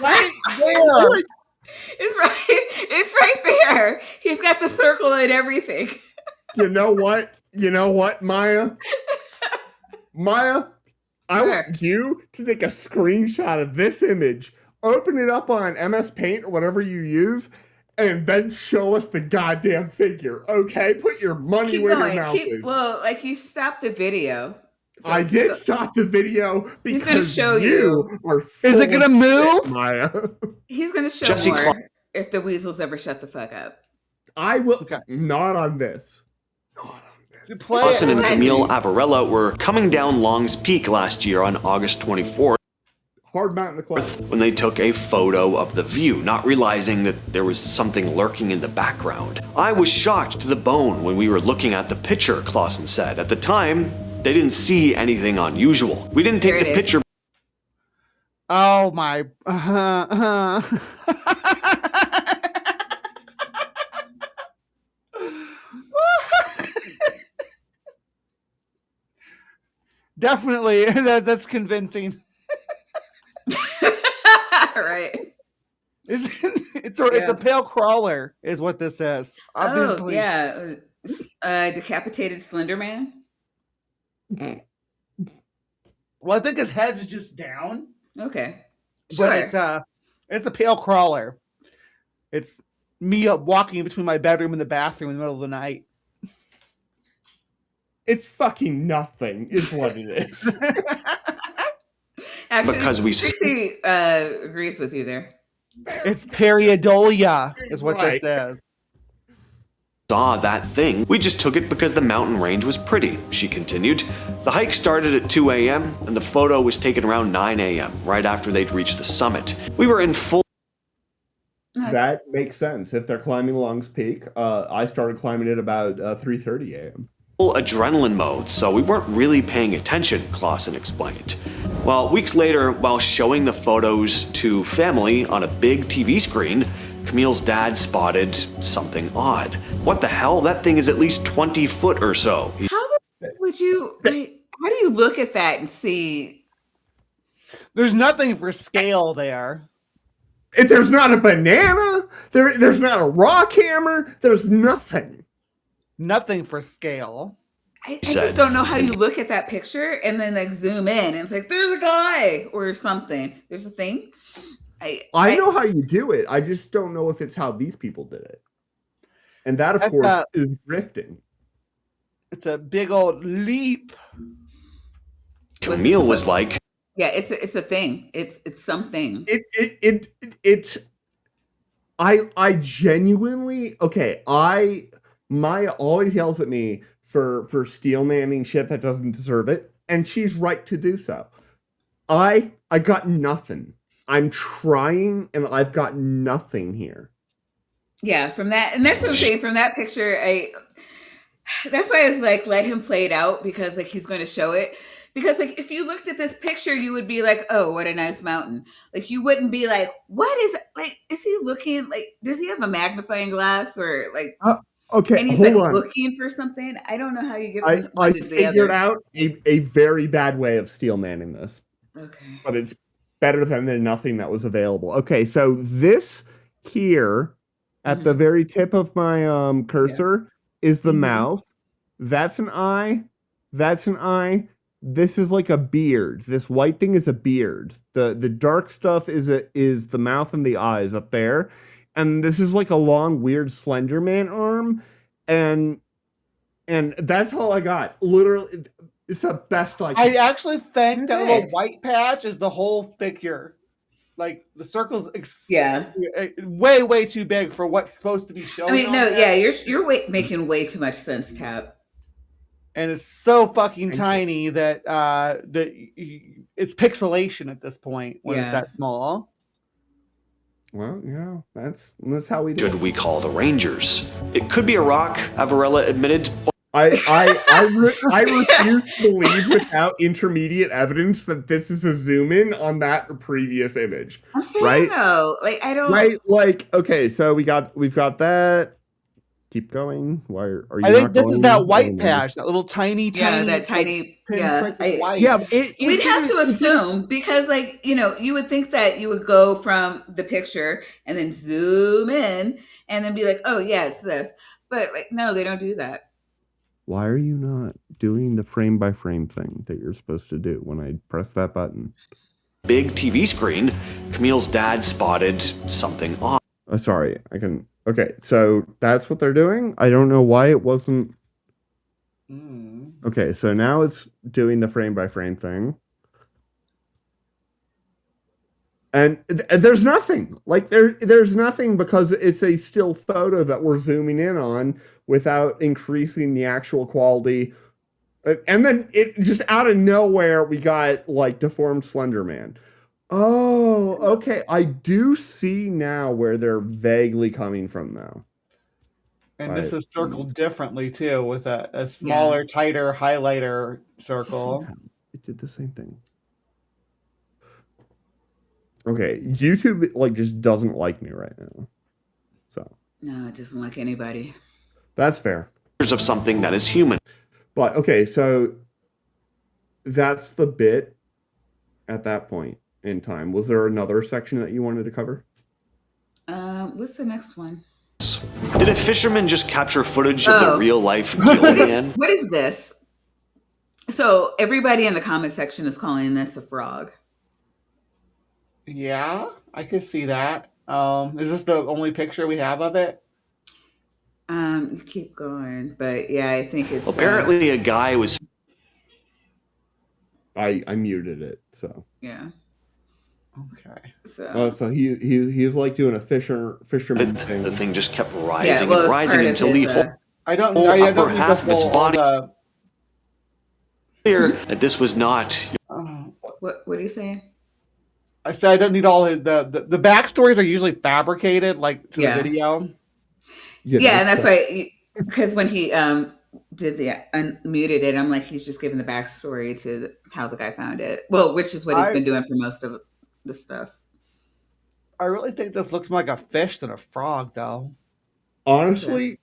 Right there. It's right there. He's got the circle and everything. You know what? Maya? I want you to take a screenshot of this image, open it up on MS Paint or whatever you use, and then show us the goddamn figure. Okay? Put your money where your mouth is. Well, like you stopped the video. So I did stop the video because he's gonna show you. Are is it gonna move, Maya? He's gonna show Jesse more if the weasels ever shut the fuck up. I will. Not on this. Clausen and Camille Avarella were coming down Long's Peak last year on August 24th. Hard mountain to climb. When they took a photo of the view, not realizing that there was something lurking in the background. I was shocked to the bone when we were looking at the picture, Clausen said. At the time, they didn't see anything unusual. We didn't take the picture. Oh my. Definitely, that's convincing. Right. It's a pale crawler, is what this is. Obviously. Oh yeah, decapitated Slender Man. Well, I think his head's just down. Okay, sure. But it's a pale crawler. It's me walking between my bedroom and the bathroom in the middle of the night. It's fucking nothing, is what it is. Actually, because we Trixie agrees with you there. It's periodolia, is what this says. Saw that thing. We just took it because the mountain range was pretty, she continued. The hike started at 2 a.m. and the photo was taken around 9 a.m., right after they'd reached the summit. We were in full... That makes sense. If they're climbing Long's Peak, I started climbing it about 3:30 a.m. adrenaline mode, so we weren't really paying attention, Clausen explained. Well, weeks later, while showing the photos to family on a big TV screen, Camille's dad spotted something odd. What the hell? That thing is at least 20 foot or so. How would you, how do you look at that and see? There's nothing for scale there. There's not a banana. There's not a rock hammer. There's nothing. Nothing for scale. I just don't know how you look at that picture and then like zoom in and it's like there's a guy or something. There's a thing. I know how you do it. I just don't know if it's how these people did it. And that, of course, is grifting. It's a big old leap. Camille was like, "Yeah, it's a thing. It's something." It's. I genuinely Maya always yells at me for steel manning shit that doesn't deserve it, and she's right to do so. I got nothing. I'm trying, and I've got nothing here. Yeah, from that, and that's what I'm saying. From that picture, that's why I was like, let him play it out because like he's going to show it. Because like if you looked at this picture, you would be like, oh, what a nice mountain. Like you wouldn't be like, what is like? Is he looking like? Does he have a magnifying glass or like? Okay, and he's hold like on. looking for something. I don't know how you get. I figured out a very bad way of steel manning this. Okay, but it's better than nothing that was available. Okay, so this here at the very tip of my cursor is the mouth. That's an eye. That's an eye. This is like a beard. This white thing is a beard. The dark stuff is the mouth and the eyes up there. And this is like a long, weird Slender Man arm. And that's all I got. Literally, it's the best I can. I actually think that little white patch is the whole figure. Like the circle's way too big for what's supposed to be showing. I mean, no, yeah, you're making way too much sense, Tab. And it's so fucking tiny that it's pixelation at this point when it's that small. Well, yeah, that's how we do Should we call the Rangers? It could be a rock, Avarella admitted. I refuse to believe without intermediate evidence that this is a zoom in on that previous image. I'm saying right? though, like I don't. Right, like okay, so we've got that. Keep going. Why are you? I think this going? is that white patch, that little tiny. That tiny. White. We'd have to assume because, like, you would think that you would go from the picture and then zoom in and then be like, oh yeah, it's this. But like, no, they don't do that. Why are you not doing the frame by frame thing that you're supposed to do when I press that button? Big TV screen, Camille's dad spotted something off. Sorry, I can. Okay, so that's what they're doing. I don't know why it wasn't. Okay, so now it's doing the frame by frame thing. And there's nothing. Like there's nothing because it's a still photo that we're zooming in on without increasing the actual quality. And then it just out of nowhere we got like deformed Slender Man. Oh, okay. I do see now where they're vaguely coming from now. And this is circled differently too, with a smaller, tighter highlighter circle. It did the same thing. Okay, YouTube like just doesn't like me right now. So no, it doesn't like anybody. That's fair. Of something that is human. But okay, so that's the bit at that point in time. Was there another section that you wanted to cover? What's the next one? Did a fisherman just capture footage of the real life Gillian? What is this? So everybody in the comment section is calling this a frog. Yeah, I could see that. Is this the only picture we have of it? Keep going, but yeah, I think it's apparently a guy was. I muted it, so yeah. Okay. So he's like doing a fisherman thing. The thing just kept rising and rising until the whole. I don't upper half of its body. Clear that this was not. What are you saying? I said I don't need all the backstories are usually fabricated, like to the video. Yeah, and that's why, because when he did the unmuted it, I'm like, he's just giving the backstory to how the guy found it. Well, which is what he's been doing for most of the stuff. I really think this looks more like a fish than a frog, though. Honestly,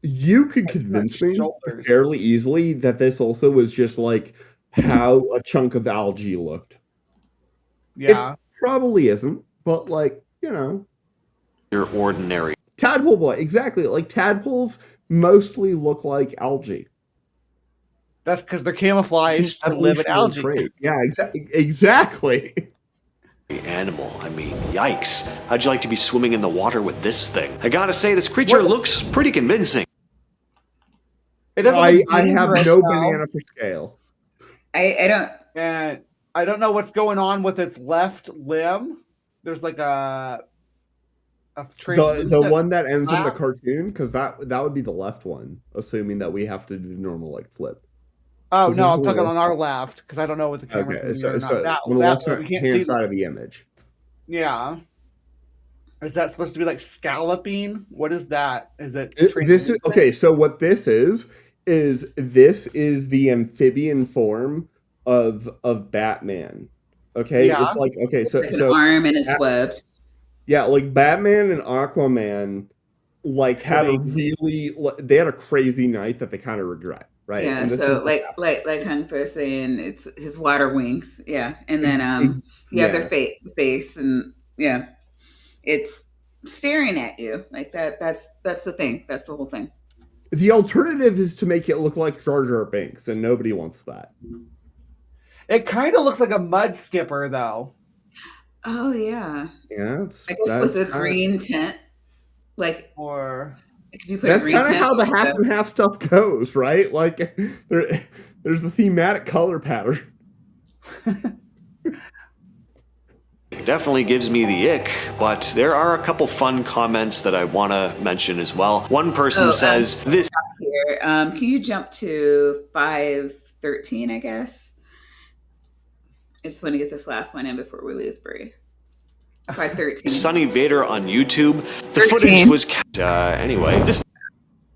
you could convince me fairly easily that this also was just like how a chunk of algae looked. Yeah. It probably isn't, but like, Your ordinary. Tadpole boy, exactly. Like tadpoles mostly look like algae. That's because they're camouflaged to live in algae. Trait. Yeah, exactly. Animal. I mean, yikes. How'd you like to be swimming in the water with this thing? I gotta say, this creature looks pretty convincing. It doesn't. I have no banana for scale. I don't. And I don't know what's going on with its left limb. There's like the one that ends in the cartoon, because that would be the left one, assuming that we have to do normal like flip. Oh no, I'm talking on our left because I don't know what the camera's doing. So on the left hand side of the image. Yeah. Is that supposed to be like scalloping? What is that? Is it? This is okay. So what this is the amphibian form of Batman. Okay, yeah. It's like so an arm and it's webbed. Yeah, like Batman and Aquaman, like had they had a crazy night that they kind of regret, right? Yeah. So like Hung Fu saying, it's his water wings. Yeah, and then you have their face, and yeah, it's staring at you like that. That's the thing. That's the whole thing. The alternative is to make it look like Jar Jar Binks, and nobody wants that. It kind of looks like a mud skipper, though. Oh yeah. Yeah. I guess with a green tint, like if you put that's a green kind of how the half and half stuff goes, right? Like there's the thematic color pattern. It definitely gives me the ick, but there are a couple fun comments that I want to mention as well. One person says this. Can you jump to 5:13, I guess? I just want to get this last one in before we lose Brie. 5:13. Sonny Vader on YouTube. The 13. footage was anyway. This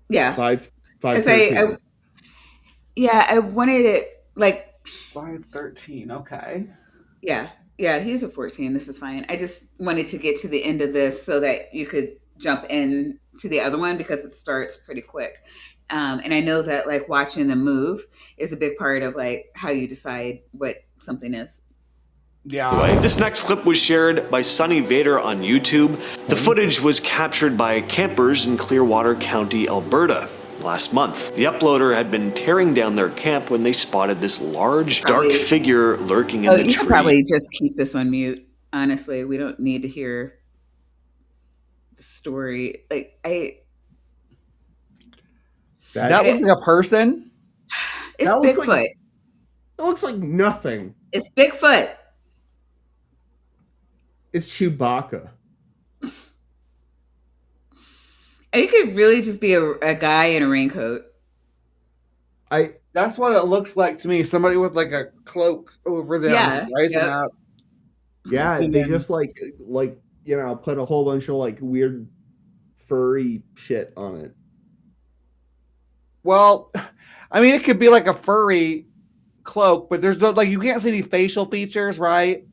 Yeah. 5:13. I wanted it like 5:13. Okay. Yeah, he's a 14. This is fine. I just wanted to get to the end of this so that you could jump in to the other one because it starts pretty quick. And I know that like watching them move is a big part of like how you decide what something is. Yeah. Anyway, this next clip was shared by Sonny Vader on YouTube. The footage was captured by campers in Clearwater County, Alberta. Last month, the uploader had been tearing down their camp when they spotted this large, dark figure lurking in the tree. You should probably just keep this on mute. Honestly, we don't need to hear the story. Like that looks like a person. It's Bigfoot. It looks like nothing. It's Bigfoot. It's Chewbacca. It could really just be a guy in a raincoat. That's what it looks like to me. Somebody with like a cloak over them, rising up. Yeah, they just like put a whole bunch of like weird furry shit on it. Well, I mean, it could be like a furry cloak, but there's no, like, you can't see any facial features, right?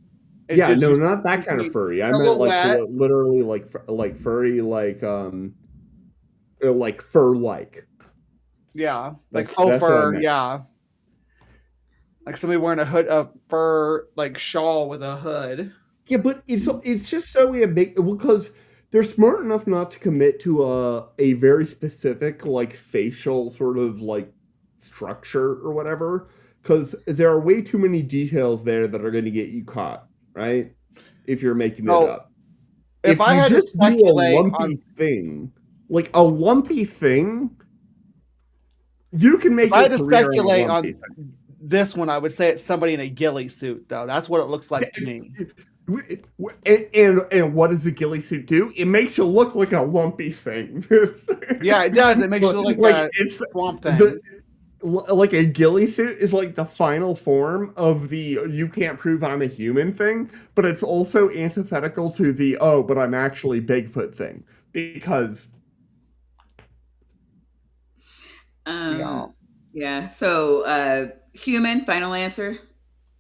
Not that kind of furry. I meant like literally like furry, like fur-like. Yeah, like faux fur. Yeah, like somebody wearing a fur like shawl with a hood. Yeah, but it's just so ambiguous because they're smart enough not to commit to a very specific like facial sort of like structure or whatever, because there are way too many details there that are going to get you caught, right? If you're making it up. If I had just to speculate do a lumpy thing, like a lumpy thing, you can make. If I had to speculate on this one, I would say it's somebody in a ghillie suit, though. That's what it looks like to me. And what does a ghillie suit do? It makes you look like a lumpy thing. Yeah, it does. It makes you look like it's swamp thing. Like a ghillie suit is like the final form of the "you can't prove I'm a human" thing, but it's also antithetical to the "oh, but I'm actually Bigfoot" thing, because So human, final answer.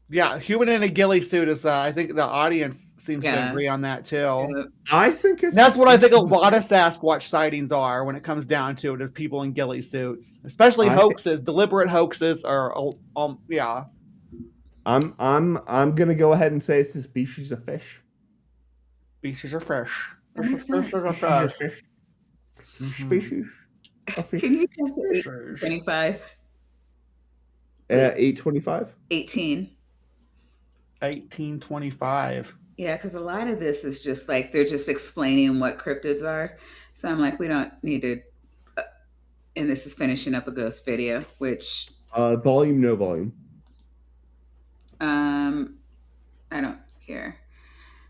Yeah, human in a ghillie suit is. I think the audience seems to agree on that too. Yeah. I think that's what I think a lot of Sasquatch sightings are when it comes down to it, is people in ghillie suits, especially hoaxes, deliberate hoaxes, or yeah. I'm gonna go ahead and say it's a species of fish. Species of fish. Species. Can you come to 825? 825? 1825. Yeah, because a lot of this is just like they're just explaining what cryptids are. So I'm like, we don't need to. And this is finishing up a ghost video, which volume, no volume. I don't care.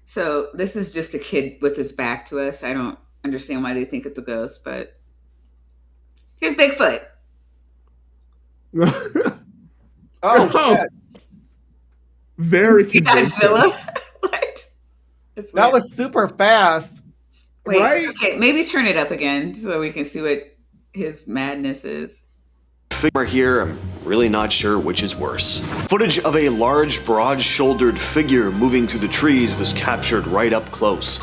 So this is just a kid with his back to us. I don't understand why they think it's a ghost, but here's Bigfoot. Oh, very convincing. Godzilla. What? That was super fast. Wait, right? Okay, maybe turn it up again so we can see what his madness is. Figure here, I'm really not sure which is worse. Footage of a large, broad-shouldered figure moving through the trees was captured right up close.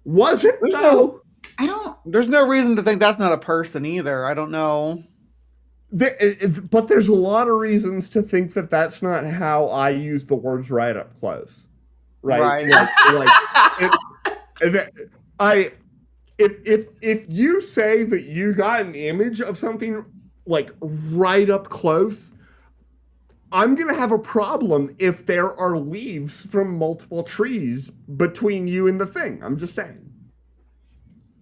Was it? No. There's no reason to think that's not a person either. I don't know. But there's a lot of reasons to think that that's not how I use the words "right up close." Right. If you say that you got an image of something like right up close, I'm going to have a problem if there are leaves from multiple trees between you and the thing. I'm just saying.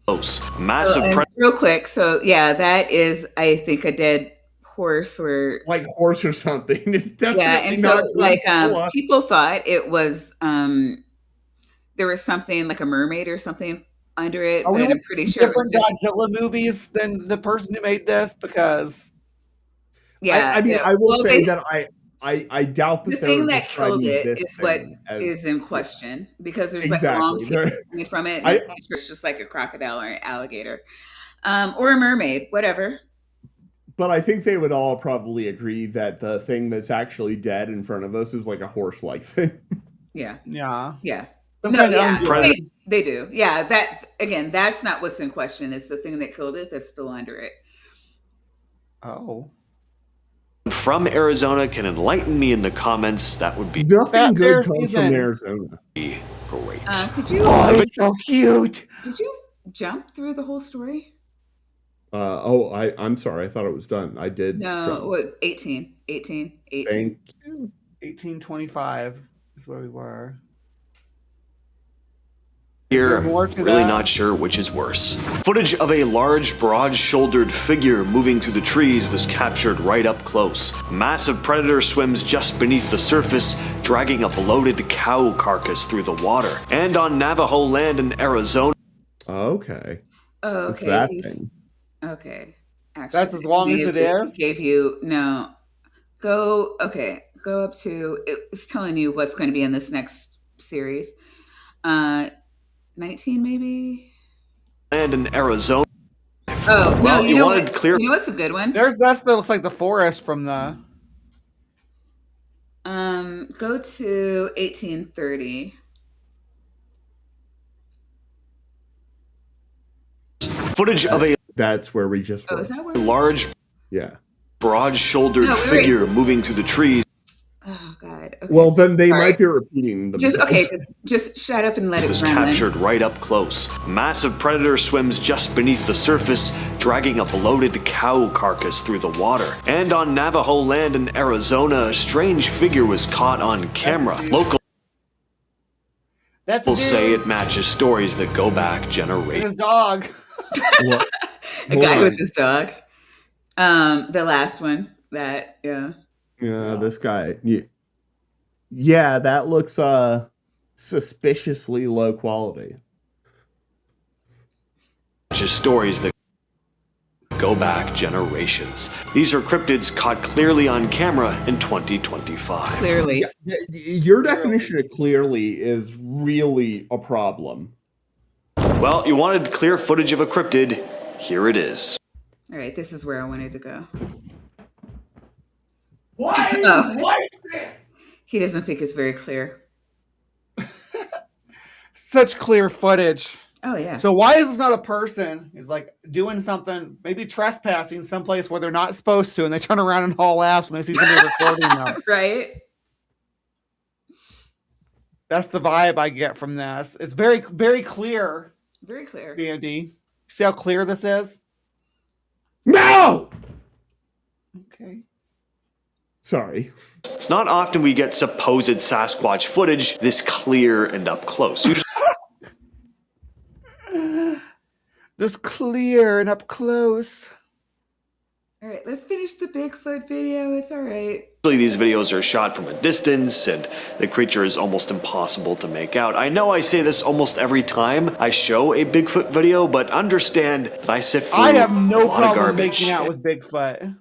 Close. Massive. Real quick. So yeah, that is, I think, a dead horse or like horse or something. It's definitely and not so like people thought it was there was something like a mermaid or something under it, Are we but I'm looking pretty at sure it was different just Godzilla movies than the person who made this? Because yeah. I mean, Yeah. I will Well, say that I doubt the that they're thing that killed describing it this is what thing as is in question because there's like a long exactly. tail coming from it, and I it's just like a crocodile or an alligator, or a mermaid, whatever. but I think they would all probably agree that the thing that's actually dead in front of us is like a horse-like thing. Yeah. yeah, Yeah. some No, kind of yeah, ungulated. they do. Yeah, that again, that's not what's in question. It's the thing that killed it that's still under it. Oh. From Arizona can enlighten me in the comments. That would be Nothing good bear comes from season. Arizona. great. Could you? Oh, it's so cute. Did you jump through the whole story? I'm sorry. I thought it was done. I did. No, jump. what? 18. Thank you. 1825 is where we were. Here, more I'm to really that? not sure which is worse. Footage of a large, broad-shouldered figure moving through the trees was captured right up close. A massive predator swims just beneath the surface, dragging a bloated cow carcass through the water. And on Navajo land in Arizona. Okay. Oh, What's okay. that these- thing? Okay. Actually, That's as long as they it just is? Gave you no. Go Go up to. It's telling you what's going to be in this next series. 19 maybe. Land in Arizona. Oh Well, no! you know wanted what? clear. You know what's a good one? That looks like the forest from the. Go to 1830. Footage of a That's where we just Oh, were. is that where? large, Yeah. broad-shouldered No, wait. figure moving through the trees. Oh God. Okay. Well, then they Sorry. might be repeating themselves. Just shut up and let it Was run. Lynn. captured right up close. Massive predator swims just beneath the surface, dragging a bloated cow carcass through the water. And on Navajo land in Arizona, a strange figure was caught on camera. Locals say it matches stories that go back generations. His dog. A guy with his dog. The last one. That yeah. Yeah, this guy. Yeah, that looks suspiciously low quality. Just stories that go back generations. These are cryptids caught clearly on camera in 2025. Clearly. Your definition of clearly is really a problem. Well, you wanted clear footage of a cryptid. Here it is. All right, this is where I wanted to go. Why? Oh. Like this? He doesn't think it's very clear. Such clear footage. Oh yeah. So why is this not a person who's like doing something, maybe trespassing someplace where they're not supposed to, and they turn around and haul ass when they see somebody recording them? Right. That's the vibe I get from this. It's very, very clear. Very clear. Andy, see how clear this is? No! Okay. Sorry. It's not often we get supposed Sasquatch footage this clear and up close. Usually This clear and up close. All right, let's finish the Bigfoot video. It's all right. these videos are shot from a distance and the creature is almost impossible to make out. I know I say this almost every time I show a Bigfoot video, but understand that I sift through I have no a lot of problem garbage. making out with Bigfoot.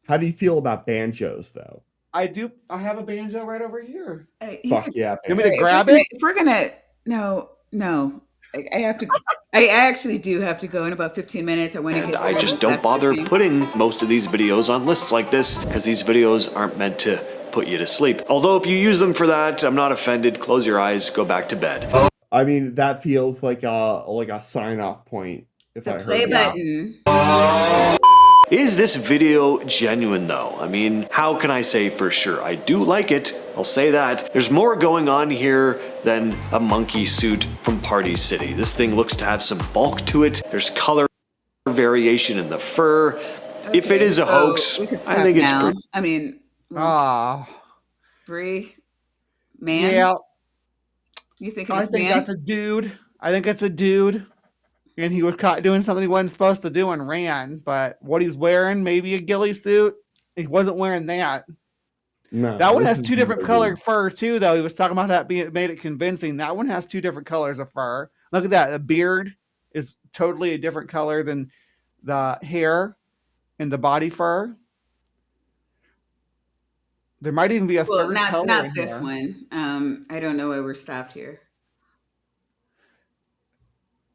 How do you feel about banjos, though? I do. I have a banjo right over here. Fuck yeah. You want me to If grab we're gonna- it? If we're gonna, no. I have to. I actually do have to go in about 15 minutes. I want to And get. I just don't bother putting most of these videos on lists like this because these videos aren't meant to put you to sleep. Although if you use them for that, I'm not offended. Close your eyes, go back to bed. I mean, that feels like a sign-off point. If I heard Play that. button. Is this video genuine though? I mean, how can I say for sure? I do like it, I'll say that. There's more going on here than a monkey suit from Party City. This thing looks to have some bulk to it. There's color variation in the fur. If it is a hoax, we could I stop think it's now. pretty. I mean, free man. Yeah. You think I it's think man? that's a dude. I think it's a dude. And he was caught doing something he wasn't supposed to do and ran. But what he's wearing, maybe a ghillie suit. He wasn't wearing that. No, That one this has is two different no color good. fur too, though. He was talking about that made it convincing. That one has two different colors of fur. Look at that. The beard is totally a different color than the hair and the body fur. There might even be a Well, third not color in this here. one. I don't know why we're stopped here.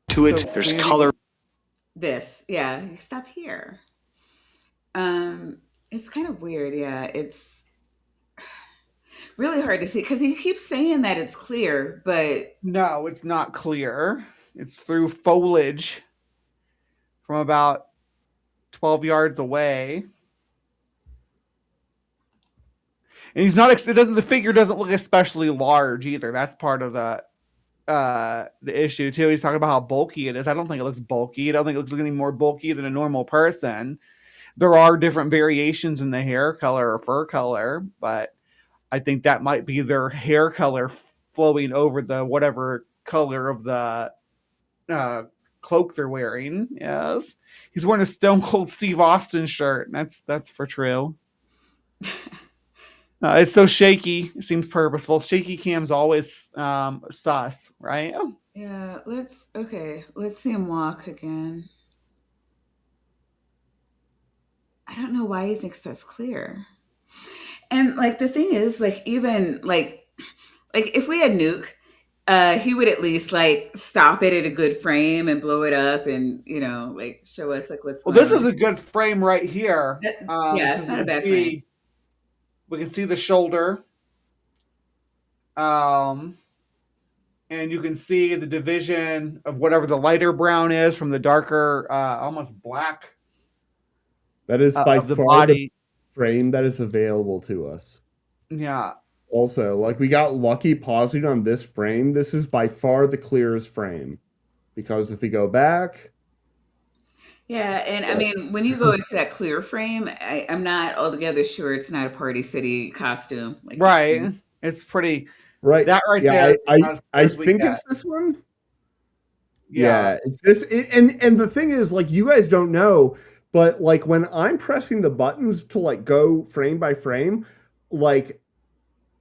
To it, there's color. This, yeah, you stop here. It's kind of weird. Yeah, it's really hard to see because he keeps saying that it's clear, but no, it's not clear. It's through foliage from about 12 yards away. And he's not. It doesn't. The figure doesn't look especially large either. That's part of the issue too. He's talking about how bulky it is. I don't think it looks bulky. I don't think it looks any more bulky than a normal person. There are different variations in the hair color or fur color, but I think that might be their hair color flowing over the whatever color of the cloak they're wearing. Yes, he's wearing a Stone Cold Steve Austin shirt. That's for true. It's so shaky. It seems purposeful. Shaky cam's always sus, right? Oh. Yeah, let's see him walk again. I don't know why he thinks that's clear. And like the thing is, like even like if we had Nuke, he would at least like stop it at a good frame and blow it up and like show us like what's going on. Well, this is a good frame right here. Yeah, it's not a bad frame. We can see the shoulder. And you can see the division of whatever the lighter brown is from the darker, almost black. That is by the far body. the frame that is available to us. Yeah. Also, like we got lucky pausing on this frame. This is by far the clearest frame. Because if we go back. Yeah, and I mean, when you go into that clear frame, I'm not altogether sure it's not a Party City costume. Like, right. It's pretty. Right. That right yeah, there. I think it's this one. Yeah, it's this. And the thing is, like, you guys don't know, but like when I'm pressing the buttons to like go frame by frame, like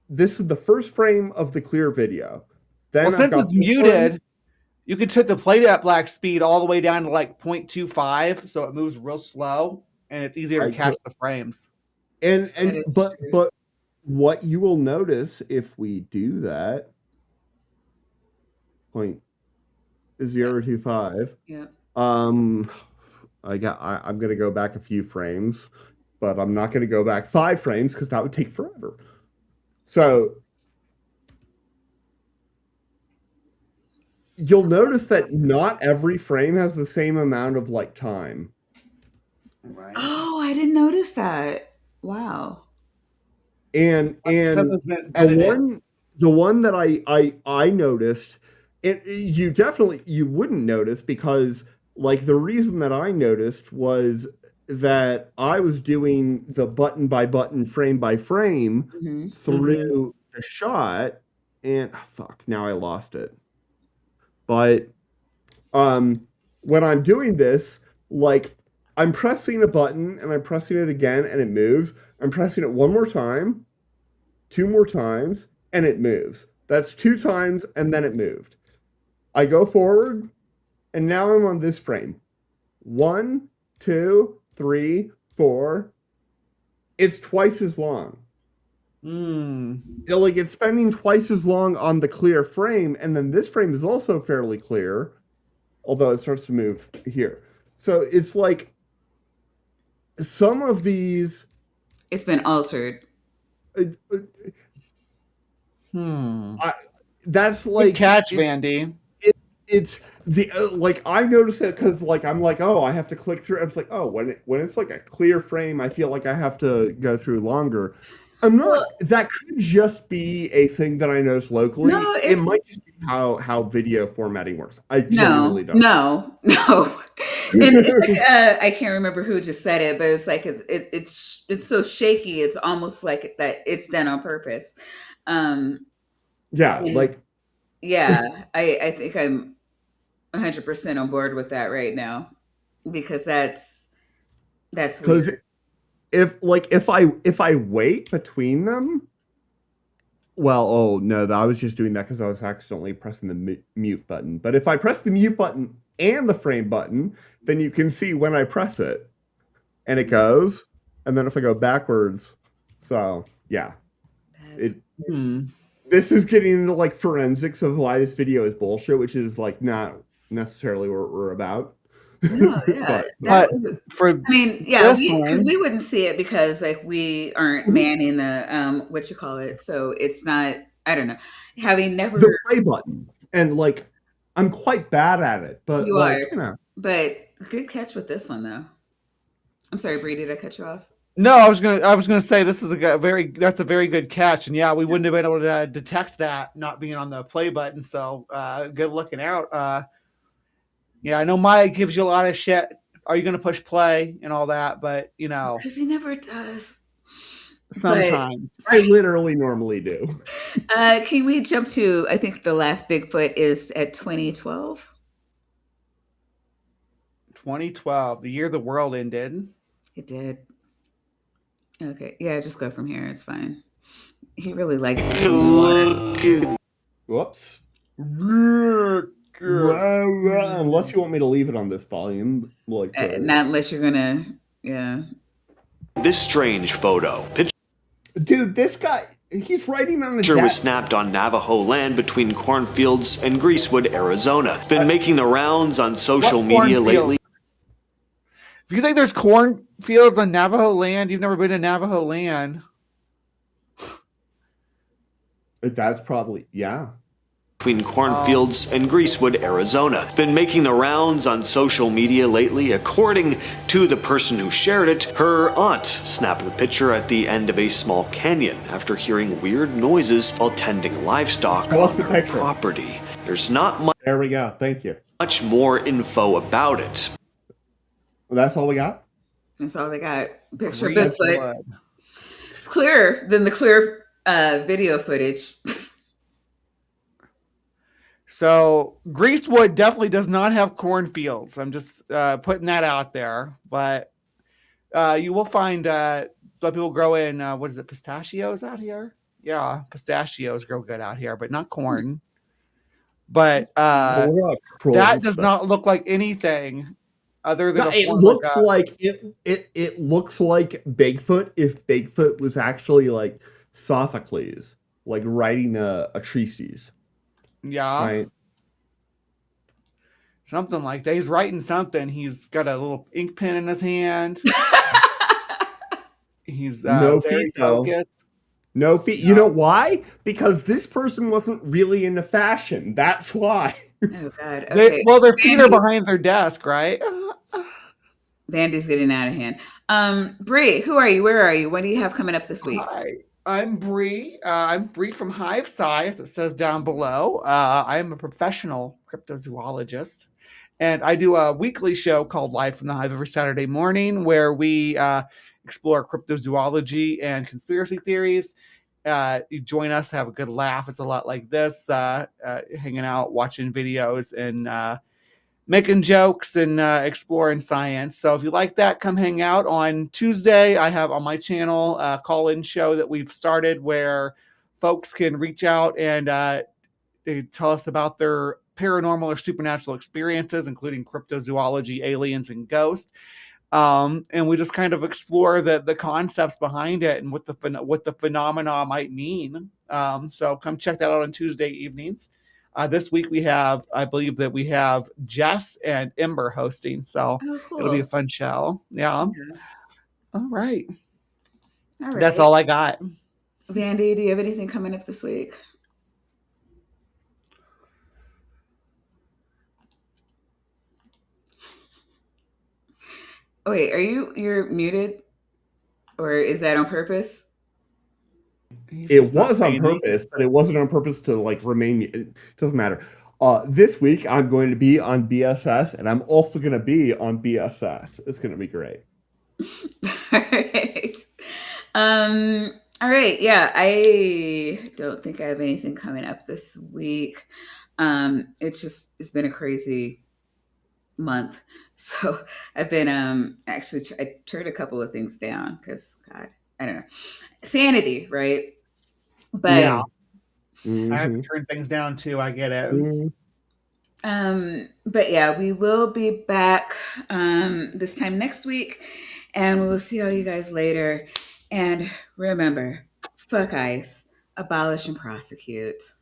this is the first frame of the clear video. Then since it's muted, you can set the playback black speed all the way down to like 0.25, so it moves real slow and it's easier to catch the frames. But what you will notice if we do that 0.025. Yeah. I'm gonna go back a few frames, but I'm not gonna go back 5 frames because that would take forever. So you'll notice that not every frame has the same amount of like time. Right. Oh, I didn't notice that. Wow. And the one that I noticed, you wouldn't notice because like the reason that I noticed was that I was doing the button by button, frame by frame through the shot, and now I lost it. But when I'm doing this, like I'm pressing a button and I'm pressing it again and it moves. I'm pressing it one more time, 2 more times, and it moves. That's 2 times and then it moved. I go forward and now I'm on this frame. 1, 2, 3, 4. It's twice as long. Like it's spending twice as long on the clear frame, and then this frame is also fairly clear, although it starts to move here. So it's like some of these. It's been altered. That's like good catch, Vandy. It's the like I noticed it because like I'm like, oh, I have to click through. I was like, oh, when it's like a clear frame, I feel like I have to go through longer. I'm not. Well, that could just be a thing that I noticed locally. No, it might just be how video formatting works. I genuinely don't. No. And it's like, I can't remember who just said it, but it's like it's so shaky. It's almost like that it's done on purpose. Yeah, like. Yeah, I think I'm 100% on board with that right now because that's weird. if I wait between them, well, oh no, I was just doing that because I was accidentally pressing the mute button. But if I press the mute button and the frame button, then you can see when I press it, and it goes. And then if I go backwards, so yeah, this is getting into like forensics of why this video is bullshit, which is like not necessarily what we're about. No, yeah, But for because we wouldn't see it because like we aren't manning the what you call it, so it's not. I don't know. Having never the play button, and like I'm quite bad at it, but you like are, you know. But good catch with this one though. I'm sorry, Bree, did I cut you off? No, I was gonna say that's a very good catch, and yeah, we wouldn't have been able to detect that not being on the play button. So good looking out. Yeah, I know Maya gives you a lot of shit. Are you gonna push play and all that? But you know, because he never does. Sometimes I literally normally do. Can we jump to? I think the last Bigfoot is at 2012. 2012, the year the world ended. It did. Okay, yeah, just go from here. It's fine. He really likes Whoops. Unless you want me to leave it on this volume, like not unless you're gonna, yeah. This strange photo. Dude, this guy, he's writing on the Picture was snapped on Navajo land between cornfields and Greasewood, Arizona. Been making the rounds on social media lately. If you think there's cornfields on Navajo land, you've never been to Navajo land. That's probably, yeah. Between cornfields and Greasewood, Arizona. Been making the rounds on social media lately. According to the person who shared it, her aunt snapped the picture at the end of a small canyon after hearing weird noises while tending livestock on her property. There's not much. There we go. Thank you. Much more info about it. Well, that's all we got? That's all they got. Picture of Bigfoot. It's clearer than the clear video footage. So Greasewood definitely does not have cornfields. I'm just putting that out there. But you will find some people grow in, what is it, pistachios out here? Yeah, pistachios grow good out here, but not corn. But that does not look like anything other than it looks like it looks like Bigfoot if Bigfoot was actually like Sophocles, like writing a treatise. Yeah. Right. Something like that. He's writing something. He's got a little ink pen in his hand. He's no very feet, focused. No feet. You know why? Because this person wasn't really into fashion. That's why. Oh God. Okay. Their feet are behind their desk, right? Vandy's getting out of hand. Bree, who are you? Where are you? What do you have coming up this week? Hi. I'm Bree. I'm Bree from Hive Size. It says down below. I am a professional cryptozoologist, and I do a weekly show called Live from the Hive every Saturday morning, where we explore cryptozoology and conspiracy theories. You join us to have a good laugh. It's a lot like this, hanging out, watching videos, and making jokes and exploring science. So if you like that, come hang out. On Tuesday, I have on my channel a call-in show that we've started where folks can reach out and tell us about their paranormal or supernatural experiences, including cryptozoology, aliens, and ghosts. And we just kind of explore the concepts behind it and what the phenomena might mean. So come check that out on Tuesday evenings. This week I believe that we have Jess and Ember hosting, so cool. It'll be a fun show. Yeah. All right. That's all I got. Vandy, do you have anything coming up this week? Oh, wait, you're muted? Or is that on purpose? It was on purpose, but it wasn't on purpose to like remain. It doesn't matter. This week I'm going to be on BSS, and I'm also going to be on BSS. It's going to be great. All right. All right. Yeah, I don't think I have anything coming up this week. It's been a crazy month. So I've been actually I turned a couple of things down because God, I don't know, sanity, right? But Yeah. I have to turn things down too. I get it. But yeah, we will be back this time next week, and we'll see all you guys later. And remember, fuck ICE, abolish and prosecute.